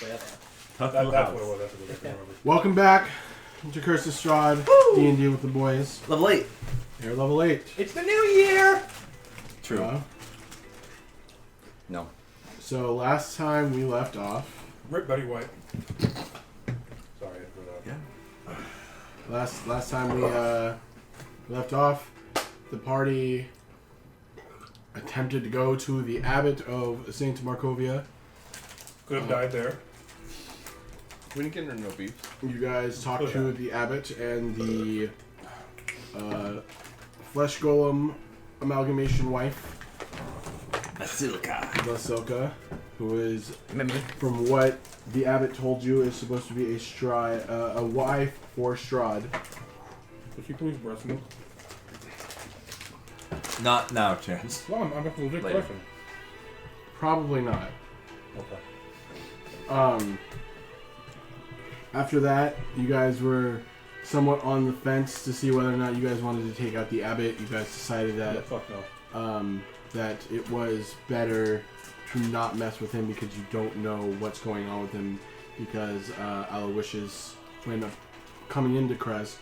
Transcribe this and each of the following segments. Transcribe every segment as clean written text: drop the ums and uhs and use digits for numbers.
That's what it was. That's what I remember. Welcome back to Curse of Strahd, D&D with the boys. Level 8. You're level 8. It's the new year! True. No. So last time we left off... Rip Betty White. Sorry, I put that. Yeah. Last time we left off, the party attempted to go to the Abbot of St. Markovia. Could have died there. We didn't get into no beef. You guys talked to the Abbot and the Flesh Golem amalgamation wife, Vasilka, who is, from what the Abbot told you, is supposed to be a wife for Strahd. Could you please breast milk? Not now, Chance. Well, I'm asking a legit Later. question. Probably not. Okay. After that, you guys were somewhat on the fence to see whether or not you guys wanted to take out the Abbot. You guys decided that Yeah, fuck no. that it was better to not mess with him because you don't know what's going on with him, because Aloysius, when coming into Crest,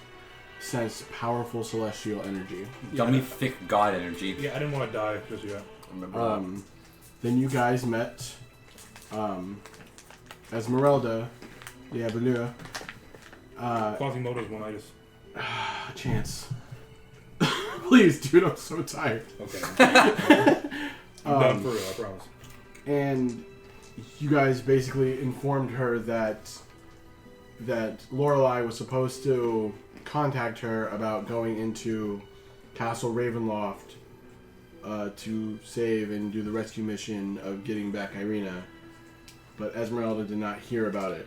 sensed powerful celestial energy. Dummy thick god energy. Yeah, I didn't want to die just yet. I remember Then you guys met Esmeralda, the Avenue. Quasimodo's one-itis. Chance. Please, dude, I'm so tired. Okay. I'm done for real, I promise. And you guys basically informed her that Lorelei was supposed to contact her about going into Castle Ravenloft to save and do the rescue mission of getting back Irina. But Esmeralda did not hear about it.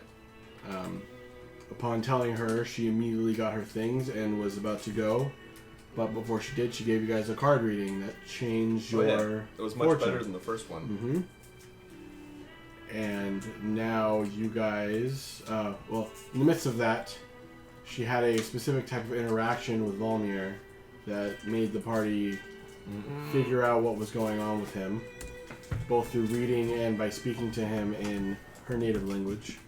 Upon telling her, she immediately got her things and was about to go. But before she did, she gave you guys a card reading that changed your it was much fortune. better than the first one. Mm-hmm. And now you guys, well, in the midst of that, she had a specific type of interaction with Volmir that made the party figure out what was going on with him, both through reading and by speaking to him in her native language.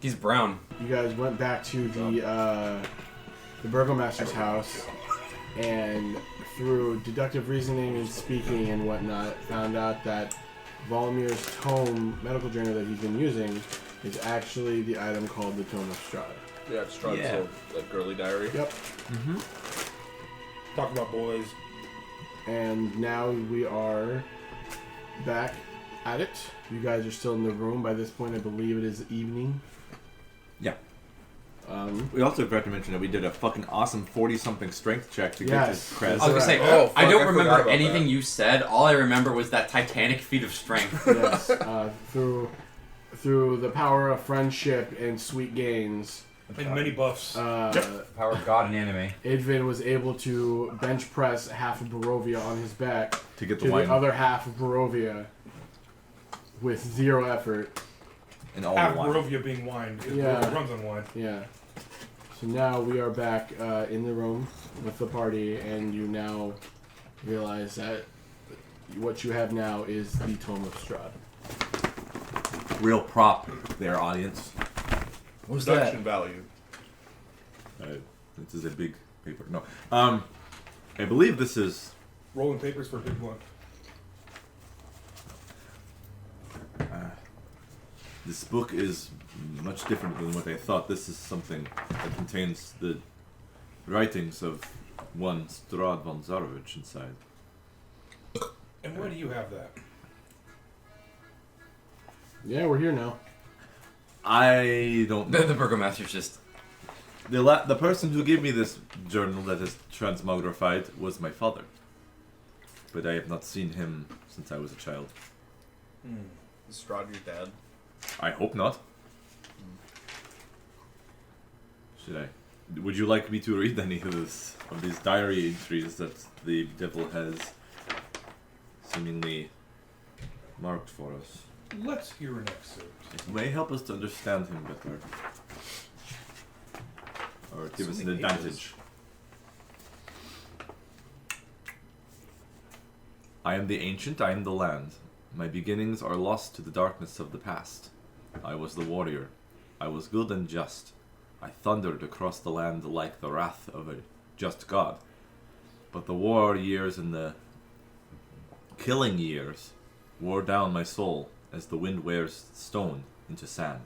He's brown. You guys went back to the Burgomaster's house, and through deductive reasoning and speaking and whatnot, found out that Volmir's tome, medical journal that he's been using, is actually the item called the Tome of Strahd. Yeah, it's Strahd's little girly diary. Yep. Talk about boys. And now we are back at it. You guys are still in the room. By this point, I believe it is evening. Yeah. We also forgot to mention that we did a fucking awesome 40-something strength check to get to Krez. I was gonna say, I don't remember anything you said. All I remember was that titanic feat of strength. Yes. Through the power of friendship and sweet gains. And many buffs. Power of God in anime. Idvin was able to bench press half of Barovia on his back to get the other half of Barovia with zero effort. And all half wine. Barovia being wine. Yeah. It runs on wine. Yeah. So now we are back in the room with the party, and you now realize that what you have now is the Tome of Strahd. Real prop there, audience. What's production value? This is a big paper. No. I believe this is... Rolling papers for Big Blunt. This book is much different than what I thought. This is something that contains the writings of one Strahd von Zarovich inside. And where do you have that? Yeah, we're here now. I don't know. The Burgomaster's just... The person who gave me this journal that is transmogrified was my father. But I have not seen him since I was a child. Is Strahd your dad? I hope not. Should I? Would you like me to read any of these diary entries that the devil has seemingly marked for us? Let's hear an excerpt. It may help us to understand him better. Or give us an advantage. I am the ancient, I am the land. My beginnings are lost to the darkness of the past. I was the warrior. I was good and just. I thundered across the land like the wrath of a just god. But the war years and the killing years wore down my soul as the wind wears stone into sand.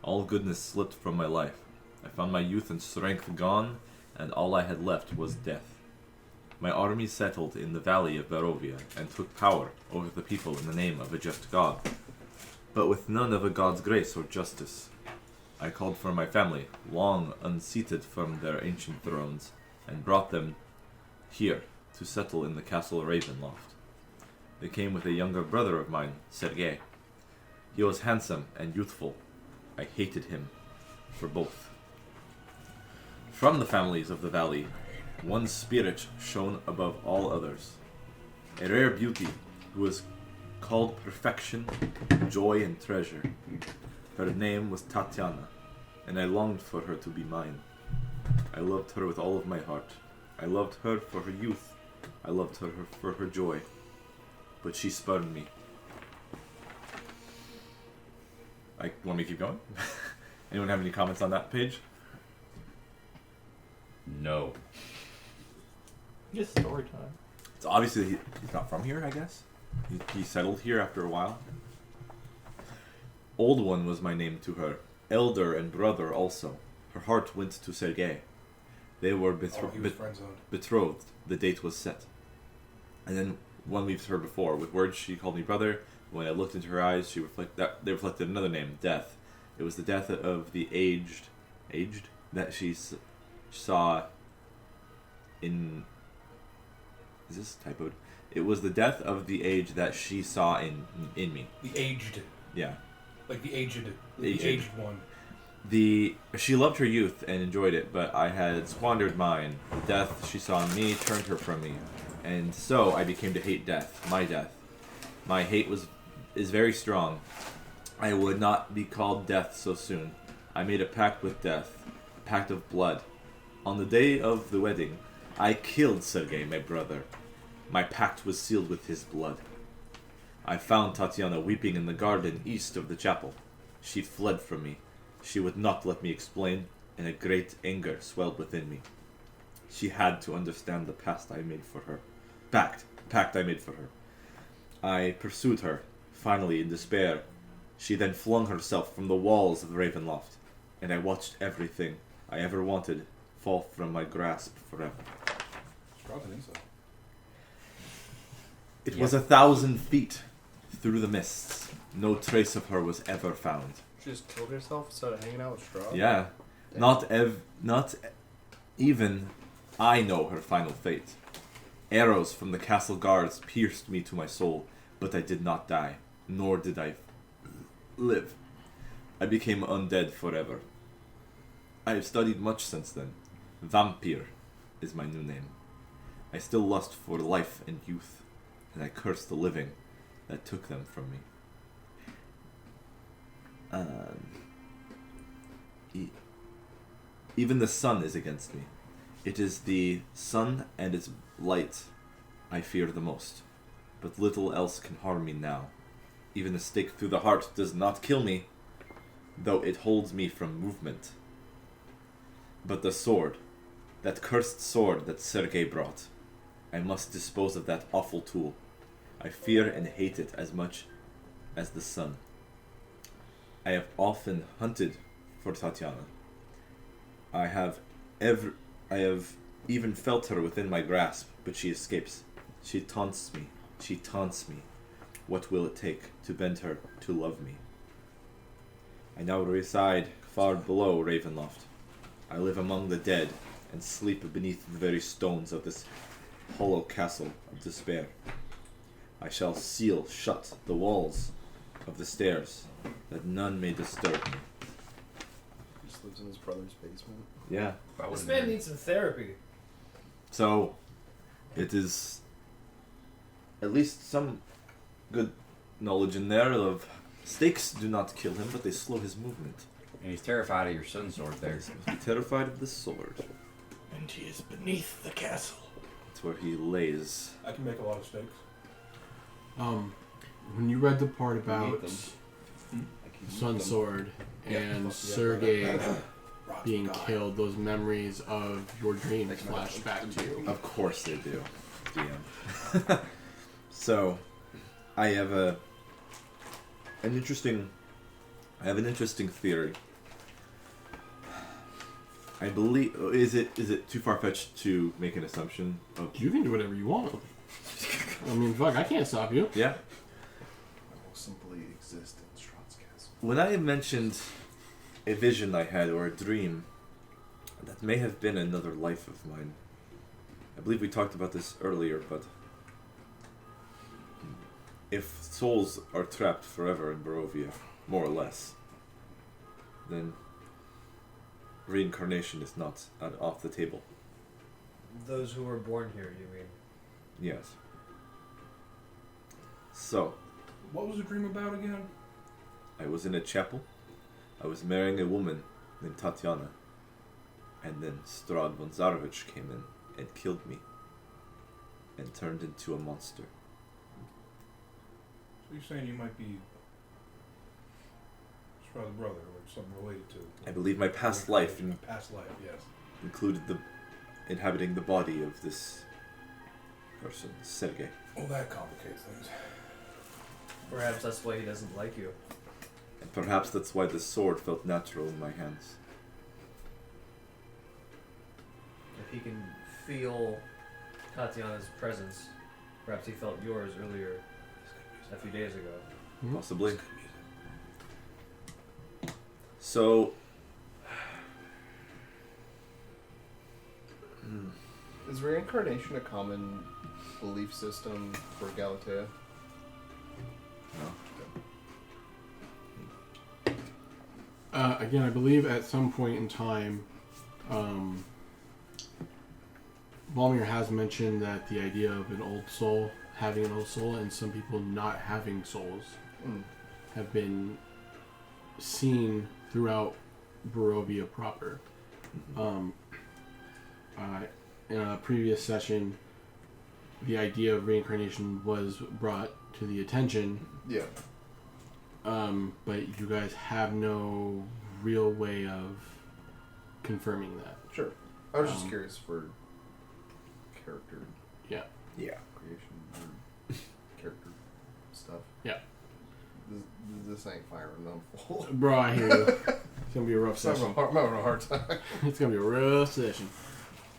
All goodness slipped from my life. I found my youth and strength gone, and all I had left was death. My army settled in the valley of Barovia and took power over the people in the name of a just god, but with none of a god's grace or justice. I called for my family, long unseated from their ancient thrones, and brought them here to settle in the castle Ravenloft. They came with a younger brother of mine, Sergei. He was handsome and youthful. I hated him for both. From the families of the valley, one spirit shone above all others. A rare beauty who was called perfection, joy, and treasure. Her name was Tatiana, and I longed for her to be mine. I loved her with all of my heart. I loved her for her youth. I loved her for her joy. But she spurned me. Want me to keep going? Anyone have any comments on that page? No. Just story time. It's obviously he's not from here, I guess. He settled here after a while. Old One was my name to her. Elder and brother also. Her heart went to Sergei. They were He was friend-zoned. betrothed. The date was set. And then one we've heard before. With words she called me brother. When I looked into her eyes, they reflected another name, death. It was the death of the aged that she saw in. Is this typoed? It was the death of the age that she saw in me. The aged. Yeah. Like the aged. Aged. The aged one. She loved her youth and enjoyed it, but I had squandered mine. The death she saw in me turned her from me, and so I became to hate death. My death. My hate is very strong. I would not be called death so soon. I made a pact with death, a pact of blood. On the day of the wedding, I killed Sergei, my brother. My pact was sealed with his blood. I found Tatiana weeping in the garden east of the chapel. She fled from me. She would not let me explain, and a great anger swelled within me. She had to understand the pact I made for her. Pact I made for her. I pursued her. Finally, in despair, she then flung herself from the walls of Ravenloft, and I watched everything I ever wanted fall from my grasp forever. Strahd's an incel. It was 1,000 feet through the mists. No trace of her was ever found. She just killed herself instead of hanging out with Strahd? Yeah, not even I know her final fate. Arrows from the castle guards pierced me to my soul, but I did not die, nor did I live. I became undead forever. I have studied much since then. Vampire is my new name. I still lust for life and youth, and I curse the living that took them from me. Even the sun is against me. It is the sun and its light I fear the most, but little else can harm me now. Even a stake through the heart does not kill me, though it holds me from movement. But the sword, that cursed sword that Sergei brought, I must dispose of that awful tool. I fear and hate it as much as the sun. I have often hunted for Tatiana. I have even felt her within my grasp, but she escapes. She taunts me. What will it take to bend her to love me? I now reside far below Ravenloft. I live among the dead and sleep beneath the very stones of this hollow castle of despair. I shall seal shut the walls of the stairs, that none may disturb me. He just lives in his brother's basement. Yeah. This man needs some therapy. So, it is at least some good knowledge in there of stakes do not kill him, but they slow his movement. And he's terrified of your sun's sword there. He's terrified of the sword. And he is beneath the castle. It's where he lays. I can make a lot of stakes. When you read the part about I Sun Sword and Yeah, Sergey Rock being God. killed, those memories of your dreams flash back to you. Of course they do, DM. So, I have an interesting theory. I believe is it too far fetched to make an assumption of? You can do whatever you want. I mean, fuck, I can't stop you. Yeah. I will simply exist in Strahd's castle. When I mentioned a vision I had or a dream, that may have been another life of mine. I believe we talked about this earlier, but if souls are trapped forever in Barovia, more or less, then reincarnation is not off the table. Those who were born here, you mean? Yes. So, What was the dream about again? I was in a chapel. I was marrying a woman named Tatiana. And then Strahd von Zarovich came in and killed me. And turned into a monster. So you're saying you might be Strahd's brother or something related to? I believe my past life Past life, yes. included the inhabiting the body of this person, Sergey. Well, that complicates things. Perhaps that's why he doesn't like you. And perhaps that's why the sword felt natural in my hands. If he can feel Tatiana's presence, perhaps he felt yours earlier, a few days ago. Possibly. So... Is reincarnation a common belief system for Galatea? No. Again, I believe at some point in time, Valmir has mentioned that the idea of an old soul, having an old soul, and some people not having souls have been seen throughout Barovia proper. In a previous session, the idea of reincarnation was brought to the attention. Yeah. But you guys have no real way of confirming that. Sure. I was just curious for character Yeah. creation or character stuff. Yeah. This ain't firing them full. Bro, I hear you. It's gonna be a rough I'm session. having a hard time. It's gonna be a rough session.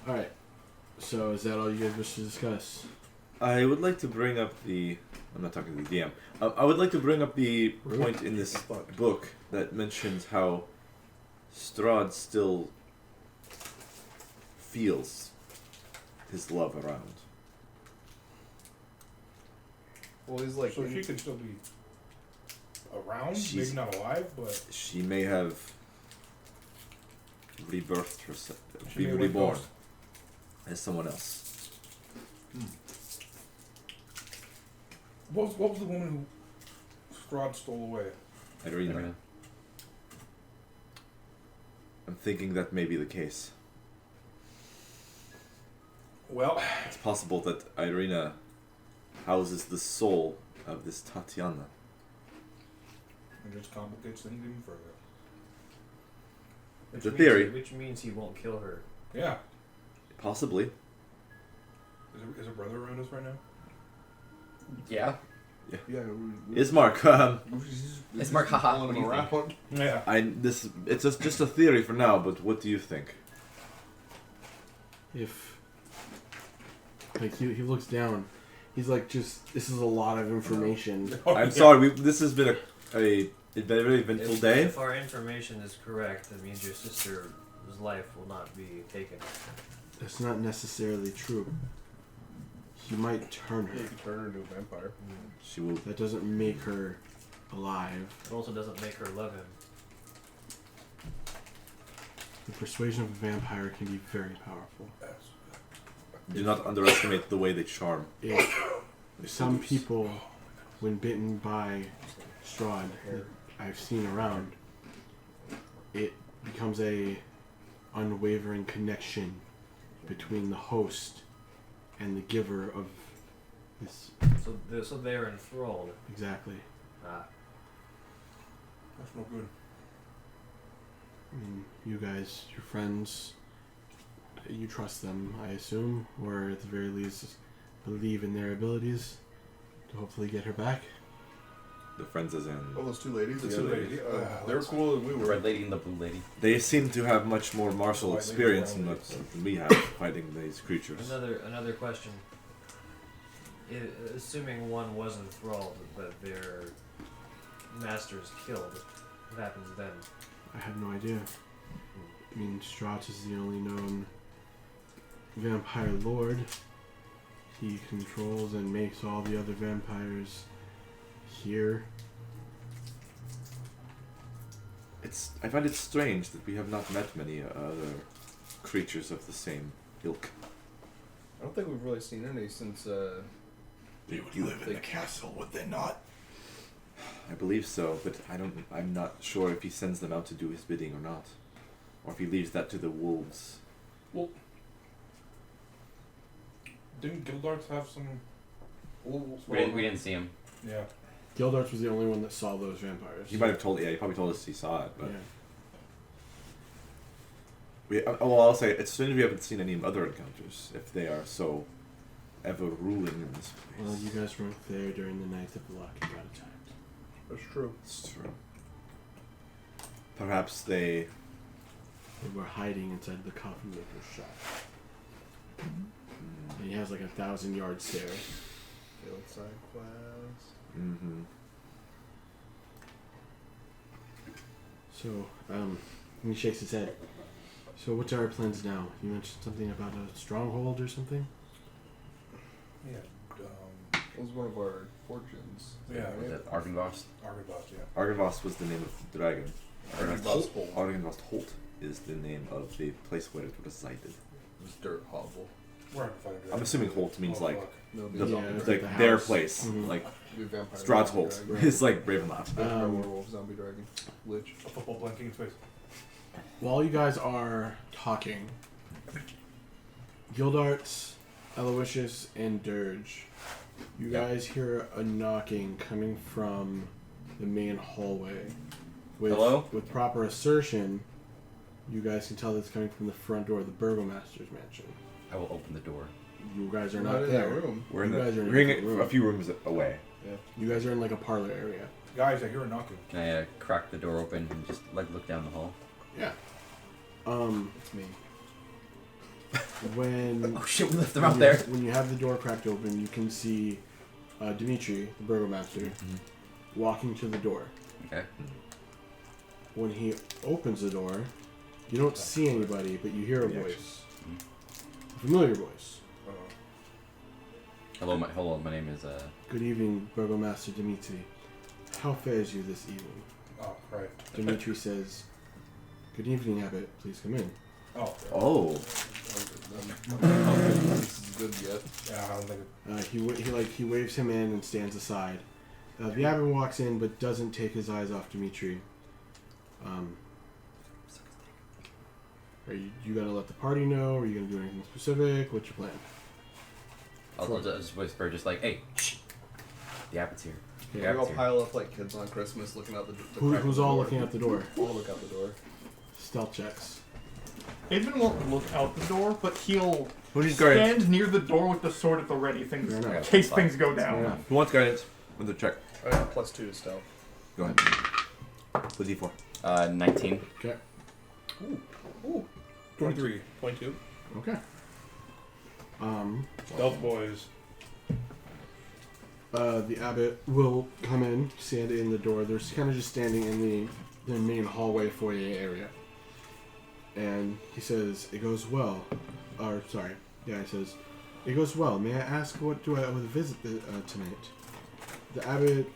Alright. So is that all you guys wish to discuss? I would like to bring up the... I'm not talking to the DM. I would like to bring up the point in this book that mentions how Strahd still feels his love around. Well, he's like... So she could still be around, She's- maybe not alive, but She may have rebirthed herself, she been may wake reborn up. as someone else. What was the woman who Strahd stole away? Irina. Irina. I'm thinking that may be the case. Well, It's possible that Irina houses the soul of this Tatiana. it just complicates things even further. Which The means theory. Which means he won't kill her. Yeah. Possibly. Is her brother around us right now? Yeah. Yeah. Ismark, Ismark, haha, what do you think? around. Yeah. it's just a theory for now, but what do you think? If like he looks down, he's like, just this is a lot of information. I'm sorry, this has been a very eventful day. If our information is correct, that means your sister's life will not be taken. That's not necessarily true. He might turn You her. could turn her into a vampire. She will. That doesn't make her alive. It also doesn't make her love him. The persuasion of a vampire can be very powerful. Do not underestimate the way they charm. Some people, when bitten by Strahd, that I've seen around, it becomes a unwavering connection between the host and the giver of this. So they're enthralled. Exactly. Ah. That's no good. I mean, you guys, your friends, you trust them, I assume, or at the very least believe in their abilities to hopefully get her back. The friends as in. Oh, those two ladies. The The two other ladies. they were cooler than we The were. red lady and the blue lady. They seem to have much more martial White experience lady, than brown what lady. we have fighting these creatures. Another question. Assuming one was enthralled, but their master is killed, what happens then? I have no idea. I mean, Strahd is the only known vampire lord. He controls and makes all the other vampires here. I find it strange that we have not met many other creatures of the same ilk. I don't think we've really seen any since. They would live in the castle, would they not? I believe so, but I'm not sure if he sends them out to do his bidding or not. Or if he leaves that to the wolves. Well, didn't Gildarts have some wolves? We didn't see him. Yeah. Gildarts was the only one that saw those vampires. He might have told, he probably told us he saw it, but Yeah. I'll say it's strange we haven't seen any other encounters if they are so ever ruling in this place. Well, you guys weren't there during the night that the Loki got attacked. That's true. It's true. Perhaps they. They were hiding inside the coffin maker's shop. And he has like 1,000-yard stare. Field side class. Mm-hmm. So, he shakes his head. So what's our plans now? You mentioned something about a stronghold or something? Yeah. It was one of our fortunes. Yeah. Was it Argynvost? Argynvost, yeah. Argynvost was the name of the dragon. Argynvost Holt. Argynvost Holt is the name of the place where it resided. It was Dirt Hovel. We're not fighting I'm assuming Holt means Oh, like fuck. No, the, Yeah, it's like like the their house. place, Mhm. like the vampire. Strahd's zombie Holt. dragon. It's like Ravenloft. Vampire Um, werewolf, zombie dragon, lich. A football blanking in his face. While you guys are talking, Gildarts, Aloysius, and Dirge, you Yep. guys hear a knocking coming from the main hallway. With, Hello? With proper assertion, you guys can tell that's coming from the front door of the Burgomaster's mansion. I will open the door. You guys are We're not in there. that room. We're in You guys are in a we're different room. a few rooms away. You guys are in like a parlor area. Guys, I hear a knocking. Can I crack the door open and just like look down the hall? Yeah. It's me. When Oh shit, we left them when out you- there. When you have the door cracked open, you can see Dimitri, the Burgomaster, Mhm. walking to the door. Okay. When he opens the door, you don't see anybody, but you hear a Reaction. voice. A familiar voice. Hello, my name is Good evening, Burgomaster Dimitri. How fares you this evening? Oh, right. Dimitri says, Good evening, Abbot. Please come in. Oh. Oh, This is good yet. Yeah, I don't think it... He waves him in and stands aside. The Abbot walks in, but doesn't take his eyes off Dimitri. Are you gonna let the party know? Are you gonna do anything specific? What's your plan? I'll just whisper, just like, hey, shh. The abbot's here. Okay. Yeah. We all pile up like kids on Christmas, looking out the Who's all looking out the door? I'll look out the door. Stealth checks. Aiden won't look out the door, but he'll who's guardians? stand near the door with the sword at the ready, things Fair enough. in case Fine. things go Fair down. enough. Who wants guardians? With the check. +2 to stealth. Go ahead. The D4. 19. Okay. Ooh. 23. 22. Okay. Stealth boys. The abbot will come in, stand in the door. They're kind of just standing in the main hallway foyer area. And he says, it goes well. He says, it goes well. May I ask what do I owe the visit tonight? The abbot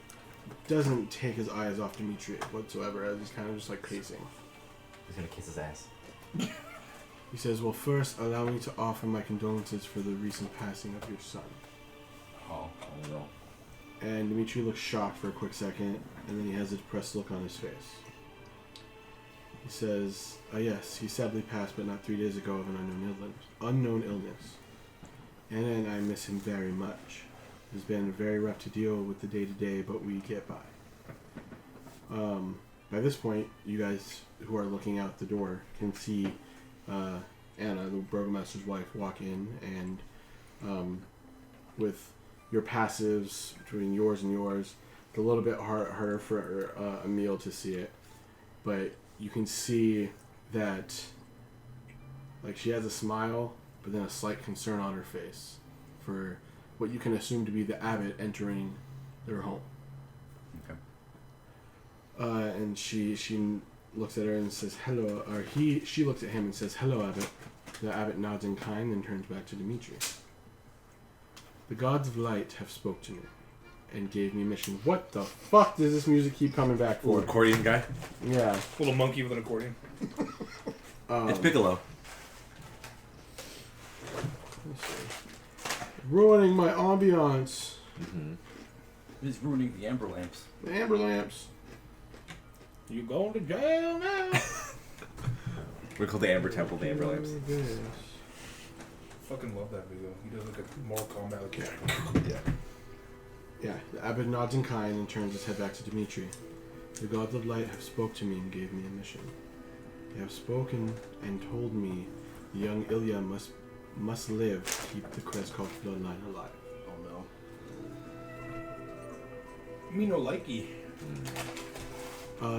doesn't take his eyes off Dimitri whatsoever, as he's kind of just like pacing. He's gonna kiss his ass. He says, well, first, allow me to offer my condolences for the recent passing of your son. Oh no. And Dimitri looks shocked for a quick second, and then he has a depressed look on his face. He says, yes, he sadly passed, but not 3 days ago of an unknown illness. Anna and I miss him very much. It's been very rough to deal with the day-to-day, but we get by. By this point, you guys who are looking out the door can see Anna, the burgomaster's wife, walk in, and with your passives between yours and yours, it's a little bit harder for Emil to see it, but you can see that like she has a smile, but then a slight concern on her face for what you can assume to be the abbot entering their home. Okay. And she looks at her and says hello, or she looks at him and says hello, abbot. The abbot nods in kind and turns back to Dimitri. The gods of light have spoke to me and gave me a mission. What the fuck does this music keep coming back for? Little accordion guy. Yeah. Little monkey with an accordion. It's Piccolo. Let's see. Ruining my ambiance. Mm-hmm. He's ruining the amber lamps. The amber lamps. You going to jail now? We call the Amber Temple the Amber Lamps. Yes. Fucking love that video. He does like a Mortal Kombat like Yeah. Yeah, the abbot nods in kind and turns his head back to Dimitri. The gods of light have spoke to me and gave me a mission. They have spoken and told me the young Ilya must live to keep the Kreskov bloodline alive. Oh no. Me no likey.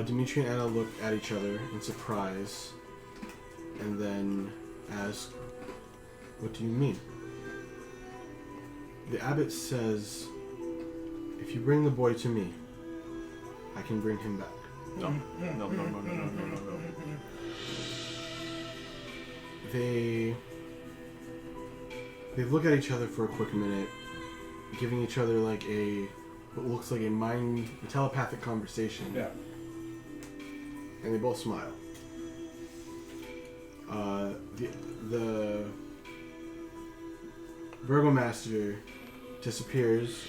Dimitri and Anna look at each other in surprise and then ask, "What do you mean?" The abbot says, "If you bring the boy to me, I can bring him back." No. No. They look at each other for a quick minute, giving each other like what looks like a telepathic conversation. Yeah. And they both smile. The burgomaster disappears,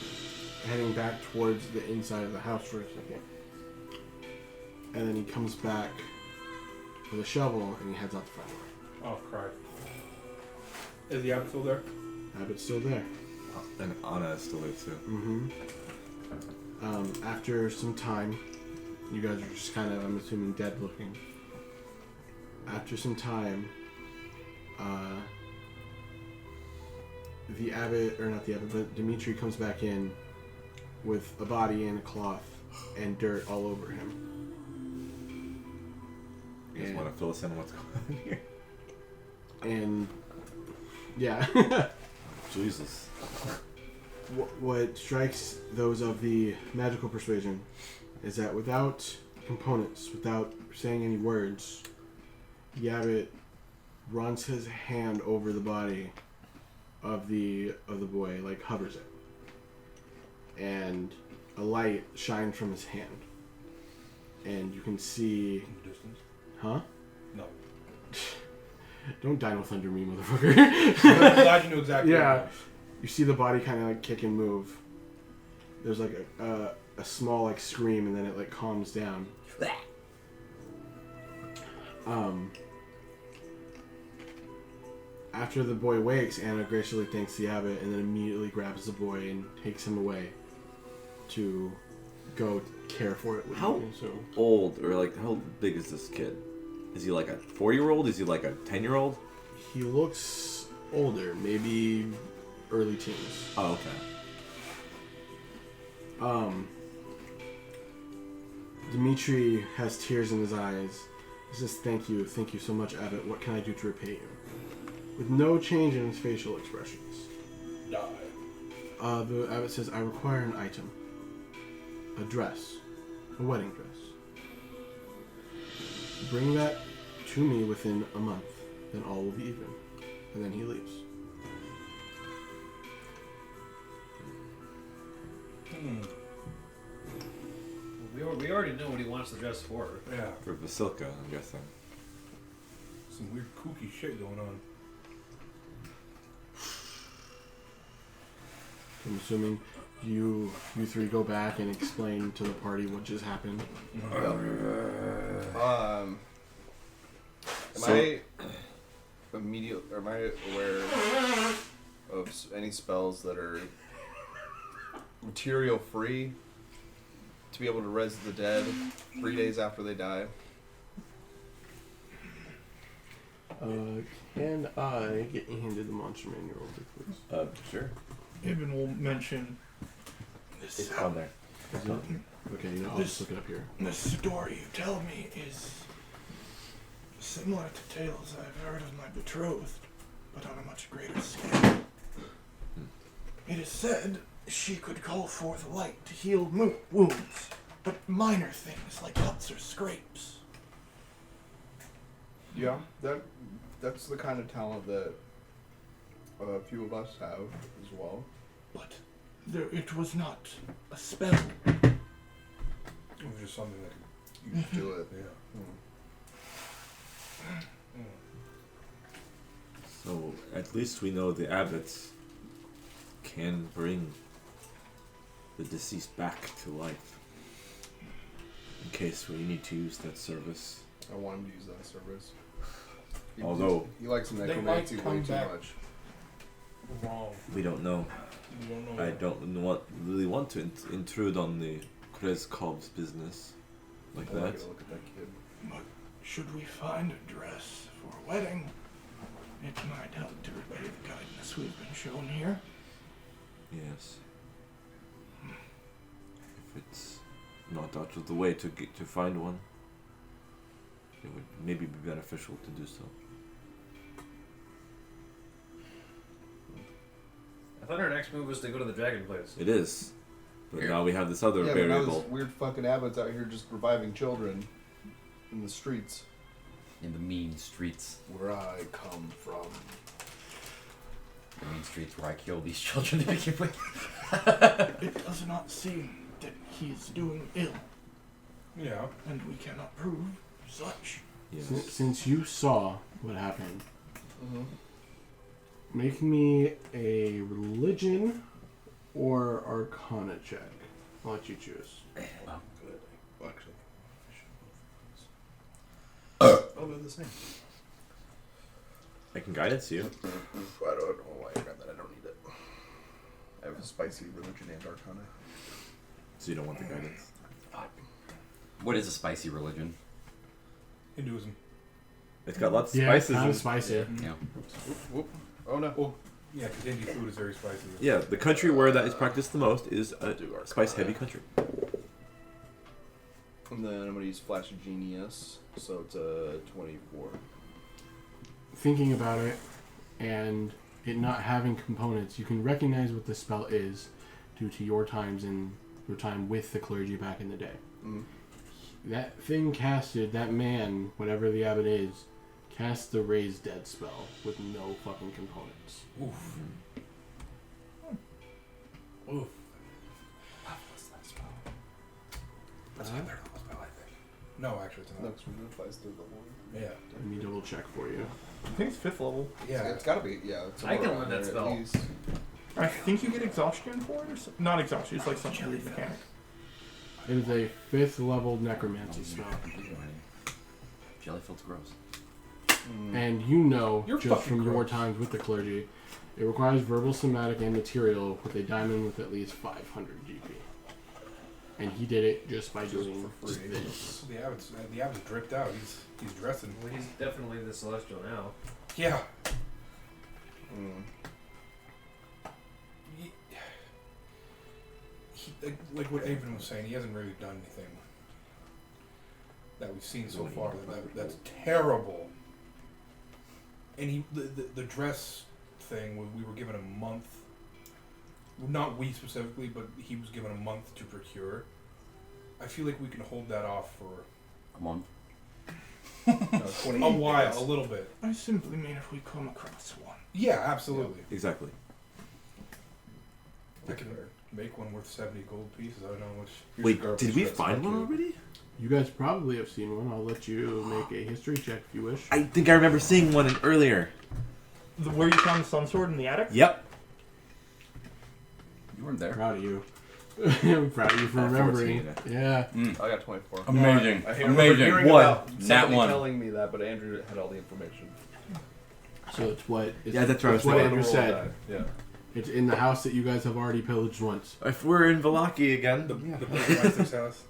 heading back towards the inside of the house for a second. And then he comes back with a shovel and he heads out the front door. Oh, cried. Is the abbot still there? Abbot's still there. And Anna is still there too. Mm-hmm. After some time, you guys are just kind of, I'm assuming, dead looking. After some time, the abbot, or not the abbot, but Dimitri comes back in with a body and a cloth and dirt all over him. You guys want to fill us in on what's going on here? And yeah. Jesus. What strikes those of the magical persuasion is that without components, without saying any words, the abbot runs his hand over the body of the boy, like hovers it, and a light shines from his hand, and you can see. Distance? Huh? No. Don't Dino Thunder me, motherfucker. I'm glad you knew exactly. Yeah. You see the body kind of like kick and move. There's like a small like scream, and then it like calms down. After the boy wakes, Anna graciously thanks the abbot, and then immediately grabs the boy and takes him away to go care for it. How old, or like how big is this kid? Is he like a 4-year-old? Is he like a 10-year-old? He looks older, maybe early teens. Oh, okay. Dimitri has tears in his eyes. He says, thank you so much, abbot. What can I do to repay you? With no change in his facial expressions. Die. The abbot says, I require an item. A dress. A wedding dress. Bring that to me within a month. Then all will be even. And then he leaves. We already know what he wants the dress for. Yeah. For Vasilka, I'm guessing. Some weird kooky shit going on. I'm assuming you three go back and explain to the party what just happened. Am I aware of any spells that are material free to be able to res the dead 3 days after they die. Can I get you handed the monster manual, please? Sure. Ibn will mention this. It's on there. Is it? Okay, I'll just look it up here. The story you tell me is similar to tales I've heard of my betrothed, but on a much greater scale. It is said she could call forth light to heal wounds, but minor things like cuts or scrapes. Yeah, that's the kind of talent that a few of us have as well. But it was not a spell. It was just something that You do it. yeah. So at least we know the abbots can bring the deceased back to life. In case we need to use that service. I want him to use that service. Although he likes might necromancy way come too back. much. Wrong. we don't know. You don't know. I don't really want to intrude on the Krezkov's business like I like that. to look at that kid. But should we find a dress for a wedding, it might help to repay the kindness we've been shown here. Yes. If it's not out of the way to find one, it would maybe be beneficial to do so. I thought our next move was to go to the dragon place. It is. But now we have this other Yeah, but now variable. this weird fucking abbots out here just reviving children in the streets In the mean streets. where I come from. The mean streets where I kill these children to begin with. It does not seem that he is doing ill, Yeah. and we cannot prove such. Yes. Since you saw what happened, Mm-hmm. make me a religion or arcana check. I'll let you choose. Well, Well, actually, I'll do the same. I can guidance you. I don't know why I grabbed that. I don't need it. I have a spicy religion and arcana. So you don't want the guidance. what is a spicy religion? Hinduism. It's got lots of Yeah, spices. kind in- of spicy. Yeah. Whoop. Oh no. Well, yeah, because Indian food is very spicy. Yeah, the country where that is practiced the most is a spice-heavy country. And then I'm going to use Flash of Genius, so it's a 24. Thinking about it and it not having components, you can recognize what the spell is due to your times in your time with the clergy back in the day. Mm. That thing casted, that man, whatever the abbot is, cast the Raise Dead spell with no fucking components. Oof. Oof. That's my third level spell, I think. No, actually, it's No, not. because we're going to fly through the whole. Yeah. Let me double check for you. I think it's 5th level. Yeah. It's got to be, yeah. It's I can somewhere learn around that there spell. at least. I think you get exhaustion for it, or not exhaustion. It's like some weird mechanic. It is a 5th level necromancy spell. Jellyfield's gross. Mm. And you know, You're just fucking from your gross. times with the clergy, it requires verbal, somatic, and material with a diamond with at least 500 GP. And he did it just by doing for free. this. The abbot's dripped out. He's dressing. Well, he's definitely the celestial now. Yeah. Mm. He, like what Avon was saying, he hasn't really done anything that we've seen so far. That's terrible. And the dress thing, we were given a month. Not we specifically, but he was given a month to procure. I feel like we can hold that off for A month. No, 28 a while, days. a little bit. I simply mean if we come across one. Yeah, absolutely. Exactly. I can make one worth 70 gold pieces. I don't know how much. Wait, did we find one already? You guys probably have seen one. I'll let you make a history check if you wish. I think I remember seeing one earlier. Where you found the sun sword in the attic? Yep. You weren't there. Proud of you. I'm proud of you for At remembering. 14, Yeah. I got 24. Amazing. I remember hearing One. about Nat somebody one. telling me that, but Andrew had all the information. So it's what. Yeah, that's what I was what thinking. Andrew said. Yeah. It's in the house that you guys have already pillaged once. If we're in Valaki again, The Burgermeister's house.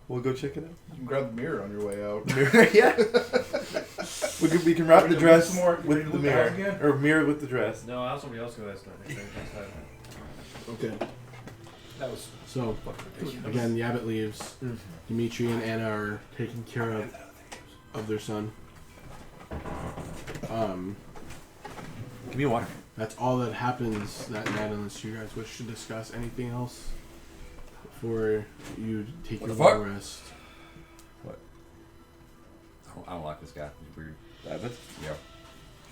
we'll go check it out. You can grab the mirror on your way out. Yeah. we can wrap the dress Some more. with the mirror. Again? Or mirror with the dress. No, I'll have somebody else go next time. Okay. That was So, again, the abbot leaves. Dimitri and Anna are taking care of their son. Give me water. That's all that happens that night, unless you guys wish to discuss anything else before you take What your the fuck? long rest. I don't like this guy. He's weird. Abbott? Yeah.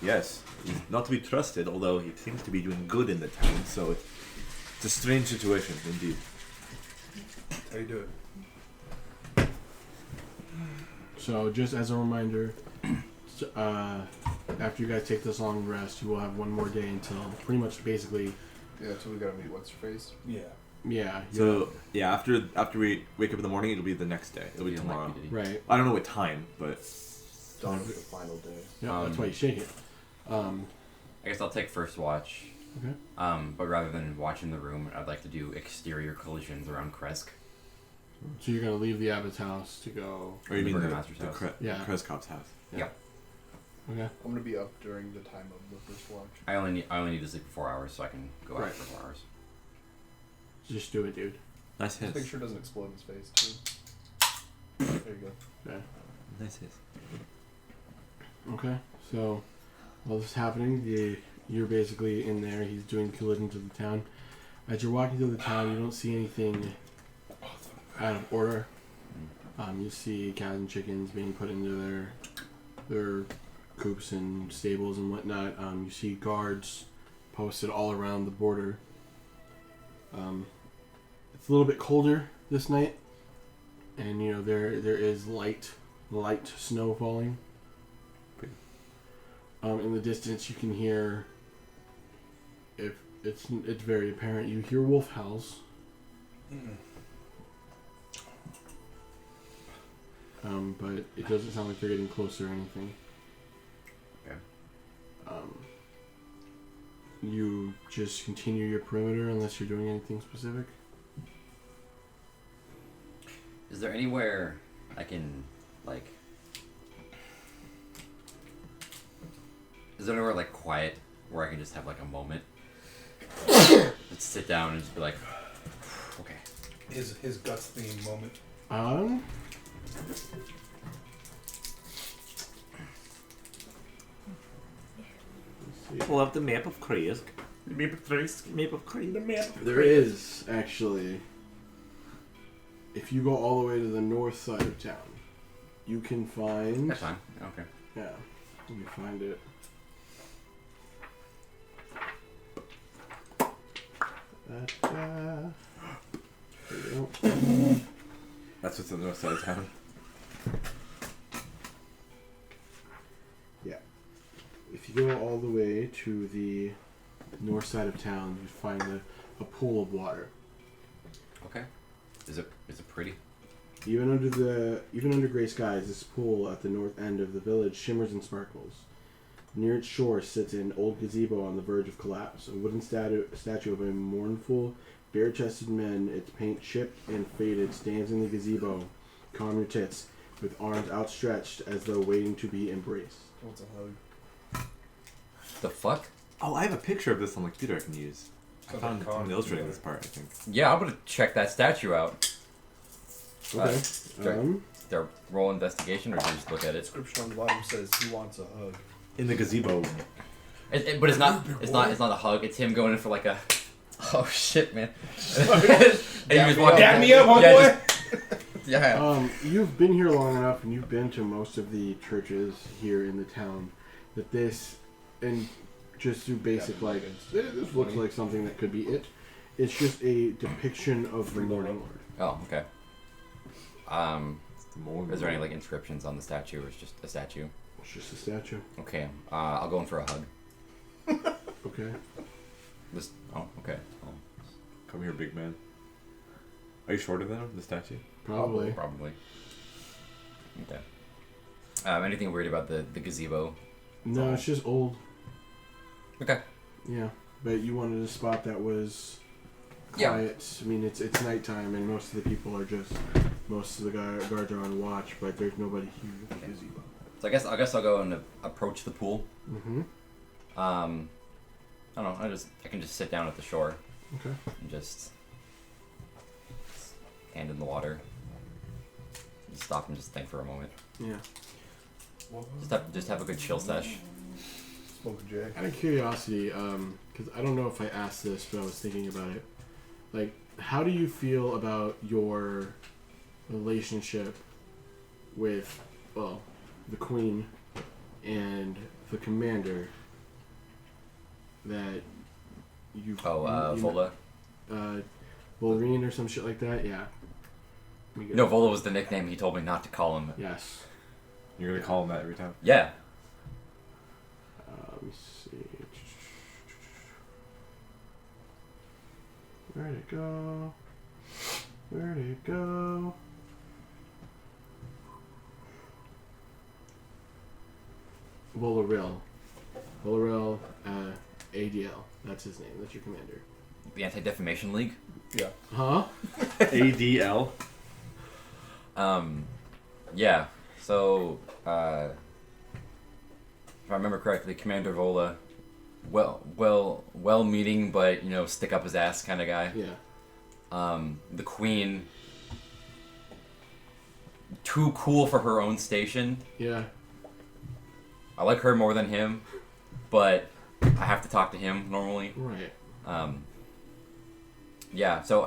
Yes. He's not to be trusted, although he seems to be doing good in the town, so it's a strange situation, indeed. how you do it. So, just as a reminder, after you guys take this long rest, you will have one more day until pretty much basically. Yeah, until we gotta meet what's her face. Yeah. Yeah. So, yeah, after we wake up in the morning, it'll be the next day. It'll be He didn't like tomorrow. me, did he? Right. I don't know what time, but Dawn of the final day. Yeah, that's why you shake it. I guess I'll take first watch. Okay. But rather than watching the room, I'd like to do exterior collisions around Kresk. So you're gonna leave the abbot's house to go. or you The mean Burgermaster's house. Yeah. Kreskop's house. Okay. I'm gonna be up during the time of the first watch. I only need to sleep for 4 hours, so I can go out Right. for 4 hours. Just do it, dude. Nice Just make hits. sure it doesn't explode in his face, too. There you go. Okay. Nice hits. Okay. So while this is happening, you're basically in there. He's doing collisions of the town. As you're walking through the town, you don't see anything out of order. You see cows and chickens being put into their coops and stables and whatnot. You see guards posted all around the border. It's a little bit colder this night, and there is light snow falling. In the distance, you can hear. If it's very apparent, you hear wolf howls. But it doesn't sound like they're getting closer or anything. Okay. You just continue your perimeter unless you're doing anything specific. Is there anywhere I can, like... Is there anywhere, like, quiet where I can just have, like, a moment? Just sit down and just be like, okay. His guts theme moment. Pull up the map of Kresk. Map of Kresk. The map. There is, actually. If you go all the way to the north side of town, you can find... That's fine. Okay. Yeah, you can find it. There you go. That's what's on the north side of town. Yeah. If you go all the way to the north side of town, you find a pool of water. Okay. Is it pretty? Even under gray skies, this pool at the north end of the village shimmers and sparkles. Near its shore sits an old gazebo on the verge of collapse. A wooden statue of a mournful, bare-chested man, its paint chipped and faded, stands in the gazebo, calm your tits, with arms outstretched as though waiting to be embraced. What's a hug? The fuck? Oh, I have a picture of this on the computer I can use. I Sounds found like someone con- illustrating this part, I think. Yeah, I'm gonna check that statue out. Okay. They're roll investigation, or do you just look at it? Description on the bottom says he wants a hug. In the gazebo. But it's not a hug. It's him going in for like a. Oh shit, man! and he was walking. Dab me up, homeboy. Yeah. You've been here long enough, and you've been to most of the churches here in the town, that this, and just through basic, like, this looks like something that could be it. It's just a depiction of the Morning Lord. Oh, okay. Is there any like inscriptions on the statue, or it's just a statue? It's just a statue. Okay. I'll go in for a hug. Okay. Okay. Come here, big man. Are you shorter than him, the statue? Probably. Probably. Okay. Anything weird about the gazebo? No, it's just old. Okay. Yeah. but you wanted a spot that was Yeah. quiet. I mean, it's nighttime, and most of the guards are on watch, but there's nobody here at the gazebo. So I guess I'll go and approach the pool. Mm-hmm. I don't know. I can just sit down at the shore Okay. and just hand in the water. Just stop and just think for a moment. Yeah. Just have a good chill sesh. Smoke a J. Out of curiosity, because I don't know if I asked this, but I was thinking about it. Like, how do you feel about your relationship with, well, the Queen and the Commander that you... Vola. Wolverine or some shit like that? Yeah. Let me get No, it. Vola was the nickname he told me not to call him. Yes. You're gonna call him that every time? Yeah. Let me see. Where'd it go? Where'd it go? Volaril. Volaril, ADL. That's his name. That's your commander. The Anti-Defamation League. Yeah. Huh? ADL. Yeah. So, if I remember correctly, Commander Vola, well-meaning, but stick up his ass kind of guy. Yeah. The Queen, too cool for her own station. Yeah. I like her more than him, but I have to talk to him normally. Right. Yeah. So,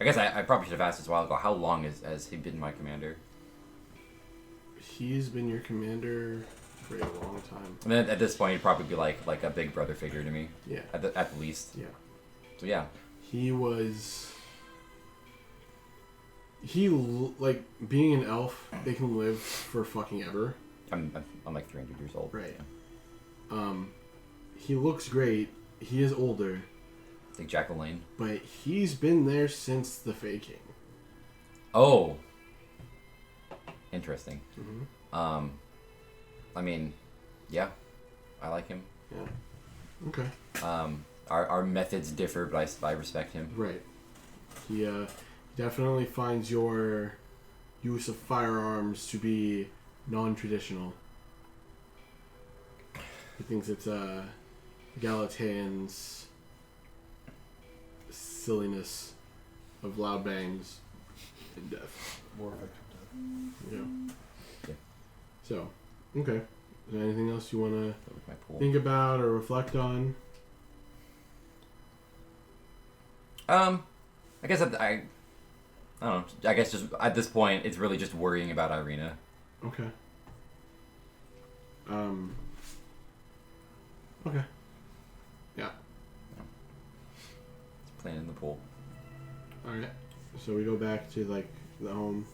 I guess I probably should have asked this a while ago. How long has he been my commander? He's been your commander for a long time. I mean, at this point, he'd probably be like a big brother figure to me. Yeah. At the least. Yeah. So yeah. He was... like, being an elf, they can live for fucking ever. I'm like 300 years old. Right. Yeah. He looks great. He is older. It's like Jack LaLanne. But he's been there since the Faking. Oh. Interesting. Mm-hmm. I mean, yeah, I like him. Yeah. Okay. Our methods differ, but I respect him. Right. He definitely finds your use of firearms to be non-traditional. He thinks it's Galatean's silliness of loud bangs and death. More effective. Yeah. Yeah. So, okay. Is there anything else you want to Go with my pool. think about or reflect on? I guess I don't know. I guess just at this point, it's really just worrying about Irina. Okay. Okay. Yeah. Just playing in the pool. All right. So we go back to the home.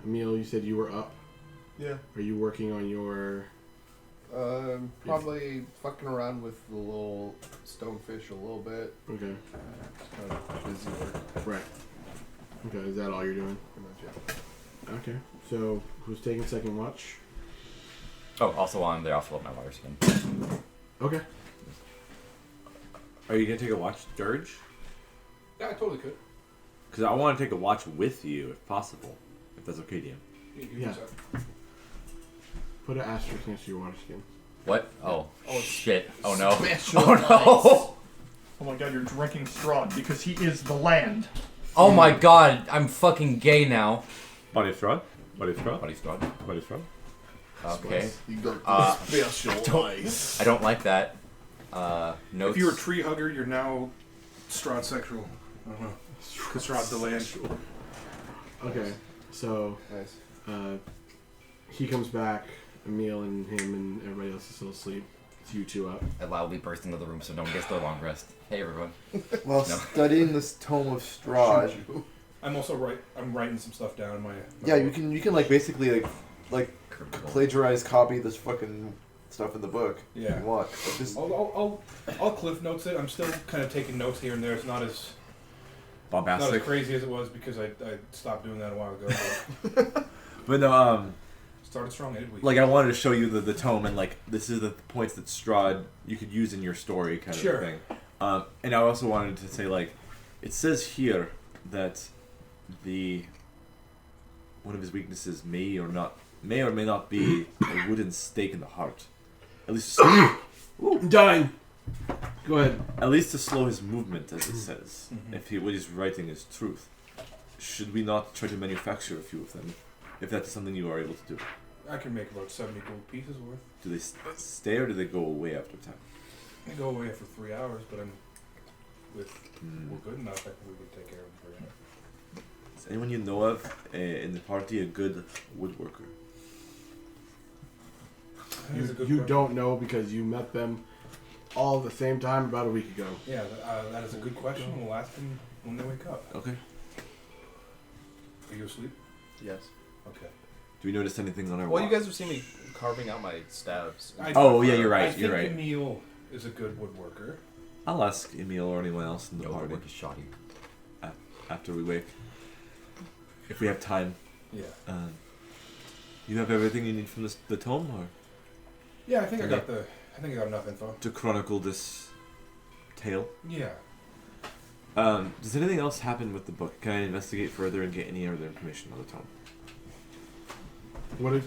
Emil, you said you were up. Yeah. Are you working on your? Probably fucking around with the little stonefish a little bit. Okay. Kind of busy work. Right. Okay. Is that all you're doing? Pretty much, yeah. Okay. So who's taking second watch? Oh, also on there, I'll fill up my water skin. Okay. Are you gonna take a watch, Dirge? Yeah, I totally could. Because I want to take a watch with you, if possible. If that's okay, DM. Yeah. Put an asterisk next to your water skin. What? Oh, shit. Oh no. Special Oh no. Oh my god, you're drinking Strahd because he is the land. Oh my god, I'm fucking gay now. Body of Strahd? Body of Strahd? Buddy Strahd. Body of Strahd? Okay. You got Special ice. I don't like that. Notes. If you're a tree hugger, you're now Strahd sexual. I don't know. Because Strahd the land. Okay. So nice. he comes back. Emil and him and everybody else is still asleep. It's you two up. I loudly burst into the room so no one gets their long rest. Hey everyone. While No. studying this tome of Strahd. I'm also I'm writing some stuff down in my Yeah, you can like basically like plagiarize, copy this fucking stuff in the book. Yeah. If you want. But this, I'll cliff notes it. I'm still kind of taking notes here and there. It's not as Bombastic. crazy as it was because I stopped doing that a while ago. But But no, Started strong, ended weak. Like, I wanted to show you the tome, and, like, this is the points that Strahd you could use in your story kind of thing. And I also wanted to say, like, it says here that one of his weaknesses may or may not be a wooden stake in the heart. At least I'm dying. Go ahead. At least to slow his movement, as it says, if what he's writing is truth. Should we not try to manufacture a few of them, if that's something you are able to do? I can make about 70 gold pieces worth. Do they stay or do they go away after time? They go away for 3 hours, but we're good enough. I think we would take care of them for you. Is anyone you know of in the party a good woodworker? That is a good You question. don't know because you met them all at the same time about a week ago. Yeah, that is a good question. We'll ask them when they wake up. Okay. Are you asleep? Yes. Okay. Do we notice anything on our Well, you walk? guys have seen me carving out my stabs. Oh, yeah, you're right, I think you're right. Emil is a good woodworker. I'll ask Emil or anyone else in the Yo, party work is shoddy. after we wake. If we have time. Yeah. You have everything you need from the tome, or Yeah, I think Okay. I got enough info. to chronicle this tale? Yeah. Does anything else happen with the book? Can I investigate further and get any other information on the tome?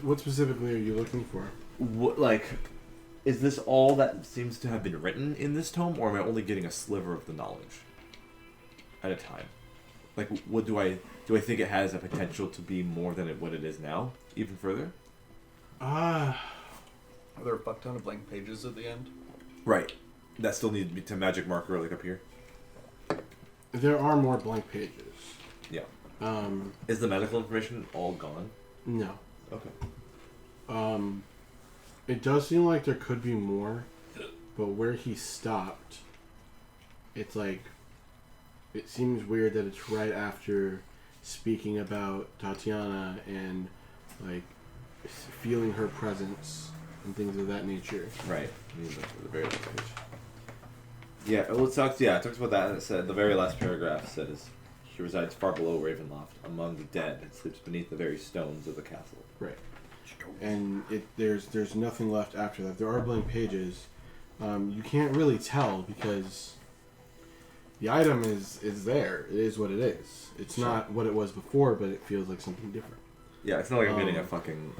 What specifically are you looking for? What, like, is this all that seems to have been written in this tome, or am I only getting a sliver of the knowledge at a time? Like, what do I think it has a potential to be more than what it is now, even further? Are there a fuck ton of blank pages at the end? Right. That still need to be to magic marker, like up here. There are more blank pages. Yeah. Um, Is the medical information all gone? no. Okay. It does seem like there could be more, but where he stopped, it's like, it seems weird that it's right after speaking about Tatiana and, like, feeling her presence and things of that nature. Right. I mean, the very last page. Yeah, well, it talks about that, and it said, the very last paragraph says, he resides far below Ravenloft, among the dead, and sleeps beneath the very stones of the castle. Right. And there's nothing left after that. There are blank pages. You can't really tell because the item is there. It is what it is. It's not what it was before, but it feels like something different. Yeah, it's not like I'm getting a fucking...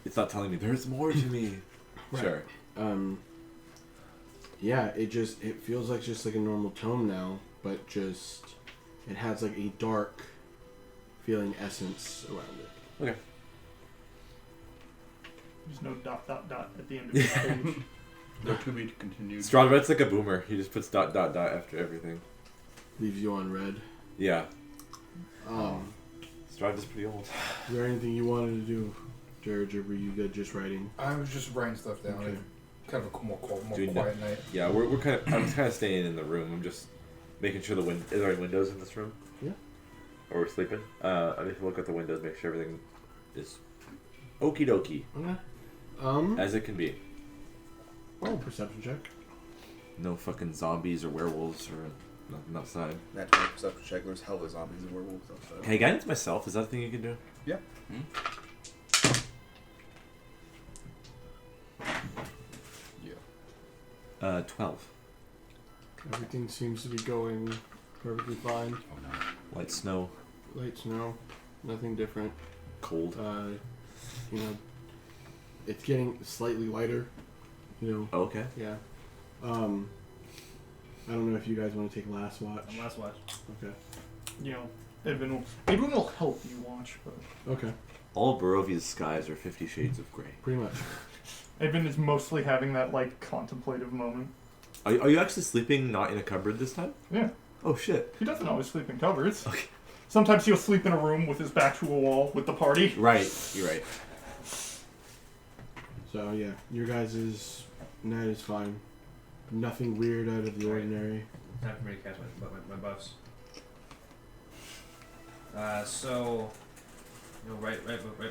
It's not telling me, there's more to me. Right. Sure. Yeah, it feels like just like a normal tome now, but just it has like a dark feeling essence around it. Okay. There's no ... at the end of the page. They're to be continued. Strahd writes like a boomer. He just puts ... after everything. Leaves you on red. Yeah. Strahd is pretty old. Is there anything you wanted to do, George, or were you good just writing? I was just writing stuff down. Okay. Kind of a more Doing quiet night. Yeah, we're kind of... I'm kind of staying in the room. I'm just making sure is there any windows in this room? Yeah. Or we're sleeping? I need to look at the windows, make sure everything is okie dokie. Okay. As it can be. Oh, perception check. No fucking zombies or werewolves or nothing outside. That type of perception check. There's hella zombies and werewolves outside. Can I guidance myself? Is that a thing you can do? Yeah. Yeah. 12. Everything seems to be going perfectly fine. Oh no. Light snow. Light snow. Nothing different. Cold. You know, it's getting slightly lighter. You know. Oh, okay. Yeah. I don't know if you guys want to take last watch. Last watch. Okay. You know, Edwin will help you watch, but Okay. All Barovia's skies are 50 shades of gray. Pretty much. Edwin is mostly having that like contemplative moment. Are you actually sleeping not in a cupboard this time? Yeah, Oh shit. he doesn't always sleep in cupboards. Okay. Sometimes he'll sleep in a room with his back to a wall with the party. Right. You're right. So yeah, your guys' night is fine. Nothing weird out of the ordinary. Time for me to cast my buffs. So, you know, right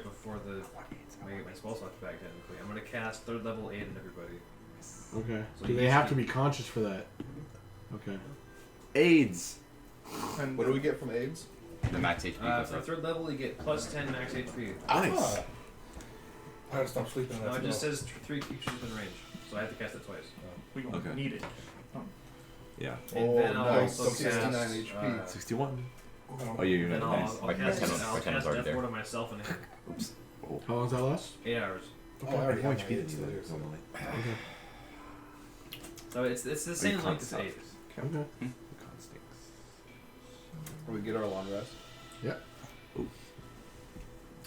before I get my spell slots back technically, I'm gonna cast 3rd level aid on everybody. Okay. So Do you they have to keep- be conscious for that? Okay. AIDS. And What do we get from AIDS? The max HP goes For up. 3rd level, you get plus 10 max HP. Nice. How to stop sleeping? No, it just says 3 creatures within range, so I have to cast it twice. We don't Okay. need it. Yeah. And then I'll nice. also 69 cast, HP. 61. Oh, you're then not. I'll, Nice. I'll My cast, canon's- I'll my canon's cast already Death there. Ward on myself and hit. Oops. Oh. How long does that last? 8 hours. Oh, I already have HP my it's earlier, so- normally. Okay. So it's the same length as 8. Okay. We get our long rest.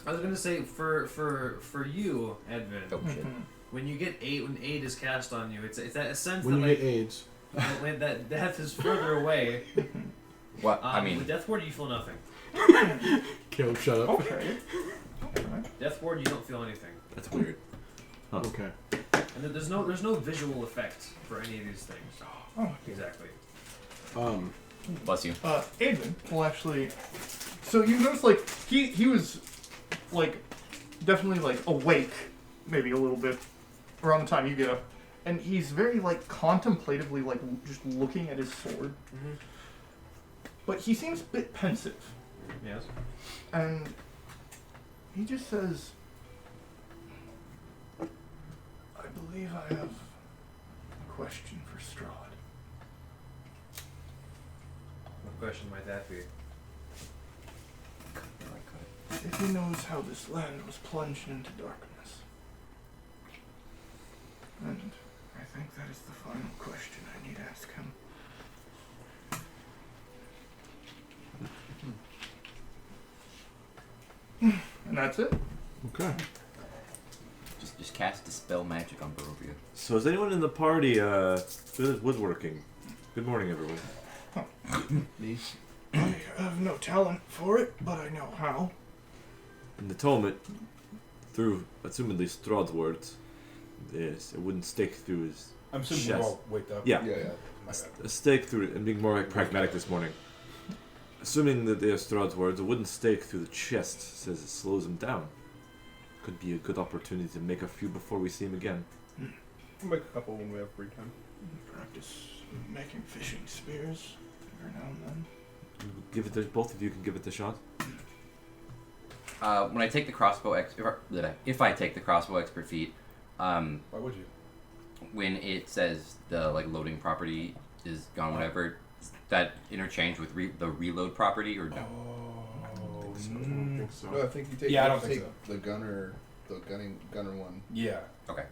I was gonna say for you, Edvin, Oh shit. when you get 8, when 8 is cast on you, it's that sense When that you like get AIDS. when that death is further away. What? I mean, with Death Ward you feel nothing. Caleb, shut up. Okay. Death Ward you don't feel anything, That's weird. Okay. and there's no visual effect for any of these things. Oh, Exactly. bless you. Aiden will actually. So you notice, like, he was, like, definitely, like, awake, maybe a little bit, around the time you get up. And he's very, like, contemplatively, like, just looking at his sword. Mm-hmm. But he seems a bit pensive. Yes. And he just says, I believe I have a question for Strahd. What question might that be? If he knows how this land was plunged into darkness. And I think that is the final question I need to ask him. And that's it. Okay. Just cast Dispel Magic on Barovia. So is anyone in the party good at woodworking? Good morning, everyone. Me. I have no talent for it, but I know how. In the Talmud, through assumedly Strahd's words, yes, a wooden stake through his I'm assuming chest. we're all waked up. Yeah. Yeah, yeah. My bad. A stake through it, and being more like pragmatic this morning. Assuming that they are Strahd's words, a wooden stake through the chest says it slows him down. Could be a good opportunity to make a few before we see him again. We'll make a couple when we have free time. Practice making fishing spears every now and then. Give it. Both of you can give it a shot. When I take the crossbow if I take the crossbow expert feat, Why would you? when it says the like loading property is gone, whatever, is that interchange with the reload property or no? Oh, I don't think so. No, I think you take. Yeah, I you don't think take the gunner one. yeah. Okay.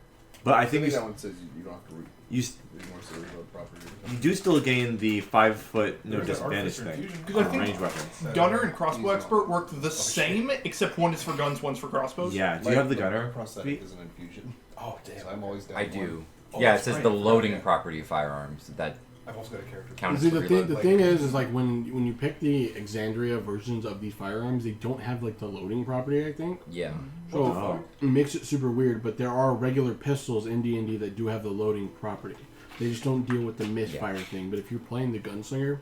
But I I think think that one says you don't have to you more so reload property. you do still gain the 5 foot no There's an disadvantage artificer thing. infusion. Because I think Range weapons. Gunner and crossbow Easy. expert work the same, except one is for guns, one's for crossbows. Yeah. Do you have the gunner? Prosthetic is an infusion. Oh damn. So I'm always down. I one. do. Oh, Yeah, it that's says right, the I forgot loading that. property of firearms. That I've also got a character. counts See, as the reload. thing is like when you pick the Exandria versions of these firearms, they don't have like the loading property. I think Yeah. so. What the fuck? It makes it super weird. But there are regular pistols in D&D that do have the loading property. They just don't deal with the misfire thing. But if you're playing the gunslinger,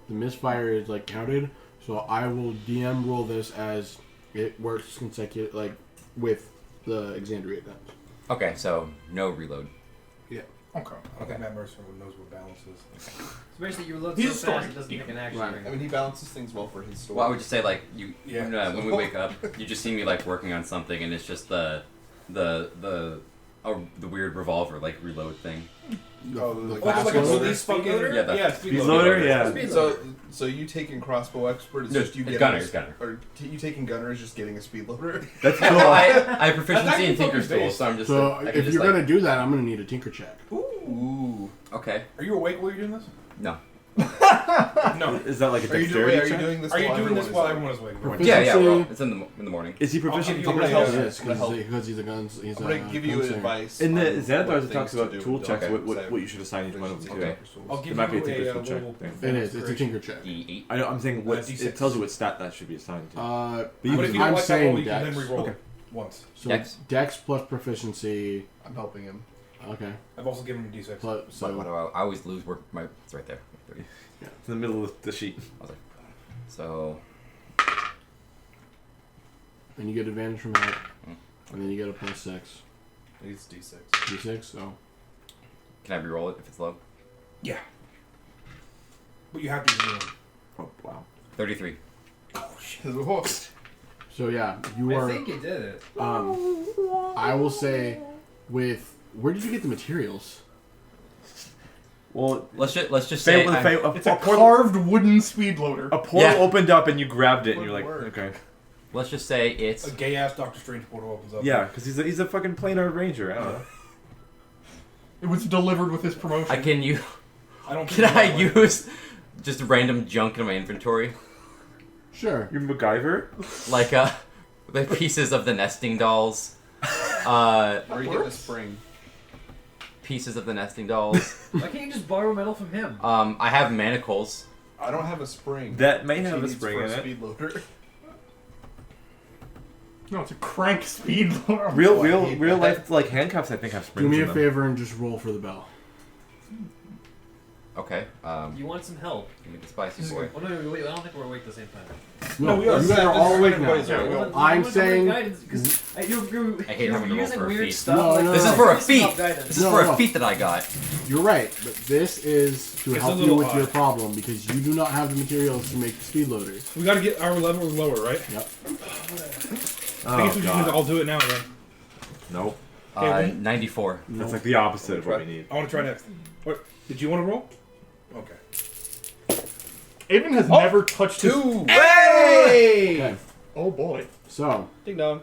the misfire is like counted. So I will DM roll this as it works consecutive, like with the Exandria guns. Okay, so no reload. Okay. I think Matt Mercer knows what balance is. So basically, you reload He's so a fast it doesn't take an action. Right. ring. I mean, he balances things well for his story. Well, I would just say like you Yeah. when we wake up, you just see me like working on something, and it's just the weird revolver like reload thing. Oh, like Oh, just like a loader? police fucking Yeah, the speed loader, yeah. Speed So, loader. so you taking crossbow expert is No, just you it's getting gunner, a it's gunner. or you taking gunner is just getting a speed loader. That's No, cool. I have proficiency actually in Tinker's focus-based. tools, so I'm just So I can if just you're like gonna do that, I'm gonna need a tinker check. Ooh. okay. Are you awake while you're doing this? No. No. Is that like a Are you dexterity doing? Are you check? doing this? Are you while doing this everyone while is everyone is waiting? Proficiency. Yeah, well, it's in the morning. Is he proficient? give in you Tinker's a- tools? Yes, I'm gonna because he's a guns. He's I'm a gonna give you gunslinger. advice. In the on Xanathars, what it talks things to about do tool with checks. okay, What you should assign each one of them to. Okay. I'll give It might be you a tinker's a tool check little thing. It is. It's a tinker check. D8. I know. I'm saying what D6. it tells you what stat that should be assigned to. But you But if you can- don't I'm like that saying roll, you can then dex. re-roll Okay. it once. So Dex. Dex plus proficiency. I'm helping him. Okay. I've also given him a d6. Plus, So what do I always lose work. It's right there. It's in the middle of the sheet. I was like, so and you get advantage from that, Mm. and then you get a plus 6. It's D6. D6. So can I re-roll it if it's low? Yeah. But you have to use the Oh wow. 33. Oh shit. So yeah, you I are. think he did it. I will say, where did you get the materials? Well, Let's just say It's a carved wooden speed loader. a portal Yeah. opened up and you grabbed it and you're like, Good work. okay. let's just say it's A gay ass Doctor Strange portal opens up. Yeah, because he's a fucking planar ranger. I don't know. It was delivered with his promotion. I can you I don't. can think I he's that way. use just random junk in my inventory Sure. You're MacGyver? like the pieces of the nesting dolls, Where you get the spring? pieces of the nesting dolls. Why can't you just borrow metal from him? I have manacles. I don't have a spring. That may She have a needs spring for in a it. speed loader. No, it's a crank speed loader. Real life like handcuffs I think have springs Do me in a them. favor and just roll for the bell. Okay. You want some help? Give me the spicy boy. Oh no, wait, I don't think we're awake at the same time. No, we are. You guys are all awake now. Everybody's awake. Well, I'm you want saying- guidance, 'cause you're I hate having to roll using for a weird feat. stuff. No, like, no, This no. is for a It's not feat. guidance. This is No, for no. a feat that I got. You're right, but this is to It's a help you little with your odd. problem because you do not have the materials to make the speed loaders. We gotta get our level lower, right? Yep. I guess Oh we just god. I'll do it now then. Nope. Okay, 94. That's like the opposite of what we need. I want to try next. What? Did you want to roll? Okay. Aiden has never touched his... Hey! Okay. Oh boy. So, Ding dong.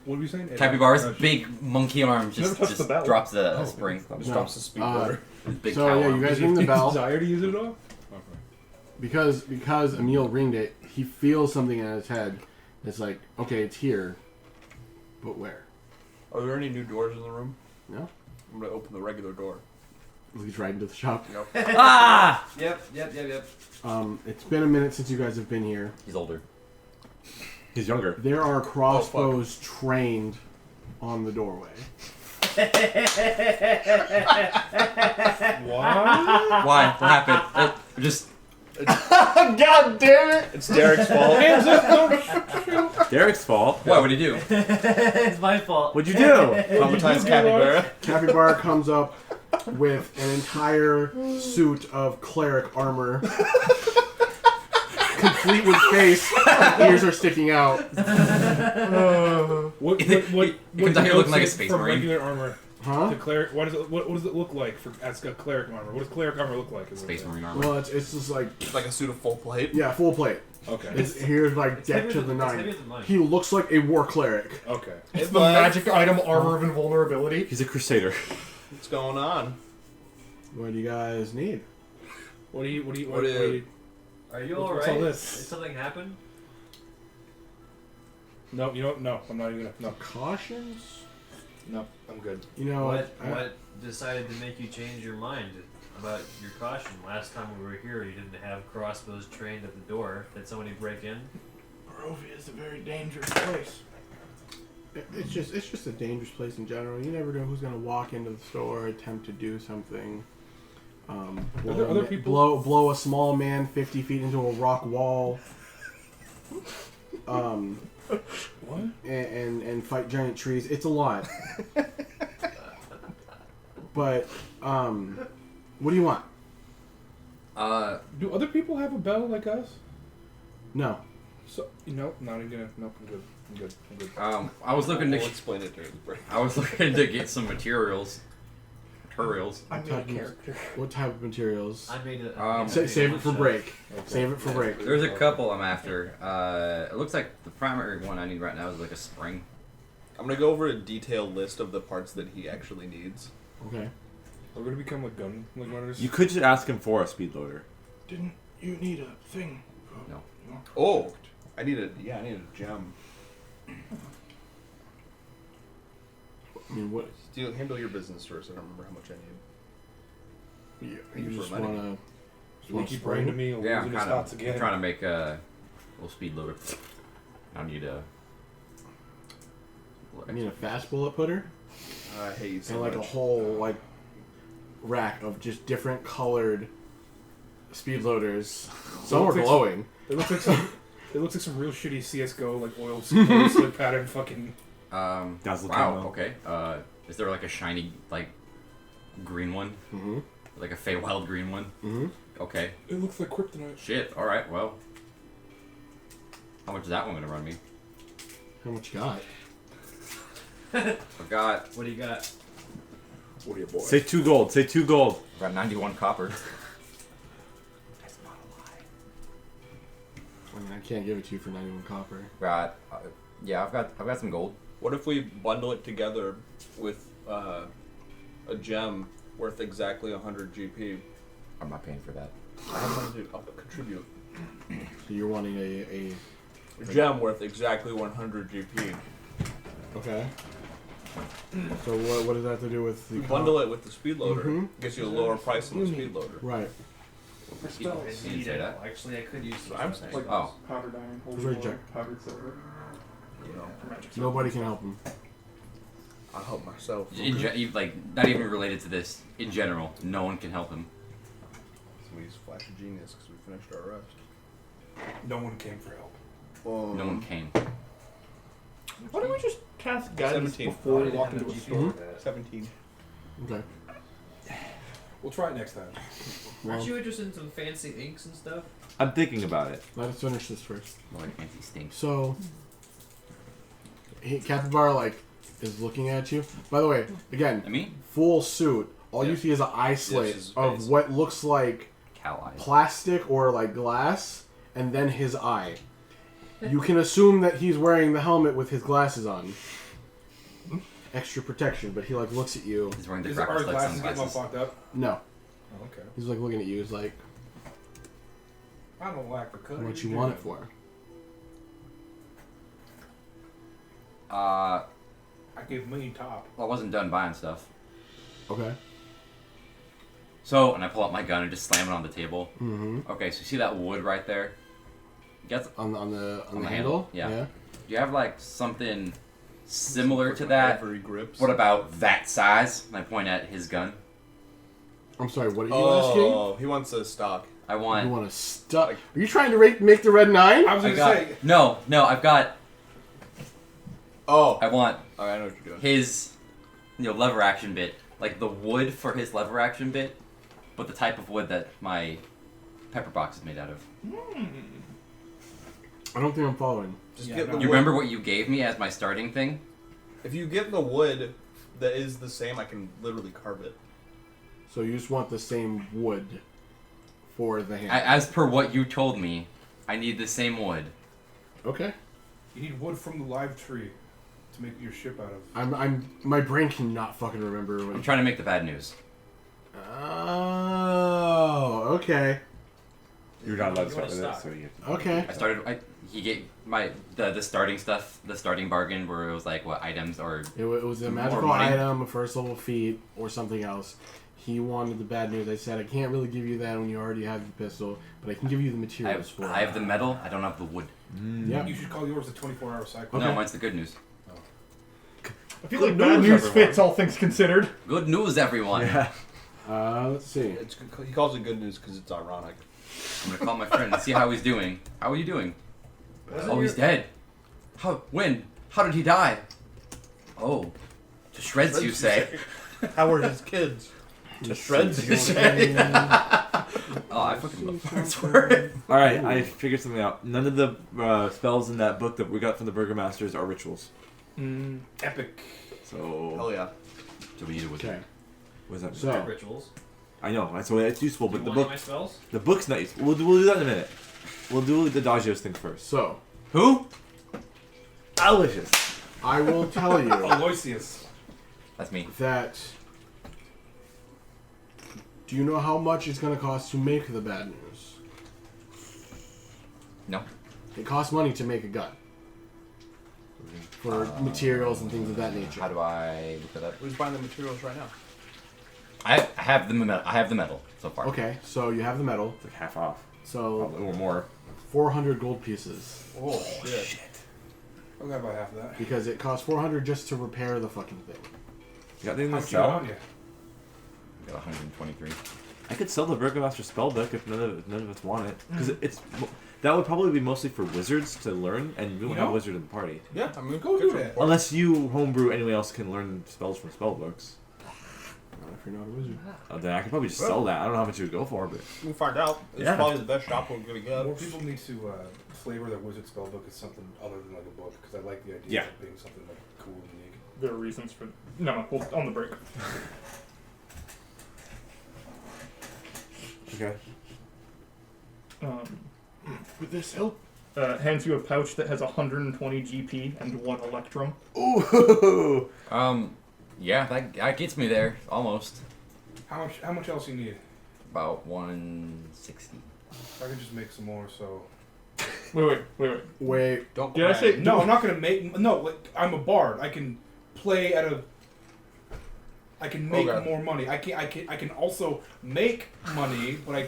What were you saying? Capybara's Oh, big monkey arm Never just touched the bell. drops the spring. Just No. drops the speed Uh, loader. His big so cow yeah, arm. you guys Did ring the you bell desire to use it at all? Okay. because Emil ringed it. He feels something in his head. It's like, okay, it's here, but where? Are there any new doors in the room? No, I'm gonna open the regular door. leads right into the shop. Ah! Yep. It's been a minute since you guys have been here. He's older. He's younger. There are crossbows trained on the doorway. Why? Why? What happened? Just God damn it! It's Derrick's fault. Hands up! Don't Derek's fault. what would he do? It's my fault. What'd you do? Traumatized capybara. Capybara comes up with an entire suit of cleric armor, complete with face. Ears are sticking out. What He comes out here looking like a space from marine. regular armor Huh? to cleric? What does it look like for as a cleric armor? What does cleric armor look like? is what Space I'm saying. Marine armor. Well, it's just like, It's like a suit of full plate. yeah, full plate. Okay. It's here's like It's deck heavier to the than- it's nine. heavier than mine. He looks like a war cleric. Okay. It's Hey, the bud. magic item armor of invulnerability. He's a crusader. What's going on? What do you guys need? What do you? Are you What's alright? all Did this? something happen? No, you don't. No, I'm not even gonna. Cautions? No, I'm good. You know, What decided to make you change your mind about your caution? Last time we were here, you didn't have crossbows trained at the door. Did somebody break in? Barovia is a very dangerous place. it's just a dangerous place in general. You never know who's gonna walk into the store, attempt to do something. Are there other people? Blow a small man 50 feet into a rock wall. What? And fight giant trees. It's a lot. But what do you want? Do other people have a bell like us? No. So not even gonna. Nope, I'm good. I was looking We'll to. explain it during the break. I was looking to get some materials. I made a character. What type of materials? I made it. Save it for break. Save it for break. There's a couple I'm after. It looks like the primary one I need right now is like a spring. I'm gonna go over a detailed list of the parts that he actually needs. Okay. We're gonna become like gun like runners. You could just ask him for a speed loader. Didn't you need a thing? No. Oh, I need a gem. I mean, what? Handle your business first. I don't remember how much I need. You you just for money. wanna. He keep writing to me. Yeah, I'm losing his kind thoughts of again. trying to make a little speed loader. I need a. I mean, a fast bullet putter I hate you so and like much. a whole like rack of just different colored speed loaders. Some are Looks like- glowing. It looks like some. It looks like some real shitty CS:GO like oil slick pattern fucking. Dazzle Wow. camo. Okay. Is there like a shiny like green one? Mm-hmm. Like a Feywild green one? Mm-hmm. Okay. It looks like kryptonite. Shit. All right. Well. How much is that one gonna run me? How much you got? Forgot. What do you got? What are you, boy? Say 2 gold. Say 2 gold. Got 91 copper. I mean, I can't give it to you for 91 copper. Got. Yeah, I've got some gold. What if we bundle it together with a gem worth exactly 100 GP? I'm not paying for that. I have money to contribute. So you're wanting a A gem worth exactly 100 GP. okay. So what does that have to do with the You bundle it with the speed loader. Mhm. Gets you a lower price than the speed loader. Right. For I spells. You didn't say that. Actually, I could use some. I'm stuff. Like Oh. powdered iron, holy Sorry, water, Jack. powdered silver. You know, for magic Nobody can help him. I'll help myself. Like, not even related to this. In general, no one can help him. Somebody's flash of genius because we finished our rest. No one came for help. No one came. Why don't we just cast guidance 17. before we I didn't walk have into a enough store? GP for that. 17. Okay. We'll try it next time. Well, Aren't you interested in some fancy inks and stuff? I'm thinking about it. let us finish this first. More like fancy stinks. So, Capybara is looking at you. By the way, again, I mean, full suit. All you Yeah. see is an eye slit his of face. what looks like cow eyes. plastic or like glass, and then his eye. You can assume that he's wearing the helmet with his glasses on. Extra protection, but he looks at you. He's wearing the Is our crackers like glasses getting all sunglasses. fucked up? No, Oh, okay. he's looking at you. He's like, I don't like the color. "What you want it for?" I gave me top. Well, I wasn't done buying stuff. Okay. So, and I pull out my gun and just slam it on the table. Mm-hmm. Okay, so you see that wood right there? You got On the the handle. handle? Yeah. Do you have like something similar to that? Ivory grips. What about that size? And I point at his gun. I'm sorry. What are you asking? Oh, he wants a stock. I You want. want to stuck? Are you trying to make the red 9? I was I gonna got. say. No, I've got. Oh. I want I know what you're doing. his, lever action bit, like the wood for his lever action bit, but the type of wood that my pepper box is made out of. I don't think I'm following. Just Yeah, get no. the You wood. remember what you gave me as my starting thing? If you get the wood that is the same, I can literally carve it. So you just want the same wood for the handle. As per what you told me, I need the same wood. Okay. You need wood from the live tree to make your ship out of. My brain cannot fucking remember what. I'm trying to make the bad news. Oh, okay. You're not allowed to You start wanna with it, stop. so you. Okay. He gave the starting stuff, the starting bargain, where it was like what items or It was a More magical money? item, a first level feat, or something else. He wanted the bad news. I said I can't really give you that when you already have the pistol, but I can give you the I materials for have it. the metal. I don't have the wood. Yeah. You should call yours a 24-hour cycle. Okay. No, mine's the good news. I feel like bad news fits, all things considered. Good news, everyone. Yeah. Let's see. He calls it good news because it's ironic. I'm gonna call my friend and see how he's doing. How are you doing? Oh, he's dead. How? When? How did he die? Oh, to shreds, you say? How are his kids? To shreds, you Okay. say? Oh, I fucking love Farnsworth. All right, I figured something out. None of the spells in that book that we got from the Burgomasters are rituals. Epic. So Hell yeah. So we need a wizard. Okay. what does that mean? So Rituals. I know, so it's useful, Do but you the want book, my spells? the book's not useful. We'll do that in a minute. We'll do the Dagios thing first. so Who? Aloysius. I will tell you Aloysius. That's me. that. Do you know how much it's going to cost to make the bad news? No. It costs money to make a gun. For materials and things of that nature. How do I look that up? Who's buying the materials right now? I have the metal. I have the metal so far. Okay, so you have the metal. It's like half off, So or more. 400 gold pieces. Oh, shit. I'll grab about half of that. Because it costs 400 just to repair the fucking thing. You got anything How to much you got sell? on you? Got 123. I could sell the Burgomaster spellbook if none of us want it, because that would probably be mostly for wizards to learn, and we don't have a wizard in the party. Yeah, I mean, Go good do for that. him. Unless you homebrew, anyone else can learn spells from spellbooks. if you're not a wizard. Then I could probably just sell that. I don't know how much it would go for, but We'll find out. It's Yeah. probably the best shop we're gonna get. More people need to flavor their wizard spellbook as something other than like a book, because I like the idea Yeah. of it being something like cool and unique. There are reasons for. No, well, on the break. okay. With this help, Hands you a pouch that has 120 GP and 1 Electrum. Ooh. Yeah, that gets me there almost. How much else you need? About 160. I can just make some more. So Wait. Don't Did I cry. say no, I'm not gonna make. No, like, I'm a bard. I can play at a. I can make Okay. more money. I can also make money, but I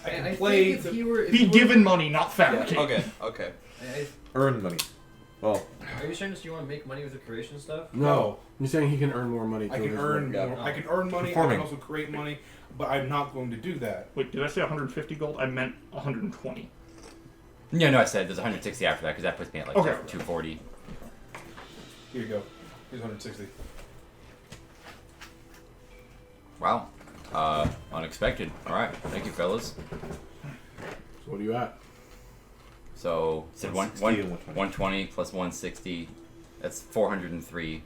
And can I play. think if The, he were, if Be he were- given money, not fabricate. Okay. Earn money. Well, Are you saying that you want to make money with the creation stuff? No. You're saying he can earn more money. I through can his earn. work. More, I can earn money. I Performing. can also create money, but I'm not going to do that. Wait, did I say 150 gold? I meant 120. Yeah, no, I said there's 160 after that because that puts me at like Okay. 240. Here you go. Here's 160. Wow. Unexpected. All right, thank you, fellas. So what are you at? So said 160 and 120 plus 160. That's 403.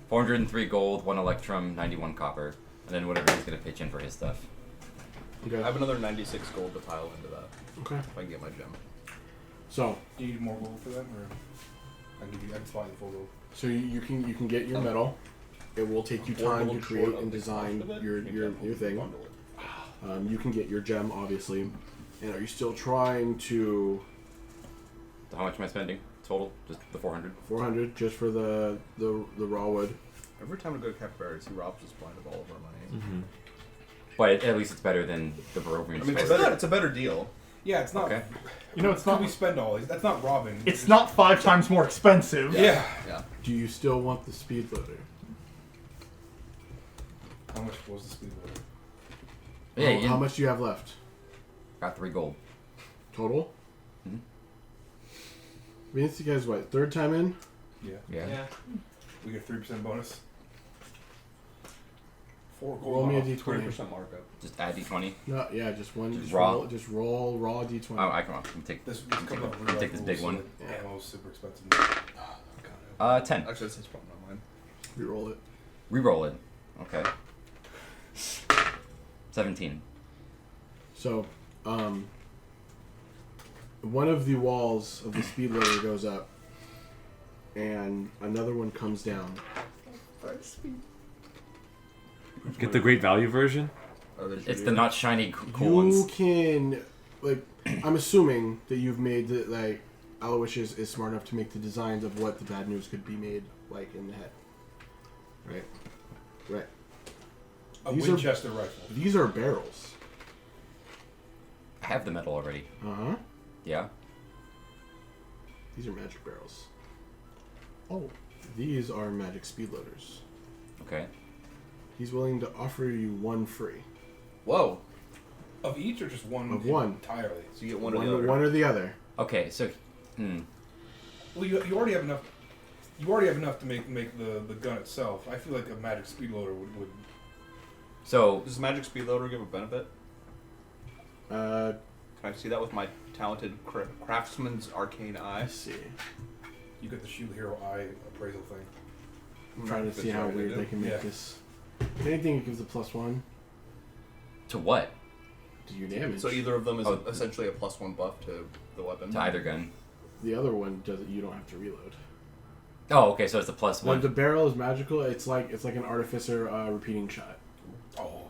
403 gold, 1 electrum, 91 copper, and then whatever he's gonna pitch in for his stuff. Okay. I have another 96 gold to pile into that Okay. if I can get my gem. So Do you need more gold for that, or I can give you? I can supply you full gold. you can get your metal. It will take you time to create and design your thing. Bundle it. You can get your gem, obviously. And are you still trying to So how much am I spending total? Just the 400. 400 just for the raw wood? Every time we go to Capybaras, he robs us blind of all of our money. But at least it's better than the Barovian I mean, store. it's a better deal. Yeah, it's not. Okay. You know, it's How not. we spend all these? That's not robbing. It's not 5 times more expensive. Yeah. Yeah. Do you still want the speed loader? How much was the speed loader? Yeah, How much do you have left? got 3 gold. Total? Mhm. I mean, this guy's what, third time in? Yeah. Yeah. We get 3% bonus. 4 gold. Roll me a off. d20. 20% markup. Just add d20. No, yeah, just one. Just Just raw. roll. Just roll raw d20. Oh, I can take. This I'll comes up I'll take this big one. Ammo's super expensive. Oh, God. 10. Actually, that's probably not mine. Reroll it. Reroll it. Okay. 17. So, one of the walls of the speed loader goes up, and another one comes down. Get the great value version. It's the not shiny cool You ones. can, like, I'm assuming that you've made the, like, Aloysius is smart enough to make the designs of what the bad news could be made, like, in the head. Right? Right. A These are- Winchester rifle. These are barrels. I have the metal already. Uh-huh. Yeah. These are magic barrels. Oh. These are magic speed loaders. Okay. He's willing to offer you one free. Whoa. Of each or just one? Of one. Entirely. So you get one or the other. One or the other. Okay. So, Well, you already have enough. You already have enough to make the gun itself. I feel like a magic speed loader would. So Does Magic Speed Loader give a benefit? Let's Can I see that with my talented craftsman's arcane eye? see. You get the Shield Hero Eye appraisal thing. I'm trying to see how That's right, weird they they do. can make Yeah. this. If anything, it gives a +1 to what? to your damage. So either of them is Oh. essentially a +1 buff to the weapon. To either gun. The other one doesn't. You don't have to reload. Oh, okay. So it's a plus When one. the barrel is magical, it's like an artificer repeating shot. Oh.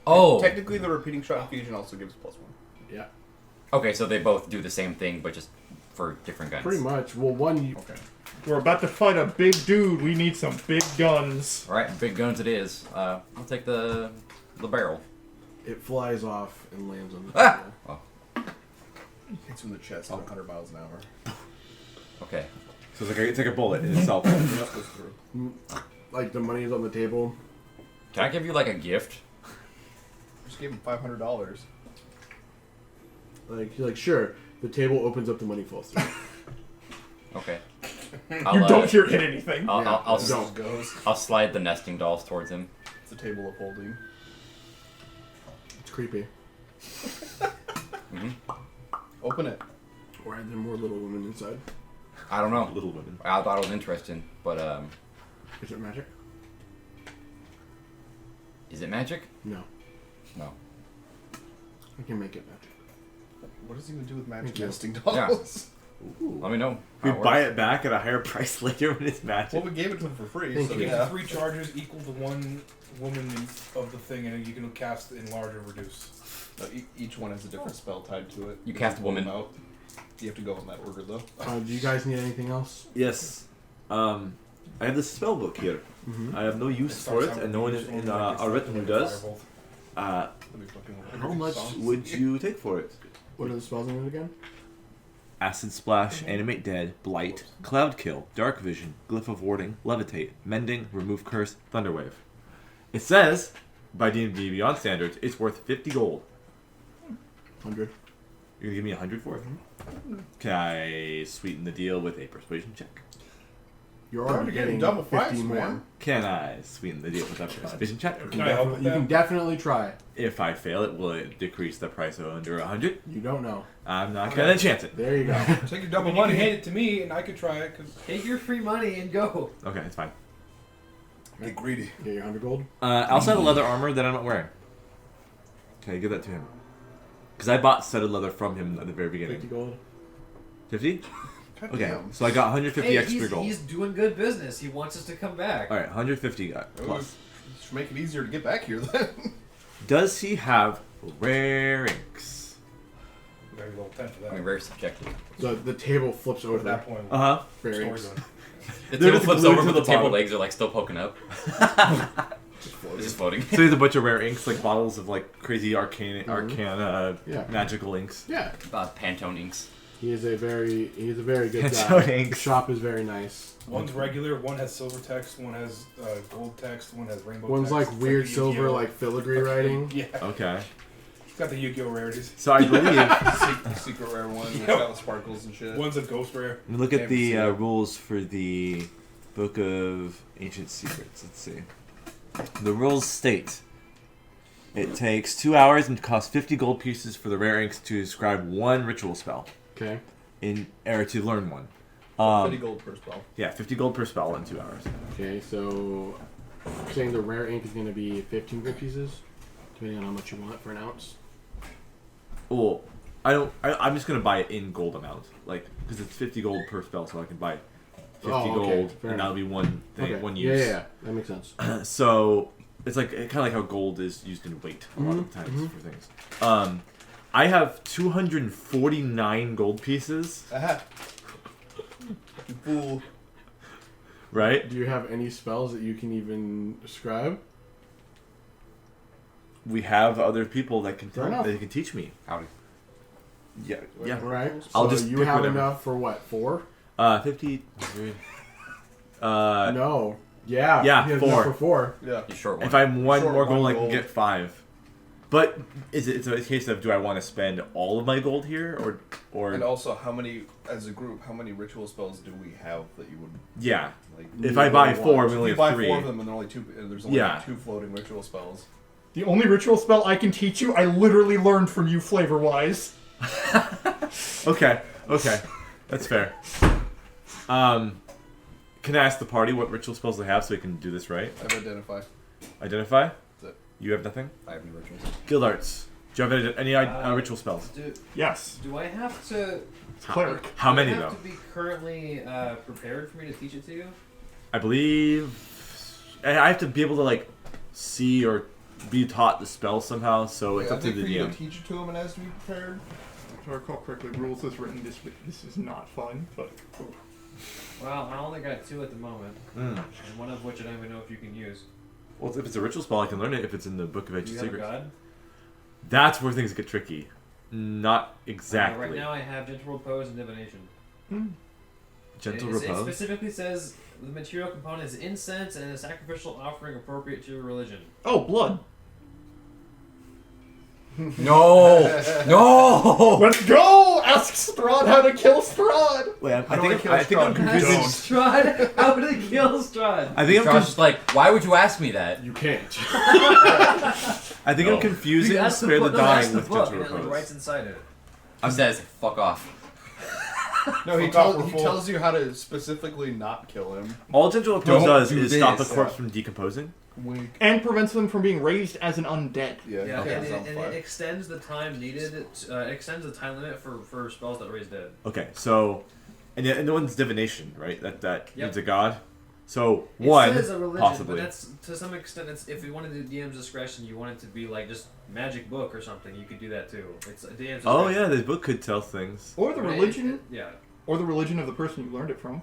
Oh. Technically, the repeating shot infusion also gives +1. Yeah, Okay, so they both do the same thing, but just for different guns. pretty much. Well, one. Okay. We're about to fight a big dude. We need some big guns. All right, big guns it is. I'll take the barrel. It flies off and lands on the Ah! table. Oh, Hits from the chest at 100 miles an hour. okay. So it's like a bullet in itself. Just goes through. Like the money is on the table. Can I give you like a gift? Just gave him $500. Like you're like, sure. The table opens up, the money falls through. Okay. You don't hear hit anything. I'll, Yeah, I'll, don't. Goes. I'll slide the nesting dolls towards him. It's a table of holding. It's creepy. Open it. Or are there more little women inside? I don't know. Little women. I thought it was interesting, but Is it magic? is it magic? No. No. I can make it magic. What does it even do with magic Thank you. nesting dolls? Let me know. We how it buy works. it back at a higher price later when it's magic. Well, we gave it to them for free. Thank so you. yeah. 3 charges equal to 1 woman of the thing, and you can cast enlarge or reduce. Each one has a different spell tied to it. You cast a woman. Out. You have to go in that order, though. Do you guys need anything else? Yes. I have this spell book here. Mm-hmm. I have no use for it, and no one in our retinue does. How much would you take for it? What are the spells in it again? Acid Splash, Animate Dead, Blight, Cloud Kill, Dark Vision, Glyph of Warding, Levitate, Mending, Remove Curse, Thunderwave. It says, by D&D Beyond standards, it's worth 50 gold. 100. You're gonna give me 100 for it? Can I sweeten the deal with a persuasion check? You're Already already getting getting double 50 price, more. man. Can I sweeten the deal with a persuasion check? Can I help with You can that? definitely try. If I fail it, will it decrease the price of under 100? You don't know. I'm not gonna chance it. There you go. Take your double money, hand it to me, and I could try it. Cause Take your free money and go. Okay, it's fine. get greedy. Get your 100 gold. Outside of leather armor that I'm not wearing. Can I give that to him? Because I bought studded leather from him at the very 50 beginning. gold. 50? God Okay, damn. so I got 150 Hey, extra he's, gold. he's doing good business. He wants us to come back. Alright, 150 plus. Should make it easier to get back here, then. Does he have rare inks? Very little 10 for I mean, that. very subjective. The table flips At over. that point, Uh-huh. Very story's done. The They're table just flips glued over, to but the the table bottom. legs are like still poking up. It's just floating. So he has a bunch of rare inks, like bottles of like crazy arcana Yeah. magical inks. Yeah. Pantone inks. He's a very good It's guy. so The inks. shop is very nice. One's regular, one has silver text, one has gold text, one has rainbow One's text. like It's weird the silver, Yu-Gi-Oh! like filigree writing. Yeah. Okay. It's got the Yu-Gi-Oh! Rarities. So I believe Secret rare one. It's got the sparkles and shit. One's a ghost rare. Let me look at Can't the see it. rules for the Book of Ancient Secrets. Let's see. The rules state it takes 2 hours and costs 50 gold pieces for the rare inks to describe one ritual spell, Okay. or to learn one. 50 gold per spell. Yeah, 50 gold per spell in 2 hours. Okay, so you're saying the rare ink is going to be 15 gold pieces, depending on how much you want for an ounce. Well, I'm just gonna buy it in gold amount, like because it's 50 gold per spell, so I can buy 50 Oh, okay, gold, fair and that'll be one thing, Okay. one Yeah, use. yeah, that makes sense. So it's like kind of like how gold is used in weight a lot of Mhm, times mhm. for things. I have 249 gold pieces, Aha. You fool. right? Do you have any spells that you can even describe? We have other people that can Fair tell, enough. that can teach me. Howdy. Yeah, yeah. Right. I'll So just you pick have whatever. enough for what? 4? 50. No. Yeah. yeah, you have 4. enough for 4. Yeah. You short one. If I'm one Short more gold, one I can gold. get 5. But it's a case of do I want to spend all of my gold here or And also, how many, as a group, how many ritual spells do we have that you would yeah. like? If I buy 4, we If only you have buy 3. 4 of them, and there are only 2. There's only Yeah. like 2 floating ritual spells. The only ritual spell I can teach you, I literally learned from you flavor-wise. Okay, that's fair. Can I ask the party what ritual spells they have so we can do this right? I've identified. Identify? That's it. You have nothing? I have no rituals. Guild arts. Do you have any ritual spells? Yes. Do I have to? Cleric. How many do I though? have to be currently prepared for me to teach it to you? I believe I have to be able to like see or be taught the spell somehow, so it's I up to think the for you DM. to teach it to him, and has to be prepared. If I recall correctly, rules is written. This is not fun, but Well, I only got 2 at the moment, Mm. and one of which I don't even know if you can use. Well, if it's a ritual spell, I can learn it if it's in the Book of Do Ancient you have a Secrets. god? That's where things get tricky. Not exactly. Right now I have Gentle Repose and Divination. Gentle It repose. specifically says the material component is incense and a sacrificial offering appropriate to your religion. oh, blood. No! No! Let's go! Ask Strahd how to kill Strahd! Wait, I How do I think kill I think I'm Strahd? confusing. Don't. Strahd? How did he kill Strahd? I think I'm Josh is like, why would you ask me that? You can't. I think No. I'm confusing That's Spare the book- no, that's Dying the with book, Gentle and it like Repose. writes inside it. He says, fuck off. No, he, Fuck off, we're he full. tells you how to specifically not kill him. All Gentle Repose Don't does do is stop the this. corpse from decomposing. Wink. And prevents them from being raised as an undead. Yeah, Yeah, okay. and it extends the time needed. It extends the time limit for spells that raise dead. Okay, so and the one's divination, right? That Yep. needs a god. So It one says a religion, possibly. but that's to some extent. It's if you wanted the DM's discretion, you want it to be like just magic book or something. You could do that too. It's a DM's. Oh discretion. yeah, this book could tell things. Or the Right? religion, Yeah. or the religion of the person you learned it from.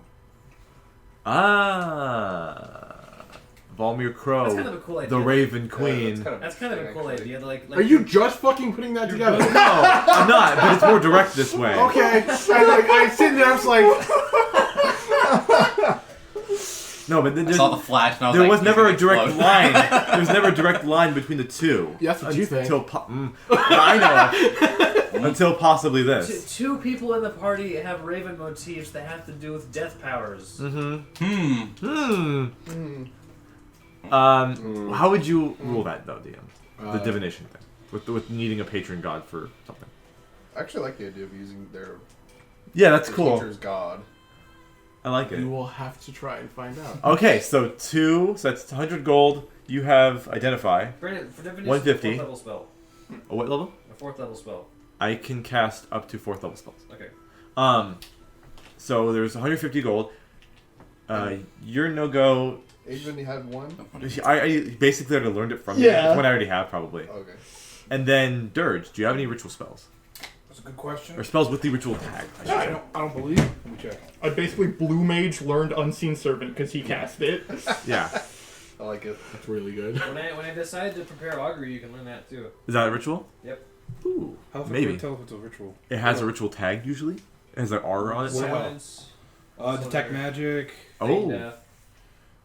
Valmir Crow, That's kind of a cool idea. the Raven Queen. That's kind of a cool idea. Like Are you just fucking putting that together? No, I'm not, but it's more direct this way. Okay. I sit there. I was like, No, but then I saw the flash and I was there like, was he's never gonna a direct explode. line. There was never a direct line between the two. Yeah, that's what you think. I know. Until possibly this. Two people in the party have Raven motifs that have to do with death powers. How would you rule that though, DM? The Uh, divination thing, with needing a patron god for something. I actually like the idea of using their Yeah, that's their cool. teacher's god. I like it. you will have to try and find out. Okay, so two, so that's 100 gold. You have identify. Brandon, for divination, 150. Fourth level spell. A what level? A fourth level spell. I can cast up to 4th level spells. Okay. So there's 150 gold. You're no go. Adrian, you had one? I basically already learned it from you. Yeah. It's one I already have probably. Okay. And then Dirge, do you have any ritual spells That's a good question. or spells with the ritual tag? I should say. I don't believe. Let me check. I basically Blue Mage learned Unseen Servant because he cast it. Yeah. I like it. That's really good. When I decided to prepare augury, you can learn that too. Is that a ritual? Yep. Ooh. How the Maybe. fuck tell if it's a ritual? It has a ritual tag usually. It has an R on it. What about- Silence. Detect magic, Oh. Death.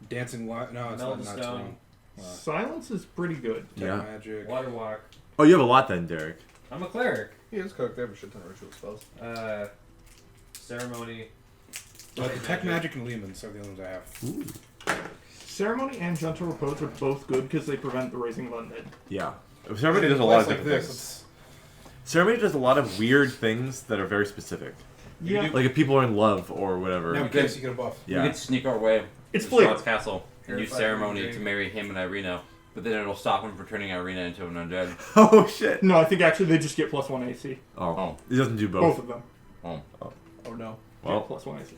dancing light. No, it's Meld not. the Not stone. Silence is pretty good. Detect Yeah. magic. Water walk. Oh, you have a lot then, Derrick. I'm a cleric. He is cooked. They have a shit ton of ritual spells. Ceremony. Detect magic and Lehman's are the only ones I have. Ooh. Ceremony and Gentle Repose are both good because they prevent the raising of undead. Yeah. Ceremony does a In lot of place different like things. Ceremony does a lot of weird things that are very specific. Yeah. Like if people are in love or whatever. Now, in case you get a buff. Yeah. We could sneak our way It's to flavor. Strahd's castle and use Purified ceremony drink. to marry him and Irina, but then it'll stop him from turning Irina into an undead. Oh shit. No, I think actually they just get +1 AC. Oh. It doesn't do Both both. of them. Oh. Oh no. Well, Get +1 AC.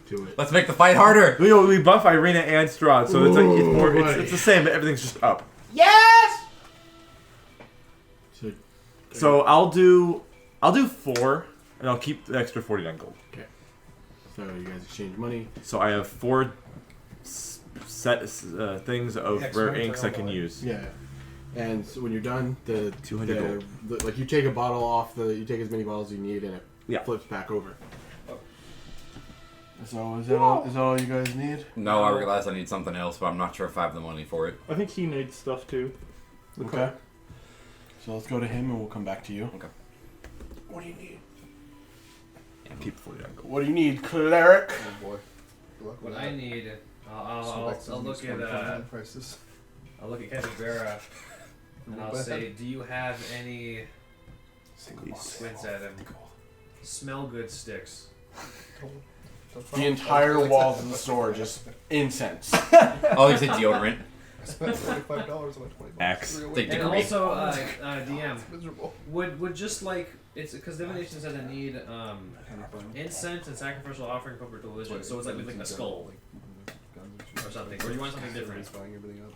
Do it. Let's make the fight harder! we buff Irina and Strahd, so it's like it's more Ooh, it's the same, but everything's just up. So, So I'll do 4 and I'll keep the extra 49 gold. so you guys exchange money. So I have 4 things of X rare one inks for I can all. use. Yeah. And so when you're done, the 200 gold. like you take a bottle off you take as many bottles as you need, and it Yeah. flips back over. Oh. So is that all you guys need? No, I realize I need something else, but I'm not sure if I have the money for it. I think he needs stuff too. The Okay. cleric. So let's go to him, and we'll come back to you. Okay. What do you need? Keep the 49 gold. What do you need, cleric? Oh boy. Good luck with What that. I need, I'll Select look these at 25 prices. I'll look at Capybara and I'll say, do you have any? Squints at him. Smell good sticks. The entire walls of the store just incense. Oh, there's a deodorant. I spent $45 on a 20 X. They And degree. also, DM, It's miserable. would just like it's because Divination says I need incense and sacrificial offering appropriate to religion, so it's like with like a skull or something. Or you want something different?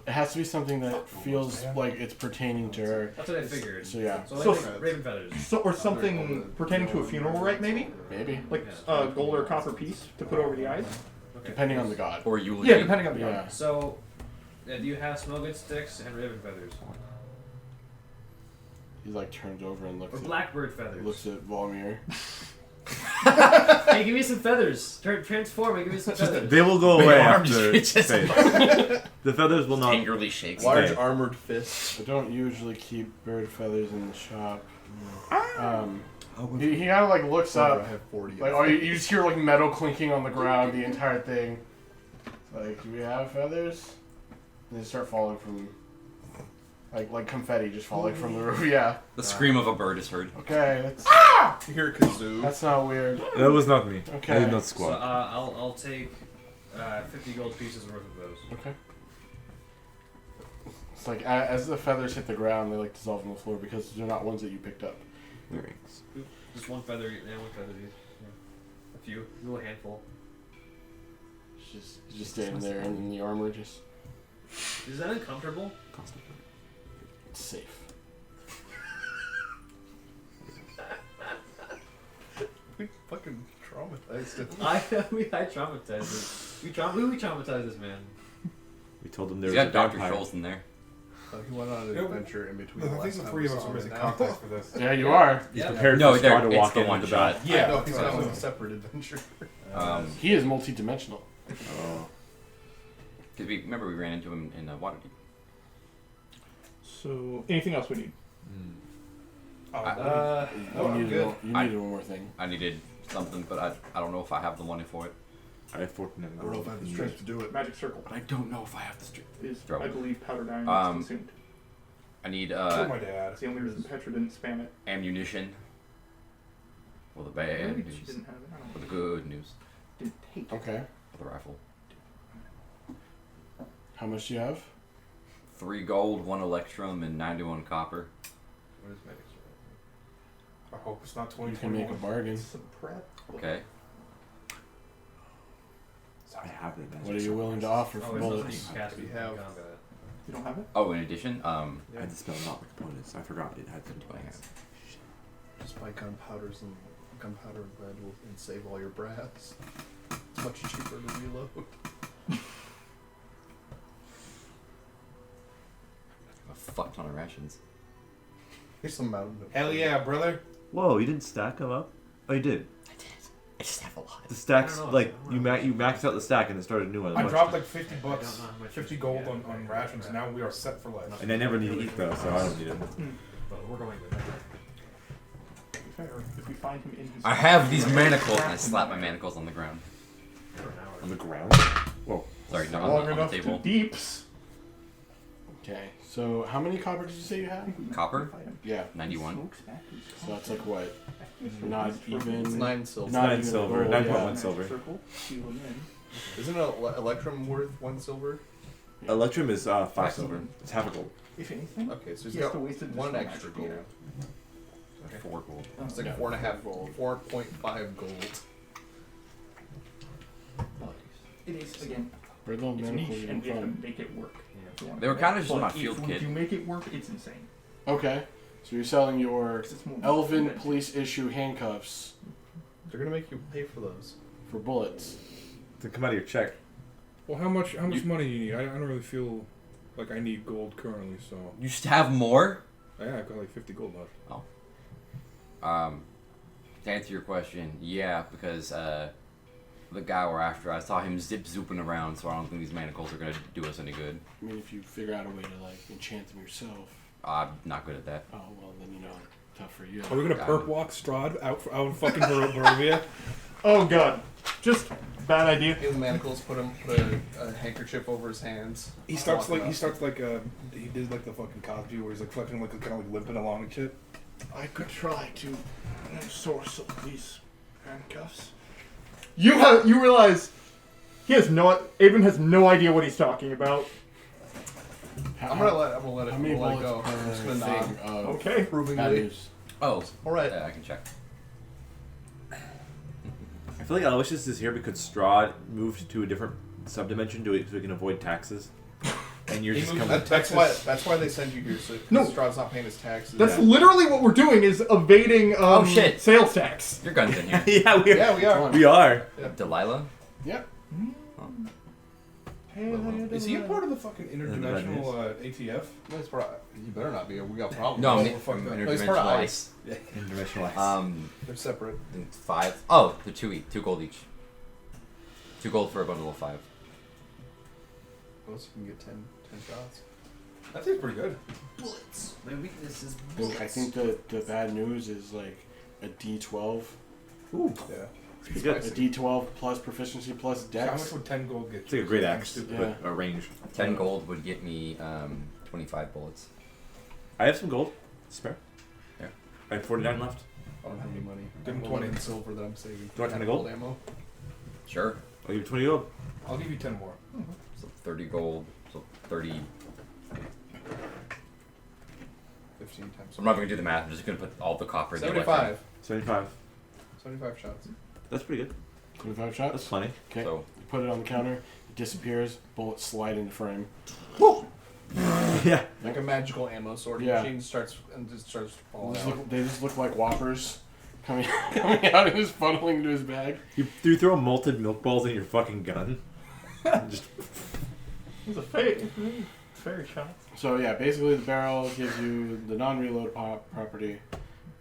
It has to be something that feels like it's pertaining to her. That's what I figured. So yeah, So like So- raven feathers. So, or something pertaining to a funeral rite, maybe? maybe Like a gold or copper piece to put over the eyes? Okay. depending on the god. Or eulogy. Yeah, depending on the god. Yeah. So, do you have smell good sticks and raven feathers He like turns over and looks or at blackbird feathers? Valmir. Hey, give me some feathers. Transform and give me some feathers. They will go Big away arm after just- phase. The feathers will not. Angrily shakes. Large Okay. armored fists. I don't usually keep bird feathers in the shop. He kind of like looks up. I have 40. Like, oh, you just hear like metal clinking on the ground, the entire thing. Like, do we have feathers? And they start falling from, like confetti just falling from the roof. Yeah. The scream of a bird is heard. Okay, that's You hear a kazoo. that's not weird. That was not me. Okay. I did not So squat. I'll take 50 gold pieces worth of those. Okay. It's like as the feathers hit the ground, they like dissolve on the floor because they're not ones that you picked up. Earrings. Just one feather, one feather each. Yeah. A few, a little handful. It's just standing there, and then the armor just Is that uncomfortable? it's safe. We fucking traumatized him. I traumatized this. We traumatized this man. We told them there He's was got a Dr. vampire. Scholl's in there. He went on an adventure in between. I the think last the time three we of us saw are him missing and context for this. Yeah, you are. He's Yeah. prepared No, for there- Strahd to it's walk the in one with the bat. shot. Yeah, No, he's that's on what a I'm separate adventure. He is multi-dimensional. Oh. Because remember we ran into him in Waterdeep. So, anything else we need? You needed one more thing. I needed something, but I don't know if I have the money for it. I have 14 I don't know if I have the strength to do it. Magic circle But I don't know if I have the strength. is, Trouble. I believe, powdered iron Um, is consumed. I need Kill my dad. That's the only reason Petra didn't spam it. ammunition. For the bad Maybe she news. didn't have it. I don't For know. the good news. Didn't take it. Okay. For the rifle. How much do you have? 3 gold, 1 electrum, and 91 copper. What is magic? I hope it's not You can make a 2021. bargain. Some prep. Okay. I have it. What are you willing to offer Oh, for it's not bullets? you can cast We it in have- combat. You don't have it? Oh, in addition, I had to spell not with components. I forgot it had to do I have. Just buy gunpowders and gunpowder and lead and save all your brass. It's much cheaper to reload. A fuck ton of rations. Here's some mountain. Hell yeah, brother. Whoa, you didn't stack them up? Oh, you did. I did. I just have a lot. The stacks, I don't know. like, I you don't know. you maxed out the stack and then started a new one. I Much- dropped like 50 I bucks, don't know how much 50 you gold get. on rations, and now we are set for life. And I never need to eat though, so I don't need it. But we're going with that. To be fair, if we find him in his I have these manacles, and I slap my manacles on the ground. For an hour. On the ground? Whoa. Sorry, not Long on the enough table. deeps. Okay. So how many copper did you say you had? Copper? Fight him. Yeah. 91. Smokes back his So that's like what? Not even. It's 9 silver. Not 9 even silver, gold, 9.1 yeah. silver. Circle, seal him in. Isn't Electrum worth 1 silver? Electrum is 5 silver. It's half a gold. If anything, Okay, so he he's has got to waste it 1 just for extra magic, gold. yeah. 4 gold. It's like Yeah. 4.5 gold. 4.5 gold. It is, again, Where the it's manacles niche, and we have to from? make it work. They were kind of just But my if field you kit. make it work, it's insane. Okay. So you're selling your 'Cause it's more elven expensive. police issue handcuffs They're gonna make you pay for those. for bullets. To come out of your check. Well, how much money do you need? I don't really feel like I need gold currently, so You just have more? yeah, I've got like 50 gold left. To answer your question, yeah, because the guy we're after, I saw him zip-zooping around, so I don't think these manacles are going to do us any good. I mean, if you figure out a way to like enchant them yourself. I'm not good at that. Oh well, then you know, tough for you. Are we gonna perp walk Strahd out in fucking Barovia? Oh god. Just bad idea. In the manacles, put a handkerchief over his hands. He starts Walking like up. he did like the fucking Cosby where he's like fucking like kind of like limping along and shit. I could try to source some of these handcuffs. You realize he has Abram has no idea what he's talking about. How, I'm gonna let it how many let it bullets go. per I'm just gonna thing nod. of Okay. bad Approvingly. news? Oh, Alright. yeah, I can check. I feel like Aloysius is here because Strahd moved to a different subdimension so he can avoid taxes. And you're just coming. That's why they send you here. So No. Strahd's not paying his taxes. That's literally what we're doing is evading Oh, shit. sales tax. Your gun's in here. Yeah, we are. Yeah, we are. We are. Delilah? Yep. Is he a part of the fucking interdimensional ATF? No, it's part of, you better not be. We got problems. No, we're I'm fucked up. No, he's part of interdimensional ice. Interdimensional ice. They're separate. 5. Oh, they're 2 gold each. 2 gold for a bundle of 5. Unless you can get 10 shots. That seems pretty good. Bullets. My weakness is I bullets. think the bad news is like a D12. Ooh. Yeah. Pretty good. A D12 plus proficiency plus How much dex. would 10 gold get It's you? like a great I'm axe, stupid. Yeah. but a range. 10 gold would get me 25 bullets. I have some gold. Spare. Yeah. I have 49 left. I don't have any money. Give him I have 20. 11 silver that I'm saving. Do you want 10 gold? Ammo. Sure. I'll give you 20 gold. I'll give you 10 more. So 30 gold. So 30. 15 times. I'm not going to do the math. I'm just going to put all the copper in the 75. 75. 75 shots. That's pretty good. 25 That's shots. plenty. Okay. So You put it on the counter. It disappears. Bullets slide into frame. Yeah. Like a magical ammo sorting Yeah. machine starts falling out. They just look like whoppers coming out and just funneling into his bag. You throw molten milk balls in your fucking gun. Just It's a fairy shot. So yeah, basically the barrel gives you the non-reload property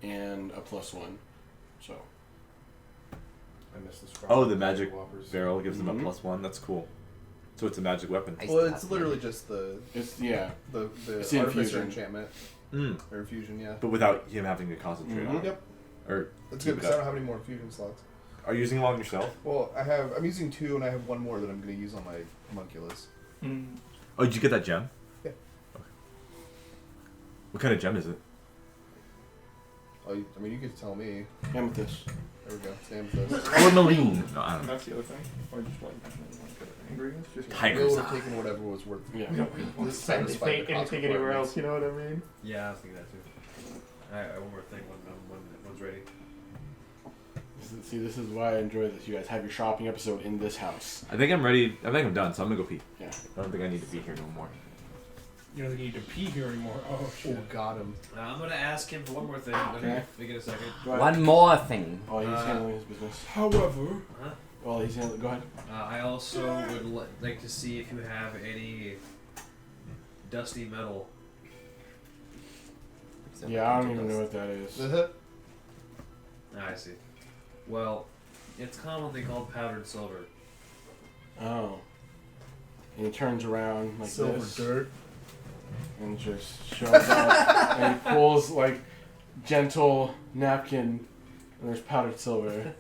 and a +1. So I missed this. Oh, the magic Whoppers. barrel gives them Mhm. a +1. That's cool. So it's a magic weapon. Well, it's literally just the it's the It's the artificer infusion. enchantment Mm. or infusion. Yeah. But without him having to concentrate on Mhm. it. Yep. Or That's good because I don't have any more infusion slots. are you using them on yourself? Well, I'm using 2 and I have 1 more that I'm going to use on my homunculus. Oh, did you get that gem? Yeah. Okay. What kind of gem is it? Oh, I mean, you could tell me. amethyst. There we go. It's amethyst. Tourmaline. No, I don't know. That's the other thing. Or just like ingredients. Just Tiger. I would have taken whatever was worth. Yeah. You don't want to spend Satisfy the cost anything anywhere requirements. else. You know what I mean? Yeah, I was thinking that too. I one more thing when one's ready. See, this is why I enjoy this. You guys have your shopping episode in this house. I think I'm ready. I think I'm done, so I'm gonna go pee. Yeah. I don't think I need to be here no more. You don't think you need to pee here anymore. Oh, Oh, shit. got him. I'm gonna ask him for one more thing. Okay. We get a second. Go ahead. one more thing. While he's handling his business. However, Huh? While he's handling, go ahead. I also would like to see if you have any dusty metal. Yeah, I don't even know what that is. I see. Well, it's commonly called powdered silver. Oh. And he turns around like Silver this dirt. and just shows up and he pulls like gentle napkin and there's powdered silver.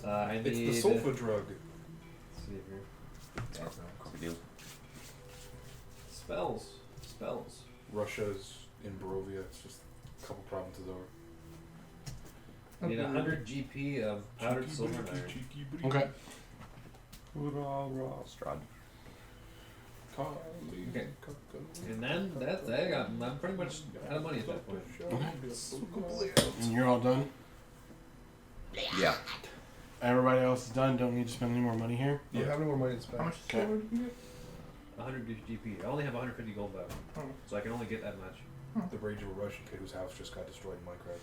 I need. it's the sulfa drug. Let's see here. That's no deal. Spells. Russia's in Barovia. It's just a couple provinces over. I need 100 GP of powdered silver and iron. Okay. Strahd. Okay. And then I'm pretty much out of money at that point. And you're all done? Yeah. Everybody else is done. Don't need to spend any more money here. Do you have any more money to spend? How much Okay. silver did you get? 100 GP. I only have 150 gold left, Oh. so I can only get that much. The rage of a Russian kid whose house just got destroyed in Minecraft.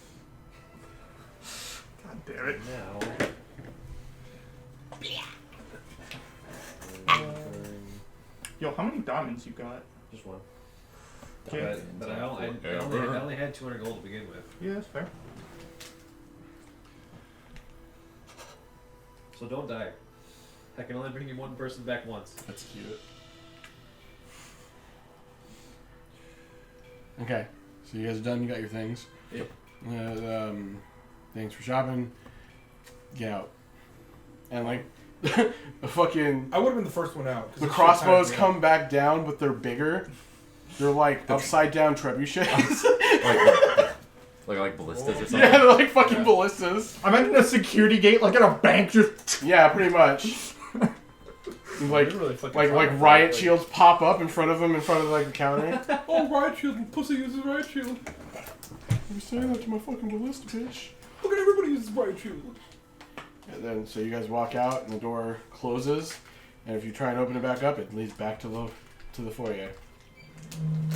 God damn it. Now. Yo, how many diamonds you got? Just one. Okay. But I only had 200 gold to begin with. Yeah, that's fair. So don't die. I can only bring you one person back once. That's cute. Okay. So you guys are done? You got your things? Yep. Thanks for shopping. Get out. And like, a fucking... I would have been the first one out. 'cause The this shit crossbows timed me come back down, but they're bigger. They're like upside down trebuchets. Like ballistas or something. Yeah, they're like fucking ballistas. I'm in a security gate, like at a bank, just. Yeah, pretty much. like Really fucking like trying riot to fight, shields pop up in front of them, in front of like the counter. Oh, riot shield! Pussy uses riot shield. You're saying that to my fucking ballista, bitch. Look at everybody uses riot shield. And then so you guys walk out, and the door closes. And if you try and open it back up, it leads back to the foyer.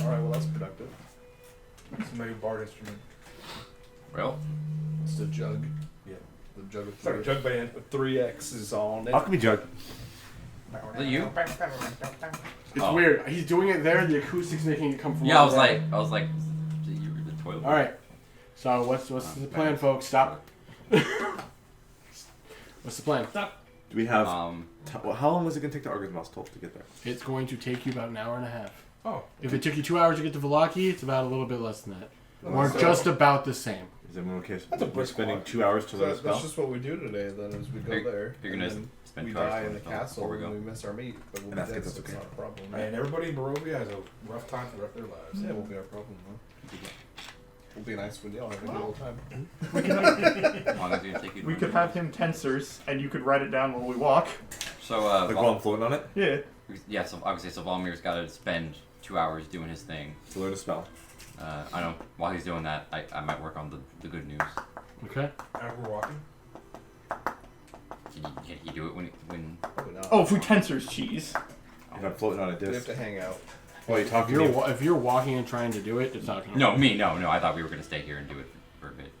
All right. Well, that's productive. It's a new bard instrument. Well, It's the jug. Yeah. The jug of It's like a jug band with 3 X's on it. How can we jug? Is that you? It's Oh. weird. He's doing it there. The acoustics making it come from. Yeah, I over was there. like, is it you or the toilet? All right. So what's the plan, folks? Stop. What's the plan? Do we have? Um, How long was it gonna take to Argus Mouse to get there? It's going to take you about an hour and a half. Oh. If it took you 2 hours to get to Velaki, it's about a little bit less than that. Oh, Or so- just about the same. Is everyone okay? That's a We're brisk spending walk. 2 hours to So learn a that's spell. just what we do today. Then is we go You're- there. you're and gonna then spend we 2 hours die learning in the spell castle before we go. and we miss our meat, but we'll And be that's dead, good, so that's it's okay. not a problem. Man, everybody in Barovia has a rough time for the rest of their lives. Yeah, it won't be our problem though. We'll be nice when they all have a good old time. We could have, How long is it gonna take you to we learn could it? have him tensors, and you could write it down while we walk. So, Like while I'm floating on it Yeah. yeah, so obviously, so Valmir's got to spend 2 hours doing his thing. to learn a spell. I know. While he's doing that, I might work on the good news. Okay. As we're walking. Can he do it when? Probably not. Oh, if we tensors cheese. If I'm floating on a We have disc. to hang out. While you If talking to me. you're if you're walking and trying to do it, it's not gonna. No, me, no. I thought we were gonna stay here and do it for a bit.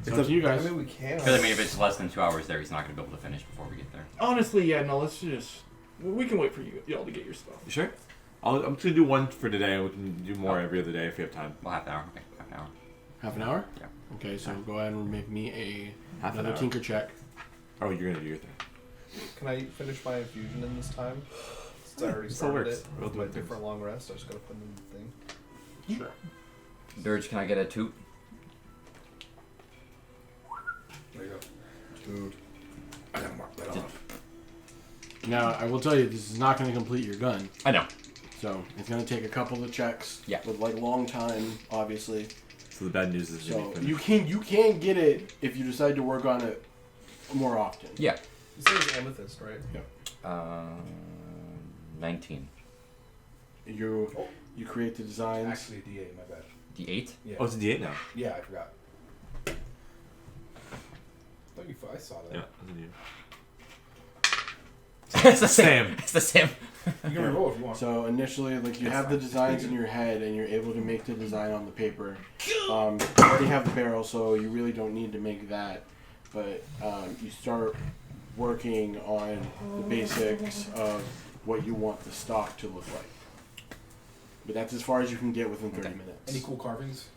It's up to you I guys. mean, we can. Because I mean, if it's less than 2 hours there, he's not gonna be able to finish before we get there. Honestly, yeah, no, let's just. We can wait for y'all to get your stuff. You sure? I'm just gonna do one for today, and we can do more every other day if we have time. Well, half an hour. Okay, half an hour. Half an hour? Yeah. Okay, so go ahead and make me Half an another hour. tinker check. Oh, you're gonna do your thing. Can I finish my infusion in this time? Since I already Still started works. it. We'll do My it different long rest. I just gotta put in the thing. Sure. Dirge, can I get a toot? There you go. Dude. I gotta mark that off. Now, I will tell you, this is not going to complete your gun. I know. So, it's going to take a couple of checks. Yeah. With, like, long time, obviously. So the bad news is So, gonna be you can get it if you decide to work on it more often. Yeah. You said it's amethyst, right? 19. You create the designs. Actually, a D8, my bad. D8? Yeah. Oh, it's a D8 now. Yeah, I forgot. I saw that. Yeah, it's a D8. It's the Same. It's the same. You can reroll if you want. So initially, like you have the designs in your head, and you're able to make the design on the paper. You already have the barrel, so you really don't need to make that. But you start working on the basics of what you want the stock to look like. But that's as far as you can get within 30 minutes. Any cool carvings?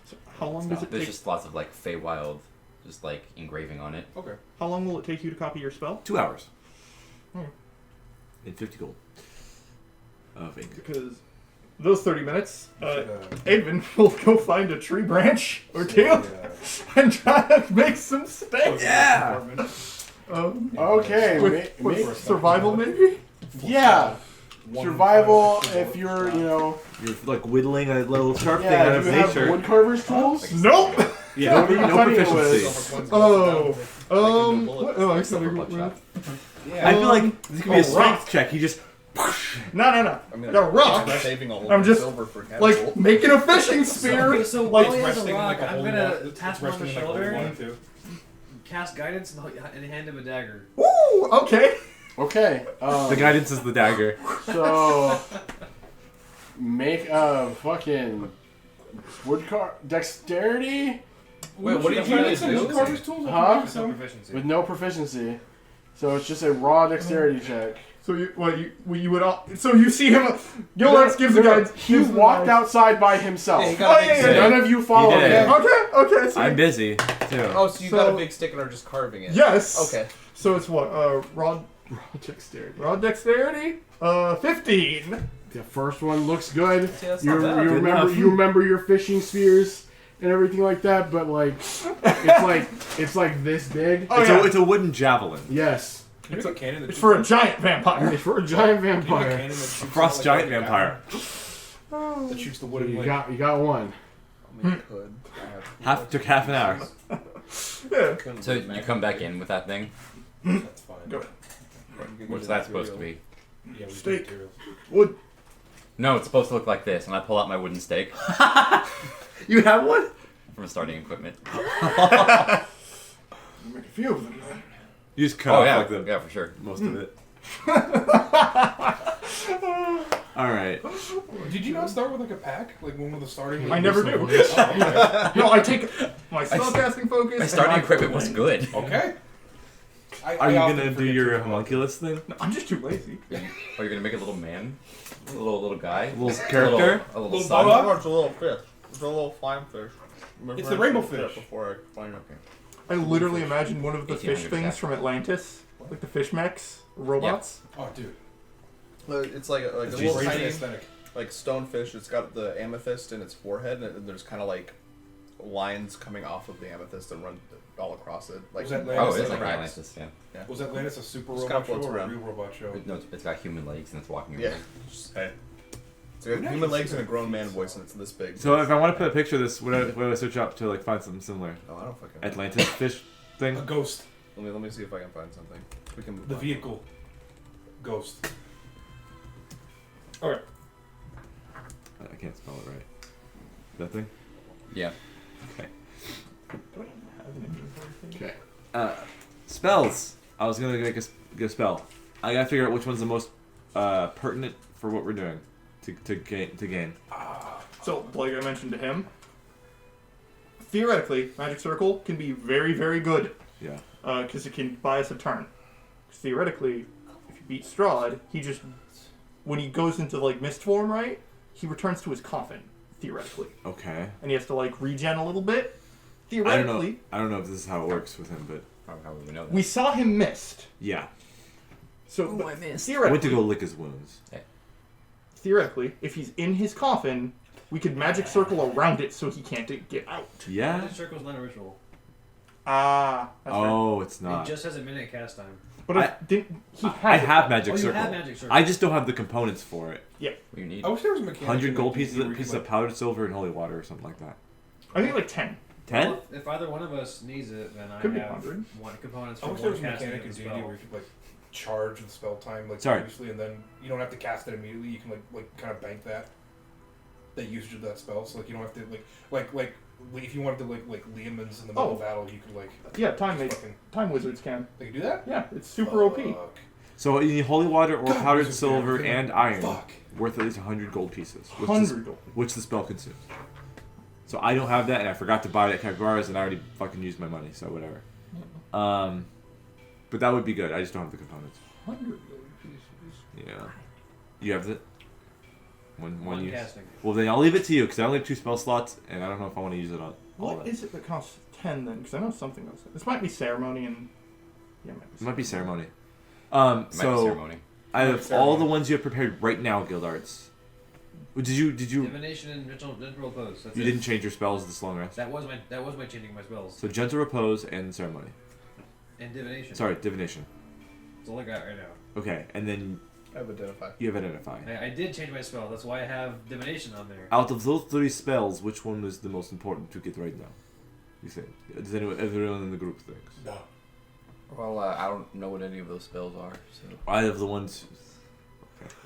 So how long does it There's take? just lots of like Feywild, just like engraving on it. Okay. How long will it take you to copy your spell? 2 hours. Hmm. And 50 gold. Of ink. Because those 30 minutes, Should, Advin will go find a tree branch or two and try to make some steak. Yeah! Okay, With survival maybe? yeah. Survival, if you're, You're like whittling a little sharp thing out yeah, of do you have nature. wood carver's tools? Nope. Yeah, What are you no cutting it proficiency. Oh. bullets. Oh, I Silver said buckshot. I feel like this could be a strength rock. check. He just. No. I'm gonna The rock. I'm saving all of I'm the just, silver for Like catapult. making a fishing spear. Okay, so like while he has a resting in, rock, like, a I'm holy gonna one. tap It's him on the resting in, like, a holy shoulder, one, too. cast guidance, and hand him a dagger. Ooh, okay. Okay. The guidance is the dagger. So, make a fucking dexterity Wait, what did you That's do? what Carver's tools? Huh? No proficiency. with no proficiency. So it's just a raw dexterity check. So you would all. So you see him. Yolex gives the guide. He walked outside by himself. Yeah, he got a big stick. None of you followed He did. him. Okay. So I'm busy, too. Oh, so you got So- a big stick and are just carving it? yes. Okay. So it's what? Raw dexterity. Raw dexterity. 15. The first one looks good. See, that's You, not bad. you Good remember enough. you remember your fishing spears and everything like that, but like it's like this big. Oh, yeah. It's a wooden javelin. Yes. Can you make a cannon that It's shoots for a out- giant vampire. It's for a giant can you make a vampire. cannon that shoots out Frost like giant a vampire. That shoots the So wooden you like. got one. I mean, you could. Took half an hour. Yeah. So you come back in with that thing. That's fine. Go. What's that supposed to be? Yeah, we Steak. do materials. Wood. No, it's supposed to look like this, and I pull out my wooden stake You have one? from starting equipment. Make a few of them. Then. You just cut Oh off yeah, like the yeah, for sure. most of it. Alright. Did you not start with like a pack? Like one with the starting? I never do. Oh, okay. No, I take my spellcasting focus. My and starting my- equipment was good. Okay. Are you gonna do your homunculus thing? No, I'm just too lazy. Are you gonna make a little man? A little guy? A little character? A little Little son? boa? It's a little fish. It's a little flying fish. It's the rainbow fish. Before I find it. Okay. I literally imagined one of the 1800 fish things exactly. from Atlantis, like the fish mechs, robots. Oh, dude. It's like a It's little crazy tiny, aesthetic. like stonefish. It's got the amethyst in its forehead, and there's kind of like lines coming off of the amethyst and run all across it. Like Was that Oh, Atlantis it's like like a- Atlantis, yeah. Was Atlantis a super Just robot kinda floats show or a around. real robot show? No, it's got human legs and it's walking Yeah. around. Hey. So you got human legs and a grown man voice, and it's this big. So if I want to put a picture of this, what do I search up to like find something similar? Oh, I don't fucking know. Atlantis fish thing? A ghost. Let me see if I can find something. We can move The on. vehicle. Ghost. Okay. I can't spell it right. That thing? Yeah. Okay. Okay. Spells. I was gonna make a spell. I gotta figure out which one's the most pertinent for what we're doing to gain. So, like I mentioned to him, theoretically, Magic Circle can be very, very good. Yeah. Because it can buy us a turn. Theoretically, if you beat Strahd, he just, when he goes into like mist form, right, he returns to his coffin, theoretically. Okay. And he has to like regen a little bit. I don't Theoretically, know. I don't know if this is how it works with him, but How would we know that? we saw him mist. yeah. So, but I went to theoretically, go lick his wounds. theoretically, if he's in his coffin, we could Magic Circle around it so he can't get out. Yeah. Magic Circle's not a ritual. Ah, that's right. Oh, it's not. It just has a minute cast time. But he I has have Magic Oh, you Circle. have Magic Circle. I just don't have the components for it. What do you need? I wish there was a mechanic. 100 in gold D&D pieces, where you pieces could, of powdered silver and holy water or something like that. I think like 10. 10? Well, if either one of us needs it, then Could I be have 100. one components I for wish there one was a casting mechanic of in the D&D spell. where you could like charge the spell time like Sorry. previously, and then you don't have to cast it immediately. You can like kind of bank that usage of that spell, so like you don't have to like if you wanted to like Leomans in the middle of battle, you could like Yeah, time fucking, wizards can. they can do that. Yeah, it's super OP. Fuck. So you need holy water or God, powdered wizards silver are and iron Fuck. worth at least 100 gold pieces. 100 gold. Which the spell consumes. So I don't have that, and I forgot to buy it at Kagura's, and I already fucking used my money, so whatever. But that would be good. I just don't have the components. 100 gold pieces. Yeah. You have it? One One use. casting. Well, then I'll leave it to you, because I only have 2 spell slots, and I don't know if I want to use it on all What that. is it that costs 10 then? Because I know something else. This might be ceremony and. Yeah, It might be ceremony. It might be So ceremony. I have Ceremony. all the ones you have prepared right now, Guild Arts. Did you Divination and gentle repose. That's you it. didn't change your spells this long rest? That was my changing my spells. So gentle repose and ceremony. And divination. Sorry, divination. That's all I got right now. Okay, and then I have identify. you have identify. I did change my spell. That's why I have divination on there. Out of those 3 spells, which one is the most important to get right now? You think? Does everyone in the group thinks? No. Well, I don't know what any of those spells are, so. I have the ones.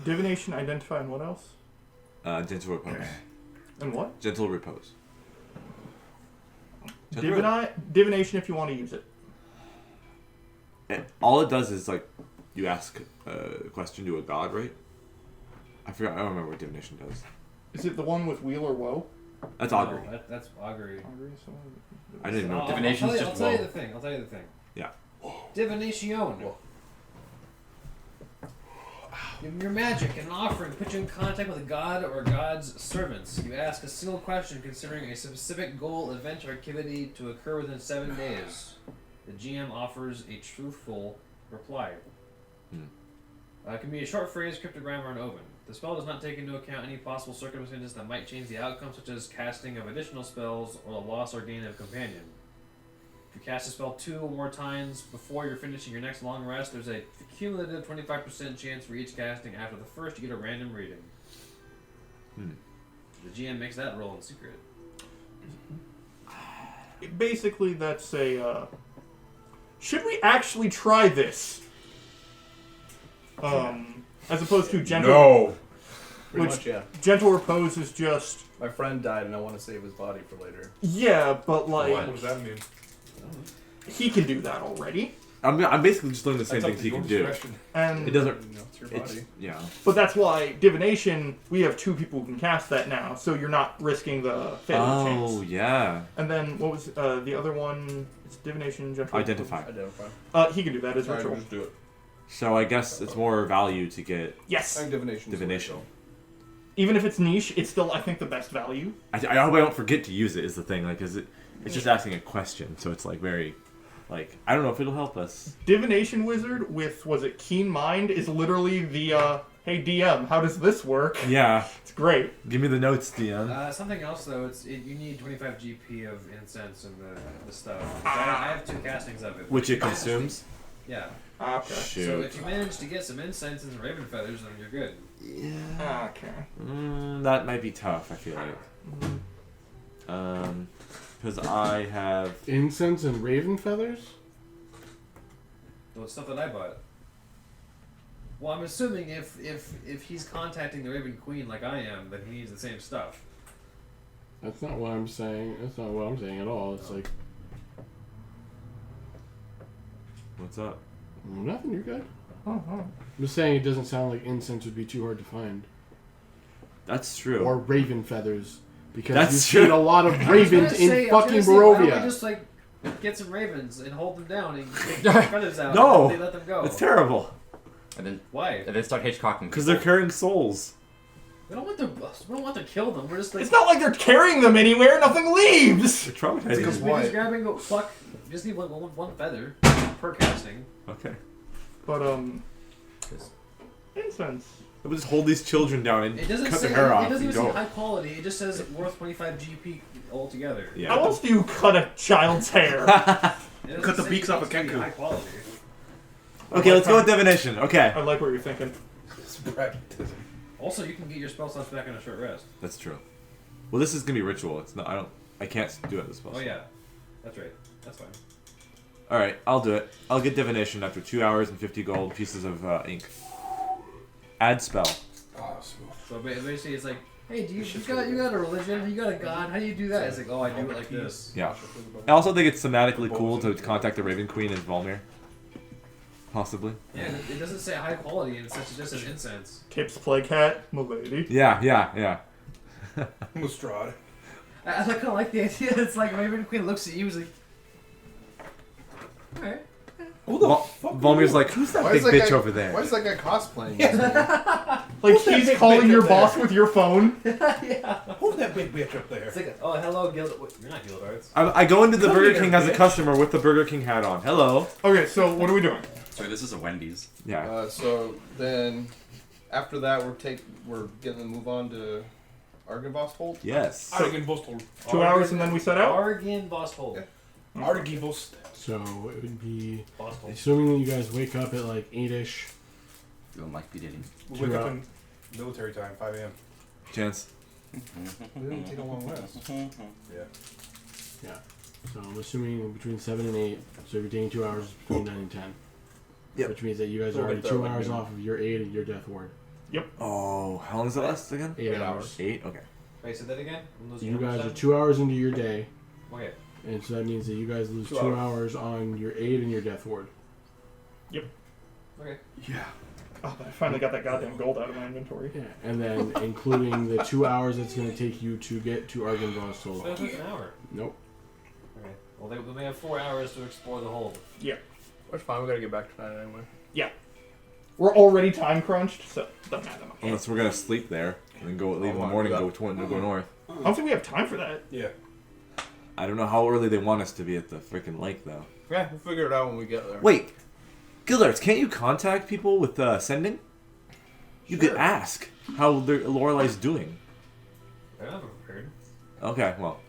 Divination, identify, and what else? Gentle repose. And what? Gentle repose. Gentle Divination if you want to use it. All it does is like you ask a question to a god, right? I forgot. I don't remember what divination does. Is it the one with Wheel or Woe? That's augury. No, that's augury. I didn't know. Divination's I'll just tell you woe. the thing. I'll tell you the thing. Yeah. Divination. Your magic and offering put you in contact with a god or god's servants. You ask a single question considering a specific goal, event, or activity to occur within 7 days. The GM offers a truthful reply. It can be a short phrase, cryptogram, or an omen. The spell does not take into account any possible circumstances that might change the outcome, such as casting of additional spells or the loss or gain of a companion. If you cast a spell 2 or more times before you're finishing your next long rest, there's a cumulative 25% chance for each casting. After the first, you get a random reading. The GM makes that roll in secret. Basically, that's a. Should we actually try this? As opposed to gentle. No. Pretty Which- much, yeah. Gentle repose is just. My friend died, and I want to save his body for later. Yeah, but like What does that mean? he can do that already. I'm basically just doing the same That's up things to he your can do. discretion. And It doesn't. It's your It's, body. yeah. but that's why divination. We have 2 people who can cast that now, so you're not risking the failure Oh chance. yeah. And then what was the other one? It's divination. Gentle. Identify. Identify. He can do that as Alright, ritual. just do it. So I guess it's more value to get. Yes. I think divination. Divination. Even if it's niche, it's still I think the best value. I hope I don't forget to use it. Is the thing like is it? It's just asking a question, so it's like very, like I don't know if it'll help us. Divination wizard with was it keen mind is literally the hey DM, how does this work? Yeah. It's great. Give me the notes, DM. Something else though, you need 25 GP of incense and the stuff. I have 2 castings of it. Which it consumes. Yeah. Okay. Shoot. So if you manage to get some incense and some raven feathers, then you're good. Yeah. Okay. That might be tough. I feel like. Because I have. Incense and raven feathers? Well, it's stuff that I bought. Well, I'm assuming if he's contacting the Raven Queen like I am, then he needs the same stuff. That's not what I'm saying. That's not what I'm saying at all. It's like What's up? nothing. You're good. Uh-huh. I'm just saying it doesn't sound like incense would be too hard to find, That's true. or raven feathers, because That's you've true. seen a lot of ravens in fucking Why don't we Barovia. just like get some ravens and hold them down and take their feathers out? No! And they let them go. It's terrible. And then Why? start Hitchcocking. Because they're carrying souls. We don't want to kill them. We're just like It's not like they're carrying them anywhere. Nothing leaves. They're traumatizing. we Because just why? grab and go pluck. We just need one feather per casting. Okay. But incense. We'll just hold these children down and It doesn't cut say their hair off it doesn't and even say go. high quality. It just says worth 25 GP altogether. Yeah. How else do you cut a child's hair? It doesn't Cut the say beaks it off a needs to be Kenku. High quality. Okay, let's go with divination. Okay. I like what you're thinking. It's pragmatism. Also, you can get your spell slots back in a short rest. That's true. Well, this is gonna be ritual. It's not. I can't do it this spell. Oh yeah, that's right. That's fine. All right, I'll do it. I'll get divination after 2 hours and 50 gold pieces of ink. Add spell. Ah, smooth. So basically, it's like, hey, you got a religion? You got a god? How do you do that? It's like, oh, I do it like this. Yeah. I also think it's thematically cool to contact the Raven Queen as Volmir. Possibly. Yeah, it doesn't say high quality, and such just as incense. Tips plague hat, milady. Yeah. Strahd. I kind of like the idea. It's like Raven Queen looks at you, and is like, all right. Who the Vol- fuck? Volmir's like, who's that Why big is that bitch guy- over there? Why is that guy cosplaying? Like Who's that he's big calling bitch your up there? boss with your phone. Yeah. Who's that big bitch up there? It's like, oh, hello, Guild. Wait, you're not Guild Arts. I go into the Come Burger here, King as a bitch. customer with the Burger King hat on. Hello. Okay, so what are we doing? Sorry, this is a Wendy's. Yeah. So then, after that, we're getting to move on to Argenvost Holt. Yes. Argenvost. 2 hours and then we set out. Argan Bosthold. Argenvost. So it would be, Bosthold. assuming that you guys wake up at like 8ish. Doing Mike B. Diddy. We wake up in military time, 5 a.m. Chance. We didn't take a long rest. Yeah. Yeah. So I'm assuming between 7 and 8. So you're taking 2 hours between 9 and 10. Yep. Which means that you guys So are already we'll get 2 there hours like off of your 8 and your death ward. Oh, how long does it last again? 8 hours. 8? Okay. Wait, say that again? When those You numbers guys are done? 2 hours into your day. Okay. And so that means that you guys lose 2 2 hours on your 8 and your death ward. Okay. Yeah. Oh, I finally got that goddamn gold out of my inventory. Yeah. And then including the 2 hours it's going to take you to get to Argenvost So Hold. it took an hour. Nope. Okay. Well, we may have 4 hours to explore the hold. That's fine. We gotta get back tonight anyway. We're already time crunched, so it doesn't matter. Unless we're gonna sleep there and then go leave in the wanna morning, do go north. I don't think we have time for that. Yeah. I don't know how early they want us to be at the freaking lake though. Yeah, we'll figure it out when we get there. Wait, Gildarts, can't you contact people with sending? You could ask how their Lorelai's doing. I'm not prepared. Okay, well,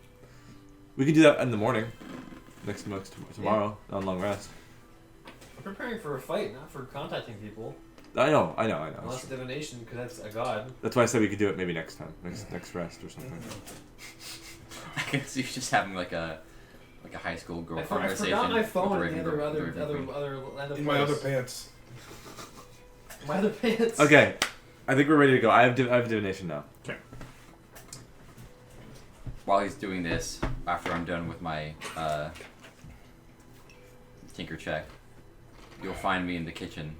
we can do that in the morning. Next tomorrow on long rest. I'm preparing for a fight, not for contacting people. I know. Unless divination, because that's a god. That's why I said we could do it maybe next time, next rest or something. I can see you just having like a high school girl I conversation. forgot my with phone the in Raven the Queen. other land of In my other place. pants. My other pants. Okay, I think we're ready to go. I have divination now. While he's doing this, after I'm done with my tinker check, you'll find me in the kitchen.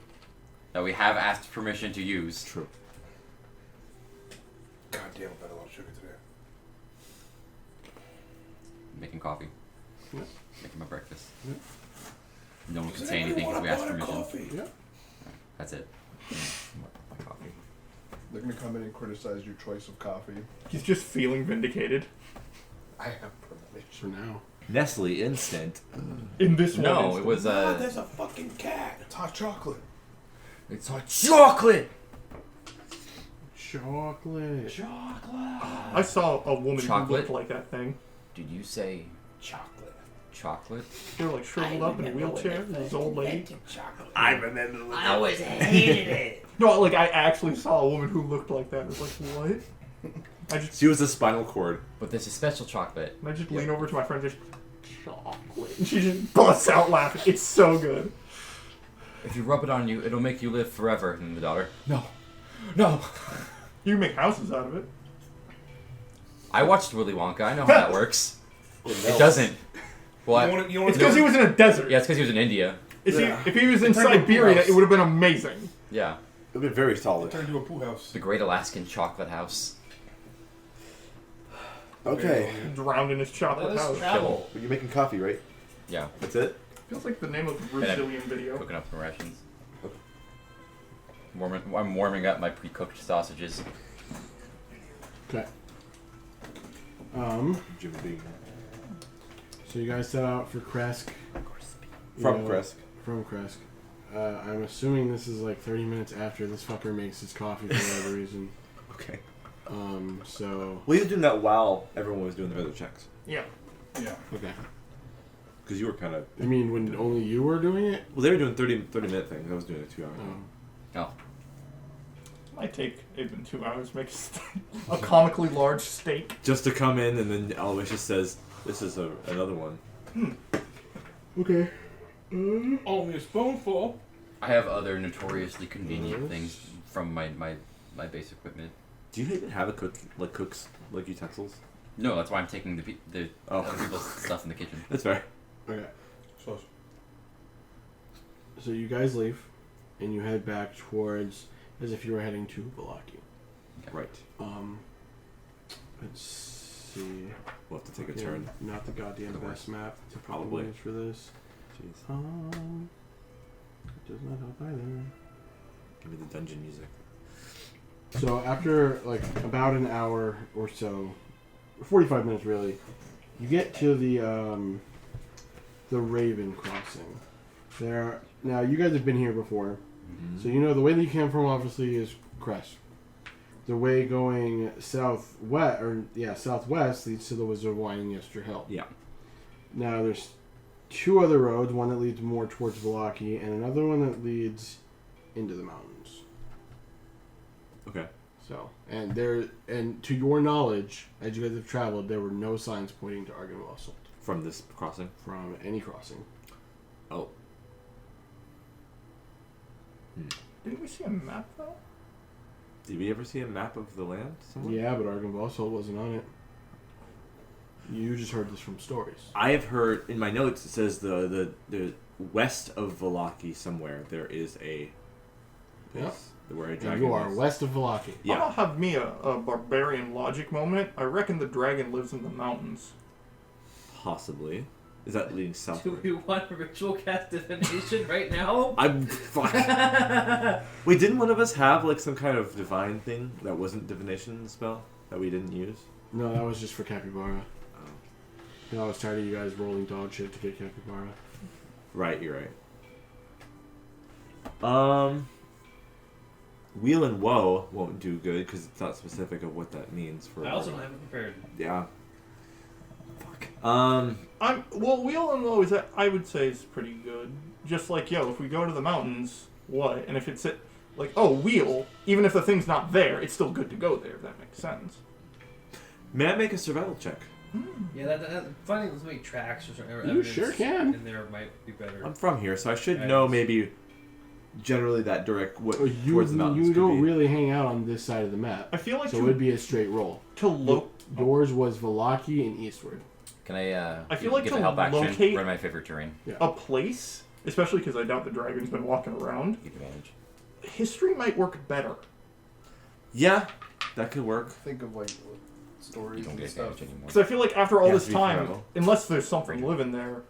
That we have asked permission to use. True. God damn, I've had a lot of sugar today. Making coffee. Yep. Making my breakfast. Yep. No one can Does say anybody anything because want we a asked pot of permission. coffee? Yeah. That's it. My coffee. They're gonna come in and criticize your choice of coffee. He's just feeling vindicated. I have permission. For now. Nestle Instant. In this one. No, instance. it was There's a fucking cat. It's hot chocolate. It's hot chocolate. Chocolate. I saw a woman who Chocolate? looked like that thing. Did you say Chocolate. chocolate? They were like shriveled up in a wheelchair. This old lady. Chocolate. I remember when I always hated it. No, like I actually saw a woman who looked like that. I was like, what? I just she was a spinal cord. But this is special chocolate. and I just lean over to my friend, just chocolate, and she just busts out laughing. It's so good. If you rub it on you, it'll make you live forever. And the daughter, No. No. You can make houses out of it. I watched Willy Wonka. I know how that works. It doesn't. Well, You want It's because he was in a desert. yeah, it's because he was in India. If he was in It turned into a Siberia, house. it would have been amazing. Yeah, It would be very solid. Turned into a poo house. the Great Alaskan Chocolate House. Okay. Drowned in his Let chocolate us house. travel. You're making coffee, right? Yeah, That's it? Feels like the name of the And I'm Brazilian video. cooking up some rations. I'm warming up my pre-cooked sausages. Okay. Jim Beam. So you guys set out for Kresk. From You know, Kresk. From Kresk. I'm assuming this is like 30 minutes after this fucker makes his coffee for whatever reason. Okay. So... Well, you were doing that while everyone was doing their other checks. Yeah. Yeah. Okay. Because you were kind of... I mean, when only you were doing it? Well, they were doing 30-minute things. I was doing a 2 hour thing. Oh, Might take even 2 hours to make a comically large steak. Just to come in and then Aloysius says, this is another one. Okay. Only a spoonful. I have other notoriously convenient things from my base equipment. Do you even have a cook's utensils? No, that's why I'm taking the Oh. other people's stuff in the kitchen. That's fair. Okay. So, So you guys leave, and you head back towards, as if you were heading to Valaki. Right. Let's see. We'll have to take a Yeah, turn. Not the goddamn For the best map to Probably. use for this. Jeez. It does not help either. Give me the dungeon music. So after like about an hour or so, 45 minutes really, you get to the Raven Crossing. Now you guys have been here before, so you know the way that you came from obviously is Crest. The way going southwest leads to the Wizard of Winding Yester Hill. Yeah. Now there's two other roads, one that leads more towards Valaki and another one that leads into the mountains. Okay. So, and to your knowledge, as you guys have traveled, there were no signs pointing to Argynvostholt From this crossing? from any crossing. Oh. Didn't we see a map though? Did we ever see a map of the land somewhere? Yeah, but Argynvostholt wasn't on it. You just heard this from stories. I have heard, in my notes, it says the west of Valaki somewhere, there is a place where a And dragon you are is. west of Valaki. Yeah. I'll have me a barbarian logic moment. I reckon the dragon lives in the mountains. Possibly. Is that leading south? Do we want a ritual cast divination right now? I'm fuck. Wait, didn't one of us have like some kind of divine thing that wasn't divination spell that we didn't use? No, that was just for Capybara. I was tired of you guys rolling dog shit to get Capybara. Right, you're right. Wheel and woe won't do good because it's not specific of what that means for. I also don't have it prepared. Yeah. Fuck. Wheel and Low I would say is pretty good. Just like if we go to the mountains, what? And if it's wheel, even if the thing's not there, it's still good to go there. If that makes sense. May I make a survival check? Yeah, finding those many tracks or something. You sure can. In there might be better. I'm from here, so I should Right. know maybe generally that direct what towards the mountains You could don't be. really hang out on this side of the map. I feel like So it would be a straight roll. to look. Yours was Valaki and eastward. Can I I feel like give to a help action? locate- Run my favorite terrain. A place especially because I doubt the dragon's been walking around, Keep advantage. history might work better. Yeah, that could work. Think of like You stories don't and get stuff. advantage anymore. Because I feel like after all Yeah, this to be time, fair, unless there's something living there,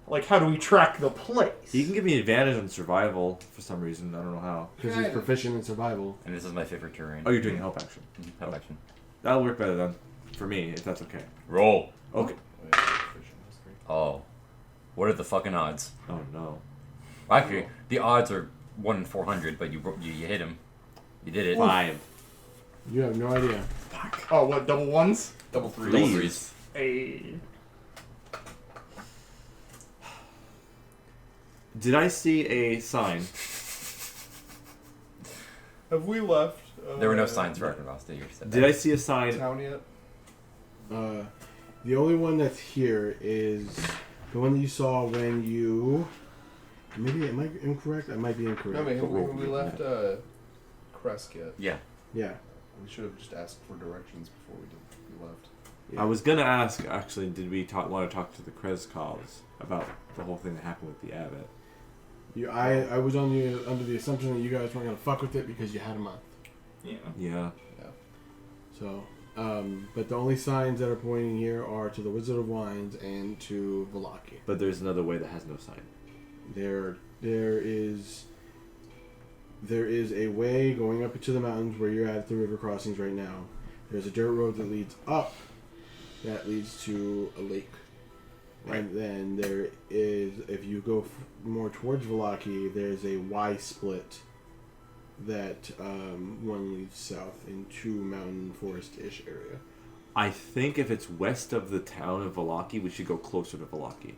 like how do we track the place? He can give me advantage on survival for some reason. I don't know how. Because he's proficient in survival. And this is my favorite terrain. Oh, you're doing help action. Help action. That'll work better then, for me, if that's okay. Roll. Okay. Oh. What are the fucking odds? Oh no. Actually, the odds are 1 in 400, but you hit him. You did it. 5. You have no idea. Oh, what, double ones? Double threes. Double threes. A. Did I see a sign? Have we left? There were no signs for Arkansas that you said. Did I see a sign? Town yet? The only one that's here is the one that you saw when you. Maybe am I incorrect? I might be incorrect. No, I mean, but have roll we for left that. Crest yet? Yeah. Yeah. We should have just asked for directions before we left. Yeah. I was gonna ask, actually, did we want to talk to the Krezkovs about the whole thing that happened with the abbot? I was under the assumption that you guys weren't gonna fuck with it because you had a month. Yeah. Yeah. So, but the only signs that are pointing here are to the Wizard of Wines and to Velaki. But there's another way that has no sign. There is a way going up into the mountains where you're at the river crossings right now. There's a dirt road that leads up, that leads to a lake. Right. And then there is, if you go more towards Velaki, there's a Y split that one leads south into mountain forest-ish area. I think if it's west of the town of Velaki, we should go closer to Velaki.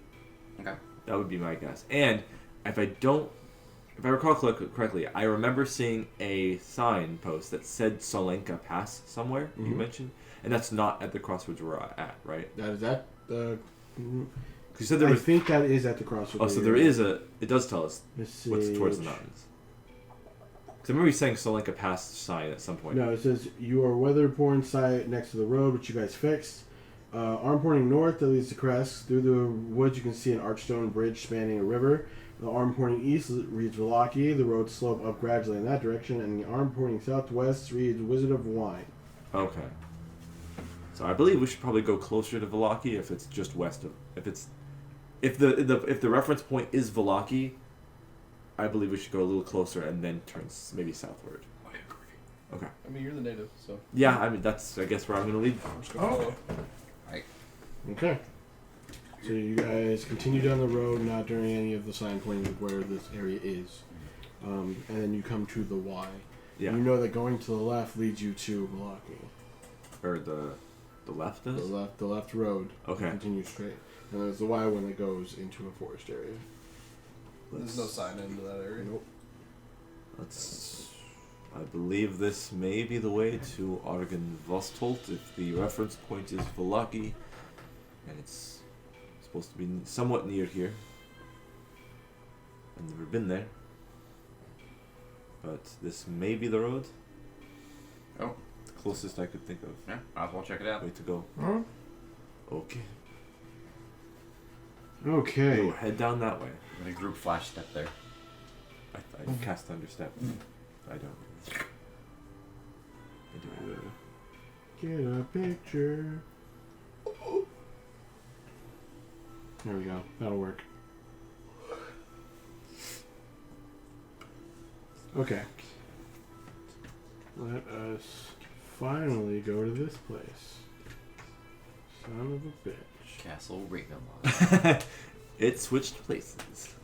Okay. That would be my guess. And if I recall correctly, I remember seeing a sign post that said Solenka Pass somewhere, you Mhm. mentioned, and that's not at the crossroads we're at, right? That is at the. Because you said there I was. think that is at the crossroads. Oh, so there is a. It does tell us what's towards the mountains. Because I remember you saying Solenka Pass sign at some point. No, it says you are weather-borne site next to the road, which you guys fixed. Arm pointing north that leads to Crest. Through the woods, you can see an archstone bridge spanning a river. The arm pointing east reads Velaki. The roads slope up gradually in that direction, and the arm pointing southwest reads Wizard of Wine. Okay. So I believe we should probably go closer to Velaki if it's just west of. If the reference point is Velaki, I believe we should go a little closer and then turn maybe southward. I agree. Okay. I mean, you're the native, so. Yeah, I mean that's I guess where I'm gonna lead. I'm just gonna follow. Okay. So you guys continue down the road, not during any of the sign pointing of where this area is. And then you come to the Y. Yeah. You know that going to the left leads you to Velaki. Or the left is. The left road. Okay. Continues straight. And there's the Y one that goes into a forest area. There's no sign into that area. Nope. I believe this may be the way to Argen Vostolt if the reference point is Velaki, and it's supposed to be somewhat near here. I've never been there, but this may be the road. Oh. The closest I could think of. Yeah, might as well check it out. Way to go. Huh? Okay. Okay. We'll head down that way. With a group flash step there. I cast Understep. I don't. Get a picture. There we go. That'll work. Okay. Let us finally go to this place. Son of a bitch. Castle Ravenloft. It switched places.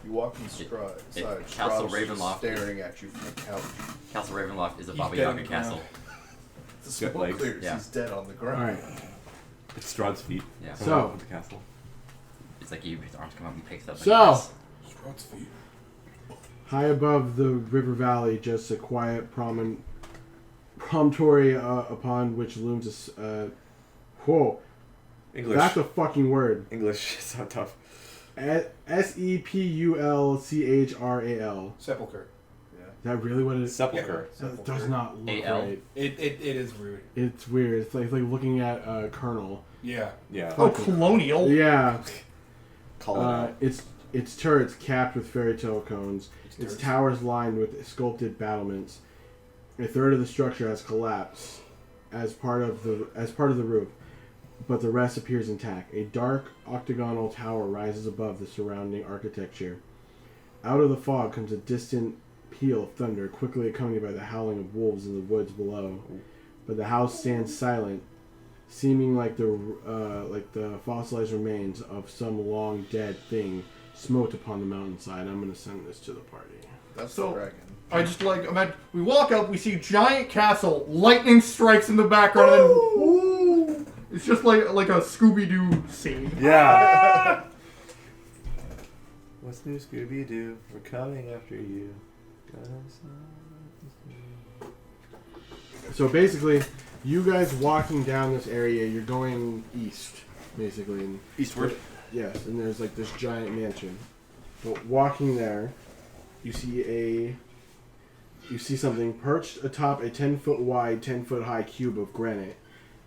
You walk inside. Castle Strahd's just Ravenloft. staring at you from the couch. Castle Ravenloft is a He's Baba dead on Yaga the ground. castle. The Got smoke legs. clears. Yeah. He's dead on the ground. Alright. It's Strahd's feet. Yeah. So- With the castle. It's like his arms come out and he picks up. So- Strahd's feet. High above the river valley, just a quiet promontory upon which looms a... whoa. English. That's a fucking word. English. It's not tough. Sepulchral. Sepulcher. Yeah. Is that really what it is? Sepulcher. That does not look AL? right. It is weird. It's weird. It's like looking at a colonel. Yeah. Yeah. Oh, colonial. Yeah. Colonel. It's its turrets capped with fairy tale cones. Its towers lined with sculpted battlements. A third of the structure has collapsed as part of the roof, but the rest appears intact. A dark octagonal tower rises above the surrounding architecture. Out of the fog comes a distant peal of thunder, quickly accompanied by the howling of wolves in the woods below. But the house stands silent, seeming like the fossilized remains of some long dead thing smote upon the mountainside. I'm going to send this to the party. That's So- the dragon. I just like imagine we walk up, we see giant castle, lightning strikes in the background, and woo! It's just like a Scooby Doo scene. Yeah. What's new, Scooby Doo? We're coming after you. So basically, you guys walking down this area, you're going east, basically. And Eastward. yes, and there's like this giant mansion. But walking there, you see something perched atop a 10-foot wide, 10-foot high cube of granite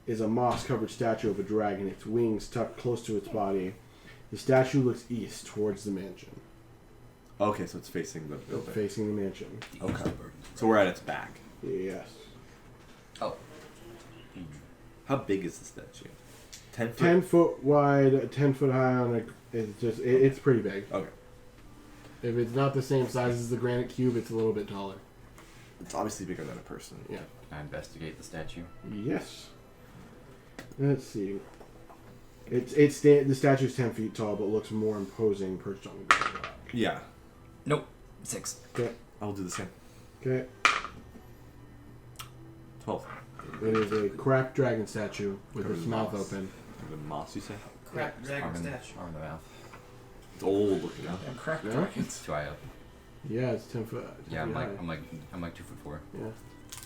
is a moss-covered statue of a dragon, its wings tucked close to its body. The statue looks east towards the mansion. Okay, so it's facing the building. Facing the mansion. Okay. So we're at its back. Yes. Oh. How big is the statue? 10 foot? 10 foot wide, 10 foot high on a... It's pretty big. Okay. If it's not the same size as the granite cube, it's a little bit taller. It's obviously bigger than a person. Yeah. I investigate the statue. Yes. Let's see. The statue's 10 feet tall, but looks more imposing perched on the ground. Yeah. Nope. 6. Okay. I'll do the same. Okay. 12. It is a cracked dragon statue with Covered its in mouth moss. open. The moss, you say? Crap, dragon statue. Arm in the mouth. It's old looking. Huh? And crack Yeah. dragons. Too high up. Yeah, it's 10 foot. 10 Yeah, I'm feet like high. I'm like 2'4". Yeah.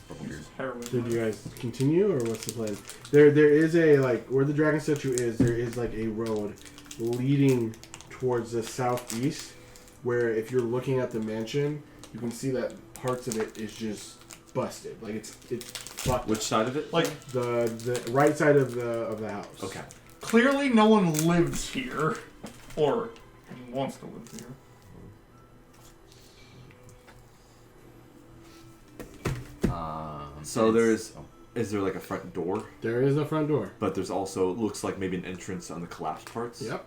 Purple beard. Heroin. Did you guys continue, or what's the plan? There is a, like, where the dragon statue is, there is, like, a road leading towards the southeast, where if you're looking at the mansion, you can see that parts of it is just busted. Like, it's fucked. Which side of it? Like The right side of the house. Okay. clearly, no one lives here, or wants to live here. So it's- is there like a front door? There is a front door. But there's also, looks like maybe an entrance on the collapsed parts? Yep.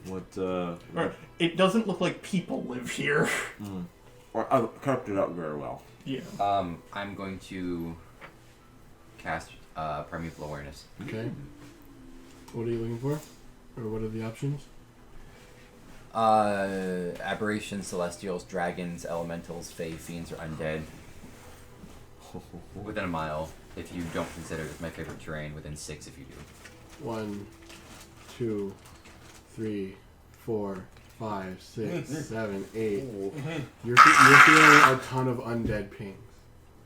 What, Or, it doesn't look like people live here. Or I carved it up very well. Yeah. I'm going to cast Primeval Awareness. Okay. What are you looking for? Or what are the options? Aberrations, celestials, dragons, elementals, fae, fiends, or undead. Within a mile, if you don't consider it my favorite terrain. Within 6, if you do. 1, 2, 3, 4, 5, 6, 7, 8. You're feeling a ton of undead pings.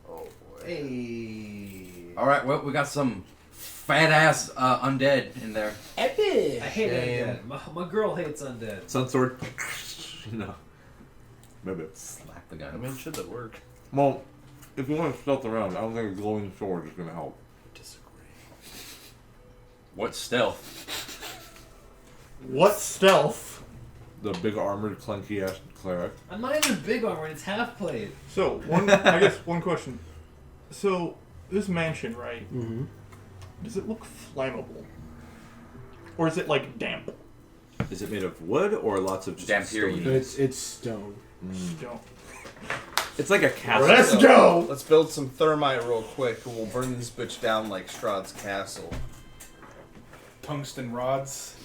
Oh boy. Hey. All right. Well, we got some fat ass undead in there. Ebey. I hate undead. My girl hates undead. Sunsword. No. Maybe. Slap the I gun. mean, should that work? Well, if you want to stealth around, I don't think a glowing sword is going to help. Disagree. What stealth? What stealth? The big armored, clunky ass cleric. I'm not even big armor, it's half plate. So, I guess one question. So, this mansion, right? Mm-hmm. Does it look flammable? Or is it, like, damp? Is it made of wood or lots of just Vampire stone? It's stone. Stone. It's like a castle. Let's go! Let's build some thermite real quick, and we'll burn this bitch down like Strahd's castle. Tungsten rods.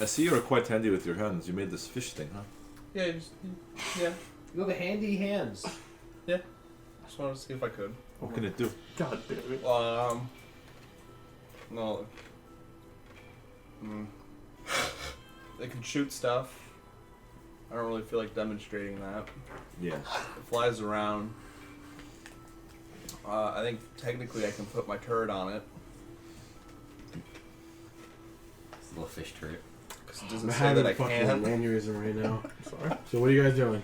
I see you're quite handy with your hands. You made this fish thing, huh? Yeah, yeah. You have handy hands. Just wanted to see if I could. What can it do? God damn it. No. They can shoot stuff. I don't really feel like demonstrating that. Yeah. It flies around. I think technically I can put my turret on it. It's a little fish turret. Because it I'm doesn't say having that a I fucking can. aneurysm right now. Sorry. So what are you guys doing?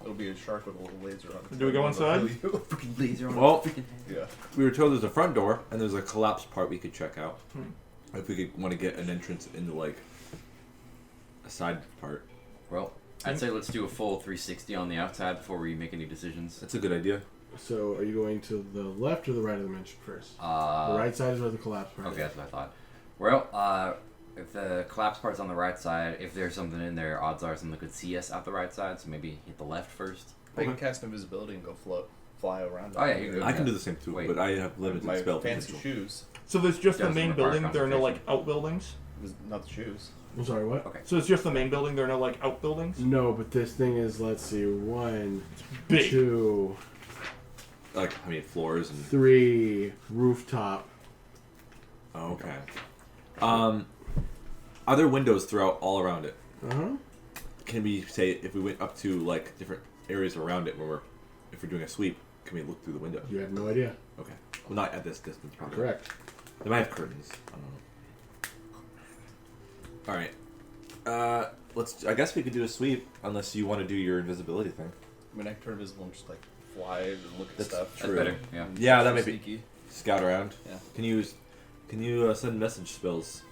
It'll be a shark with a little laser on it. Do we go inside? Freaking laser on Well, Yeah. we were told there's a front door and there's a collapsed part we could check out. If we could want to get an entrance into like a side part. Well, I'd say let's do a full 360 on the outside before we make any decisions. That's a good idea. So, are you going to the left or the right of the mansion first? The right side is where the collapse part Okay, is. that's what I thought. Well, if the collapse part's on the right side, if there's something in there, odds are something could see us out the right side, so maybe hit the left first. I can cast invisibility and go fly around. Oh, yeah, you can do I can do the same too, Wait. but I have limited My spell fancy potential. shoes. So there's just the Doesn't main require building. There are no like concentration. outbuildings. There's not the shoes. I'm sorry, what? Okay. So it's just the main building. There are no like outbuildings. No, but this thing is, let's see, 1, Big. 2, Like how many floors and 3, rooftop. oh, okay. Are there windows throughout all around it? Uh-huh. Can we say if we went up to like different areas around it when if we're doing a sweep, can we look through the windows? You have no idea. Okay. Well, not at this distance, probably. Correct. They might have curtains. I don't know. All right. Let's. I guess we could do a sweep unless you want to do your invisibility thing. I mean, I can turn invisible and just like fly and look at That's stuff. true. That's better, yeah. Yeah, that may be. Sneaky. Scout around. Yeah. Can you send message spells?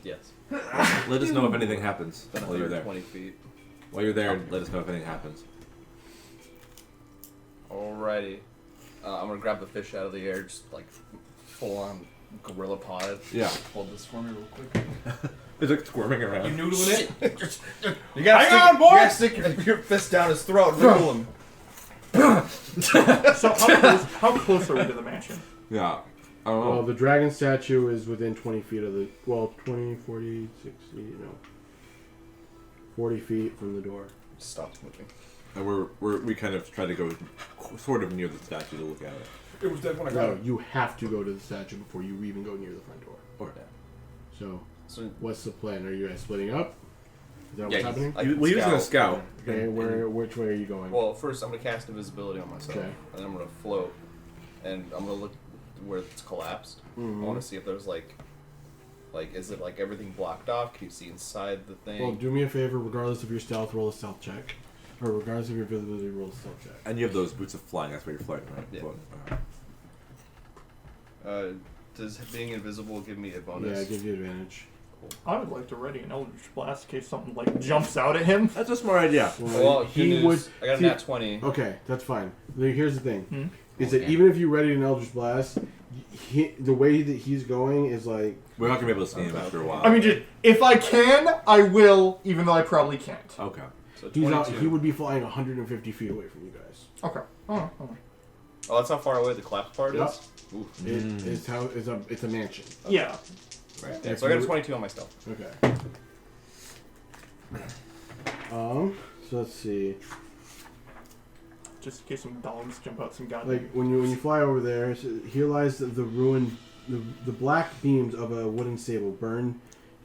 Yes. Let us know if anything happens Then while you're there. 120 feet. While you're there, let us know if anything happens. Alrighty. I'm gonna grab the fish out of the air, just like full on gorilla pod. Yeah. Hold this for me real quick. It's like squirming around. You noodling it? You gotta Hang stick, on, boy! You gotta stick your fist down his throat and wiggle him. So how close are we to the mansion? Yeah. I don't know. Well, the dragon statue is within 20 feet of the... Well, 20, 40, 60, no. 40 feet from the door. Stop moving. And we kind of try to go sort of near the statue to look at it. It was dead when I got No, it. you have to go to the statue before you even go near the front door. Or So, So what's the plan? Are you guys splitting up? Is that Yeah, what's happening? I can he was gonna scout. Okay, which way are you going? Well, first I'm gonna cast invisibility on myself, Okay. and then I'm gonna float, and I'm gonna look where it's collapsed. Mhm. I want to see if there's like, is it like everything blocked off? Can you see inside the thing? Well, do me a favor, regardless of your stealth, roll a stealth check. Or regardless of your visibility, roll a stealth check. And you have those boots of flying. That's where you're floating, right? Yeah. Floating. Does being invisible give me a bonus? Yeah, it gives you advantage. I would like to ready an Eldritch Blast in case something like jumps out at him. That's a smart idea. Well, he would. I got a see- nat 20. Okay, that's fine. Here's the thing: Hmm? is that even if you ready an Eldritch Blast, the way that he's going is like. We're not gonna be able to see him after a while. I mean, just, if I can, I will, even though I probably can't. Okay. So He's 22. out, he would be flying 150 feet away from you guys. Okay. Oh. Oh, that's how far away the collapse part Yep. is? Ooh. It's a mansion. Yeah. Right. If Yeah, so I got a you- 22 on my stealth. Okay. So let's see. Just in case some dogs jump out some goddamn. Like when you fly over there, so here lies the ruin, the black beams of a wooden stable burned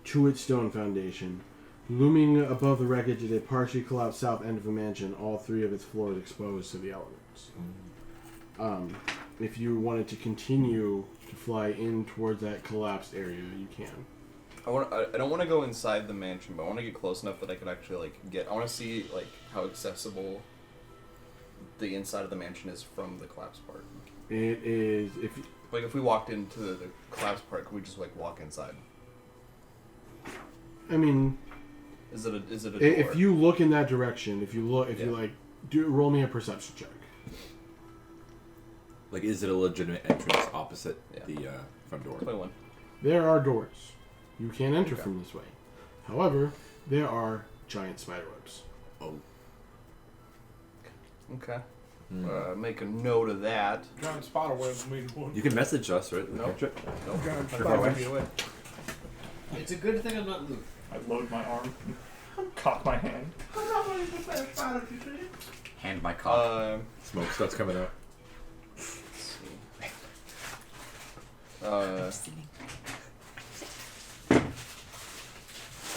to its stone foundation. Looming above the wreckage is a partially collapsed south end of a mansion, all 3 of its floors exposed to the elements. If you wanted to continue to fly in towards that collapsed area, you can. I don't want to go inside the mansion, but I want to get close enough that I could actually get. I want to see how accessible the inside of the mansion is from the collapse part. It is If we walked into the collapse part, could we just walk inside? I mean, Is it a door? if you look in that direction, if you roll me a perception check. Like, is it a legitimate entrance opposite Yeah. the front door? 21. There are doors. You can enter from this way. However, there are giant spiderwebs. Oh. Okay. Hmm. Make a note of that. Giant spider webs made one. You can message us, right? The Nope. cantrip? Giant Sure, spider far webs. away. It's a good thing I'm not Luke. I load my arm, cock my hand. Hand my cock. Smoke starts coming out.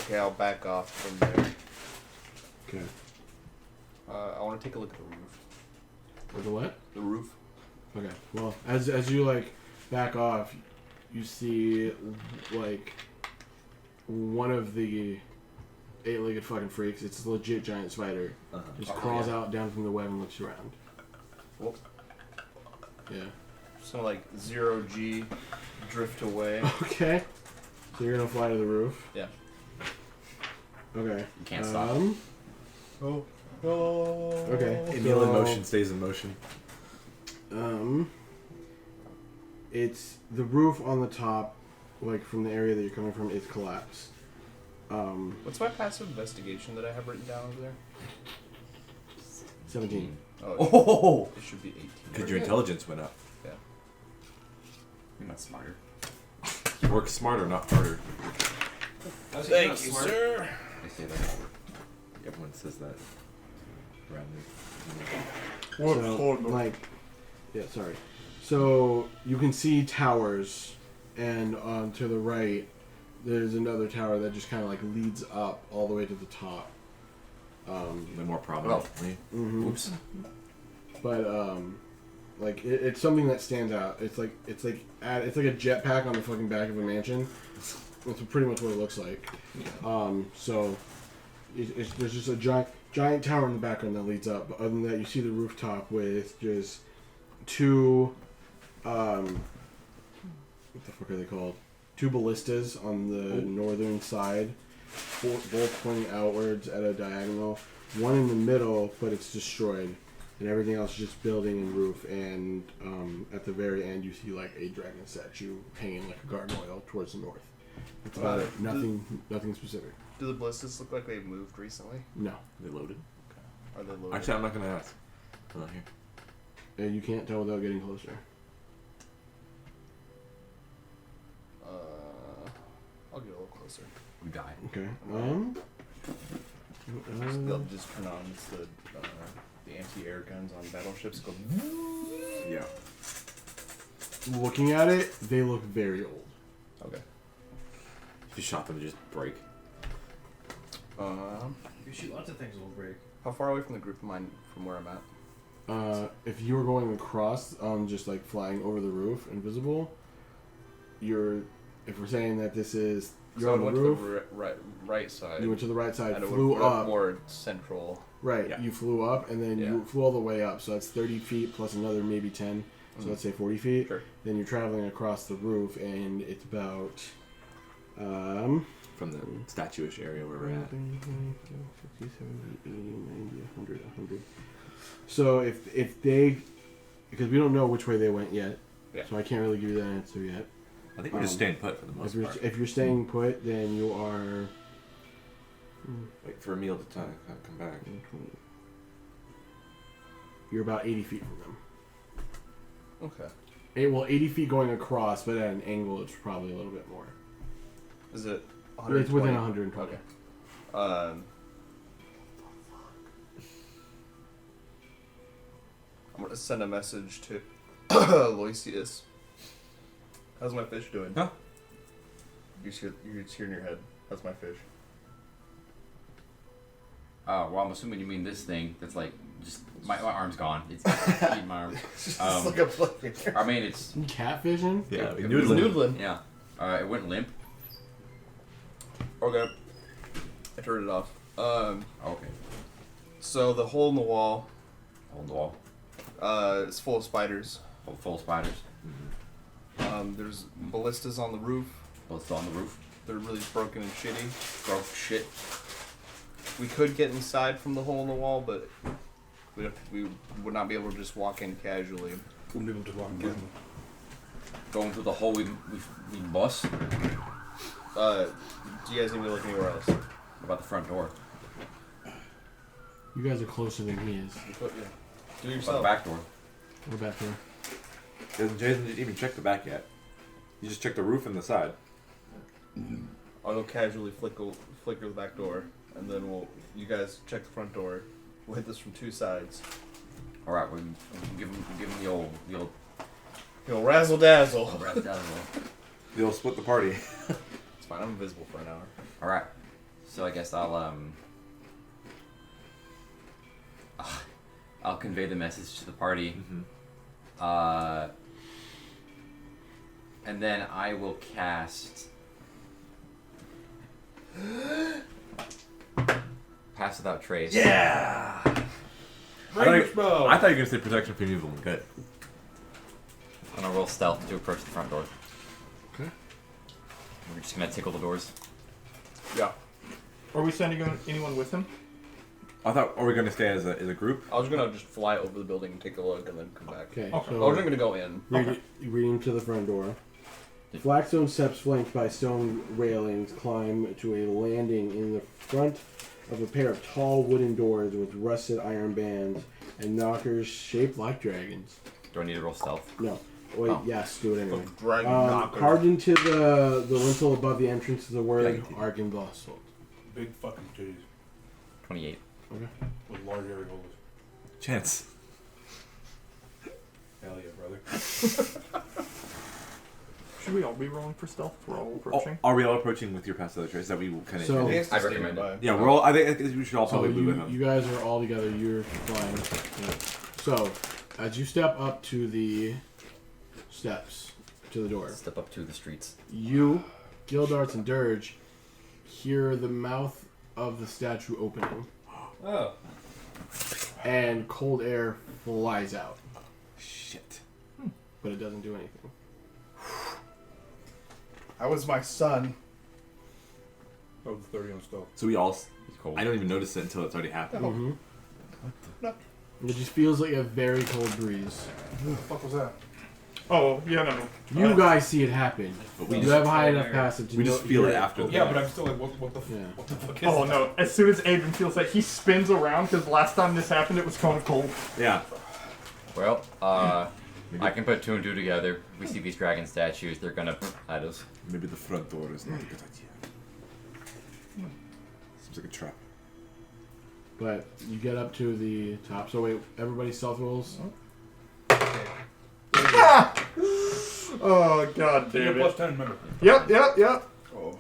Okay, I'll back off from there. Okay. I want to take a look at the roof. Or the what? The roof. Okay. Well, as you back off, you see one of the 8-legged fucking freaks. It's a legit giant spider. Just crawls out down from the web and looks around. Whoop. Yeah. So like 0G, drift away. Okay. So you're gonna fly to the roof. Yeah. Okay. You can't stop. Oh. Oh. Okay. Emil in motion stays in motion. It's the roof on the top, like from the area that you're coming from, is collapsed. What's my passive investigation that I have written down over there? 17. Oh! It should be 18. Because your intelligence went up. Yeah. You're not smarter. You work smarter, not harder. Thank you, sir. I say that. Everyone says that. Around Sorry. So you can see towers, and to the right, there's another tower that just kind of like leads up all the way to the top. the more prominently. Oops. But like it's something that stands out. It's like a jetpack on the fucking back of a mansion. That's pretty much what it looks like. So there's just a giant tower in the background that leads up. But other than that, you see the rooftop with just two what the fuck are they called? Two ballistas on the northern side, both pointing outwards at a diagonal. One in the middle, but it's destroyed, and everything else is just building and roof. And at the very end, you see like a dragon statue hanging like a gargoyle towards the north. That's about it. Nothing specific. Do the ballistas look like they've moved recently? No. They loaded? Are they loaded? Actually, I'm not going to ask. I'm not here. And you can't tell without getting closer. I'll get a little closer. We die. Okay. They'll just turn on the anti-air guns on battleships. Go. Yeah. Looking at it, they look very old. Okay. If you shot them, they just break. If you shoot lots of things, it'll break. How far away from the group am I from where I'm at? If you were going across, just like flying over the roof, invisible, if we're saying that this is, you're on the roof, to the right side. you went to the right side, and flew up. More central. Right, Yeah. you flew up, and then you flew all the way up, so that's 30 feet plus another maybe 10, so let's say 40 feet. Sure. Then you're traveling across the roof, and it's about, From the statue-ish area where we're at. 60, 70, 80, 90, 100, 100. So if they, because we don't know which way they went yet, so I can't really give you that answer yet. I think we're just staying put for the most part. If you're staying put, then you are. Wait for a meal to come back. You're about 80 feet from them. Okay. 80 feet going across, but at an angle, it's probably a little bit more. Is it? It's within 120. Okay. I'm gonna send a message to Aloysius. How's my fish doing? Huh? You're just here in your head. How's my fish? Well, I'm assuming you mean this thing that's like, just, my arm's gone. It's eating my arm. Just look up. I mean, it's... Catfishing? Yeah, Noodling. Yeah. It went limp. Okay. I turned it off. Okay. So the hole in the wall, Hole in the wall. is full of spiders. Full of spiders. There's ballistas on the roof. Both on the roof. They're really broken and shitty. Broke shit. We could get inside from the hole in the wall, but we would not be able to just walk in casually. Wouldn't be able to walk in. Going through the hole we bust. Do you guys need me to look anywhere else? What about the front door? You guys are closer than he is. Do it What about the yourself. back door? We're back there. Jason didn't even check the back yet. You just checked the roof and the side. I'll go casually flicker the back door, and then you guys check the front door. We'll hit this from two sides. All right, we can give him the old Razzle dazzle. brass down. You'll split the party. It's fine. I'm invisible for an hour. All right. So I guess I'll convey the message to the party. And then I will cast. pass without trace. Yeah. Ranger spell. I thought you were gonna say protection from evil. Good. I'm gonna roll stealth to approach the front door. Okay. We're just gonna tickle the doors. Yeah. Are we sending anyone with him? I thought, are we gonna stay as a group? I was gonna just fly over the building and take a look and then come back. Okay. Okay. I wasn't gonna go in. Reading to the front door. Flagstone steps flanked by stone railings climb to a landing in the front of a pair of tall wooden doors with rusted iron bands and knockers shaped like dragons. Do I need to roll stealth? No. Wait, Oh. yes, do it anyway. Dragon knocker. Carved into the lintel above the entrance is the word Dragon. Argynvost. Big fucking titties 28. Okay. with large area holders. Chance. Hell yeah, brother. Should we all be rolling for stealth? We're all Oh, approaching. are we all approaching with your pass other trace? That we kind of. So- He has to I stay recommend it. nearby. yeah, we're all. I think we should all So probably move with him. you guys are all together. You're flying. Yeah. So, as you step up to the steps to the door, Step up to the streets. you, Gildarts, and Dirge hear the mouth of the statue opening, Oh. and cold air flies out, Shit. but it doesn't do anything. That was my son. Oh, the 30 on stealth. So we all. It's cold. I don't even notice it until it's already happened. Mm-hmm. No. It just feels like a very cold breeze. Who the fuck was that? Oh, yeah, no. You guys see it happen. But we You just, have high enough passage. To we know- just feel hear it after. Oh, yeah, but I'm still like, what the Yeah. what the fuck is Oh, that? no. As soon as Adrian feels that, he spins around because last time this happened, it was kind of cold. Yeah. Well, I can put two and two together. We see these dragon statues. They're gonna at us. Maybe the front door is not a good idea. Seems like a trap. But you get up to the top. So wait, everybody stealth rolls. Oh, god So you're damn plus it. 10, remember. Yep. Oh.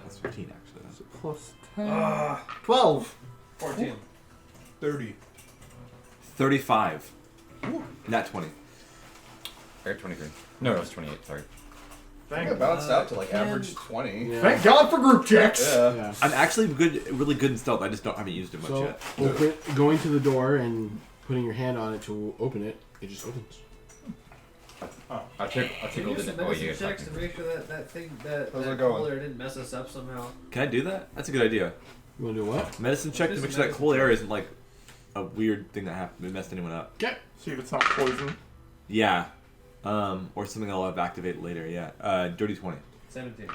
That's 15 actually. That's Plus 10. 12. 14. 30. 35. Not 20. I got 23. No, it was 28. Sorry. I Thank think it balanced out to like can- average 20. Yeah. Thank God for group checks. Yeah. Yeah. I'm actually really good in stealth. I just haven't used it much So yet. going to the door and putting your hand on it to open it, it just opens. I Can tickled you it. use some Oh, medicine you checks to make sure that thing, that How's it going? cold air didn't mess us up somehow? Can I do that? That's a good idea. You want to do what? Medicine check to What is make a sure that medicine cold air check? isn't like a weird thing that happened. It messed anyone up. Okay. See if it's not poison. Yeah. Or something I'll have activate later. Yeah. Dirty 20. 17.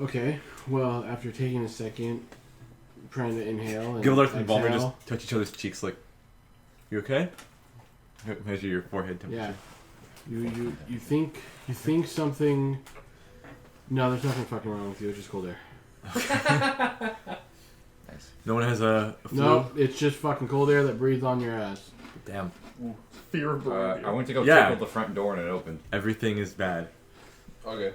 Okay. Well, after taking a second, trying to inhale and Gildarth and Balmer exhale, just touch each other's cheeks like, you okay? Measure your forehead temperature. yeah. You think something. No, there's nothing fucking wrong with you. It's just cold air. Nice. No one has a flu? No, it's just fucking cold air that breathes on your ass. Damn. Fear of I went to go Yeah. tickle the front door and it opened. Everything is bad. Okay.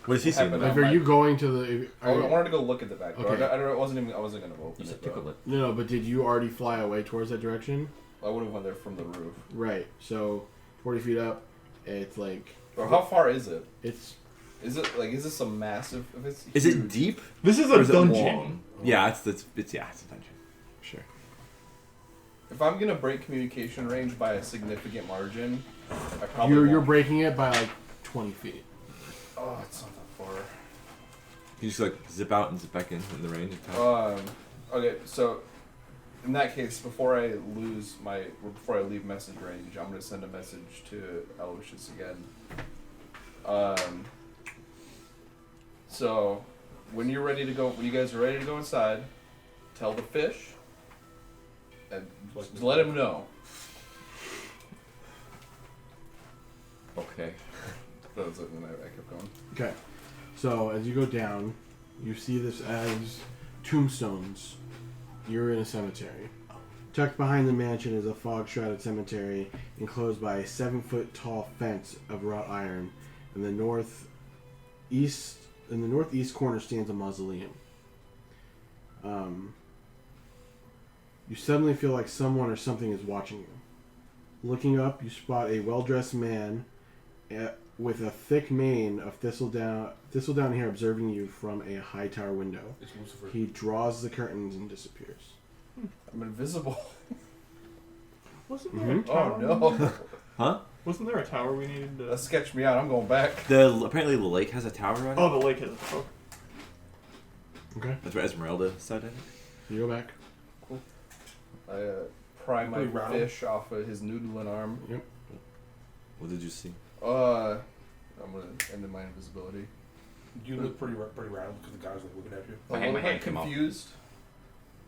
What does he see? Happened. Like, are you going to the? I wanted to go look at the back door. Okay. I wasn't gonna open You it. said though. tickle it. No, but did you already fly away towards that direction? I would have went there from the roof. Right. So, 40 feet up, it's like Or how far is it? it's. Is it like is this a massive? If it's Is huge, it deep? This is Or a is it dungeon. long? Yeah, it's a dungeon. Sure. If I'm gonna break communication range by a significant margin, I probably You're won't. breaking it by like 20 feet. Oh, it's not that far. You just like zip out and zip back in the range of time. Okay, so in that case, before I leave message range, I'm gonna send a message to Aloysius again. So when you guys are ready to go inside, tell the fish and just let him know. Okay. That was it, and I kept going. Okay. So, as you go down, you see this as tombstones. You're in a cemetery. Tucked behind the mansion is a fog-shrouded cemetery enclosed by a 7-foot tall fence of wrought iron. In the northeast corner stands a mausoleum. You suddenly feel like someone or something is watching you. Looking up, you spot a well-dressed man with a thick mane of thistledown hair observing you from a high tower window. It's Lucifer. He draws the curtains and disappears. I'm invisible. Wasn't there a Oh tower? no. Huh? Wasn't there a tower we needed to... That sketched me out. I'm going back. Apparently the lake has a tower on it. Oh, the lake has a tower. Okay. That's where Esmeralda said it. You go back. I pry my Pretty round. fish off of his noodling arm. Yep. What did you see? I'm gonna end my invisibility. You look pretty round because the guy's like looking at you. I hang my hand, come off. confused.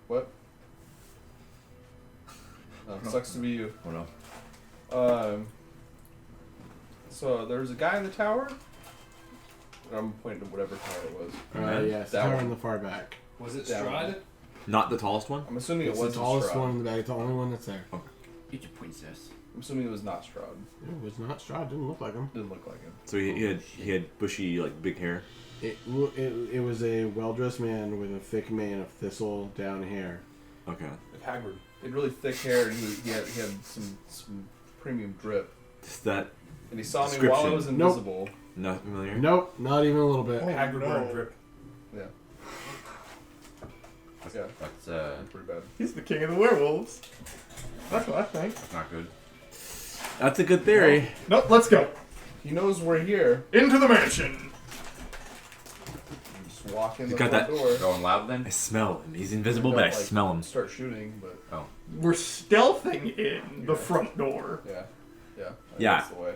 What? Sucks to be you. Oh no. So there's a guy in the tower. I'm pointing to whatever tower it was. Yes, the That tower one. in the far back. Was it That Strahd? one. Not the tallest one? I'm assuming It's it the wasn't tallest Strahd. one in the back. It's the only one that's there. Get your princess. I'm assuming it was not Strahd. It was not Strahd. Didn't look like him. Didn't look like him. So he had bushy like big hair. It was a well-dressed man with a thick mane of thistle down hair. Okay. Like Haggard. He had really thick hair, and he had some premium drip. Is that And he saw me while I was Nope. invisible. not familiar? Nope, not even a little bit. Haggard wearing drip. Yeah. Yeah. That's Pretty bad. He's the king of the werewolves. That's what I think. not good. That's a good theory. Nope, let's go. He knows we're here. Into the mansion. Just walk in He's the got front that- door. Going loud then? I smell him. He's invisible, Don't, but I like, smell him. Start shooting, but We're stealthing in the front door. yeah. Yeah. I think Yeah. That's the way.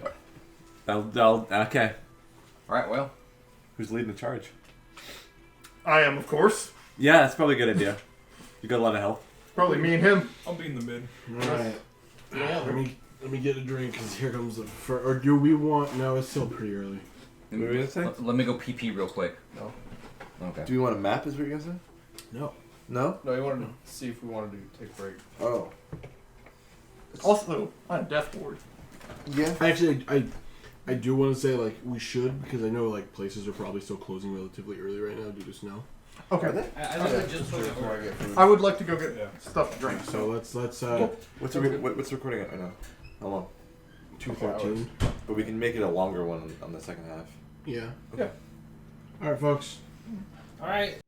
Okay. Alright, well. Who's leading the charge? I am, of course. Yeah, that's probably a good idea. You got a lot of health. Probably me and him. I'll be in the mid. All right. Let me get a drink because here comes the first. Or do we want? No, it's still pretty early. What were you gonna say? Let me go pee real quick. No. Okay. Do we want a map? Is what you're gonna say? No. No. No, he wanted to see if we wanted to take a break. Oh. Also, on a death ward. Yeah. Actually, I do want to say like we should because I know like places are probably still closing relatively early right now due to snow. Okay. I was just putting it Before I over. get food. I would like to go get Yeah. stuff to drink. So let's What's the recording at right now? How long? 2:13. But we can make it a longer one on the second half. Yeah. Yeah. All right, folks. Alright,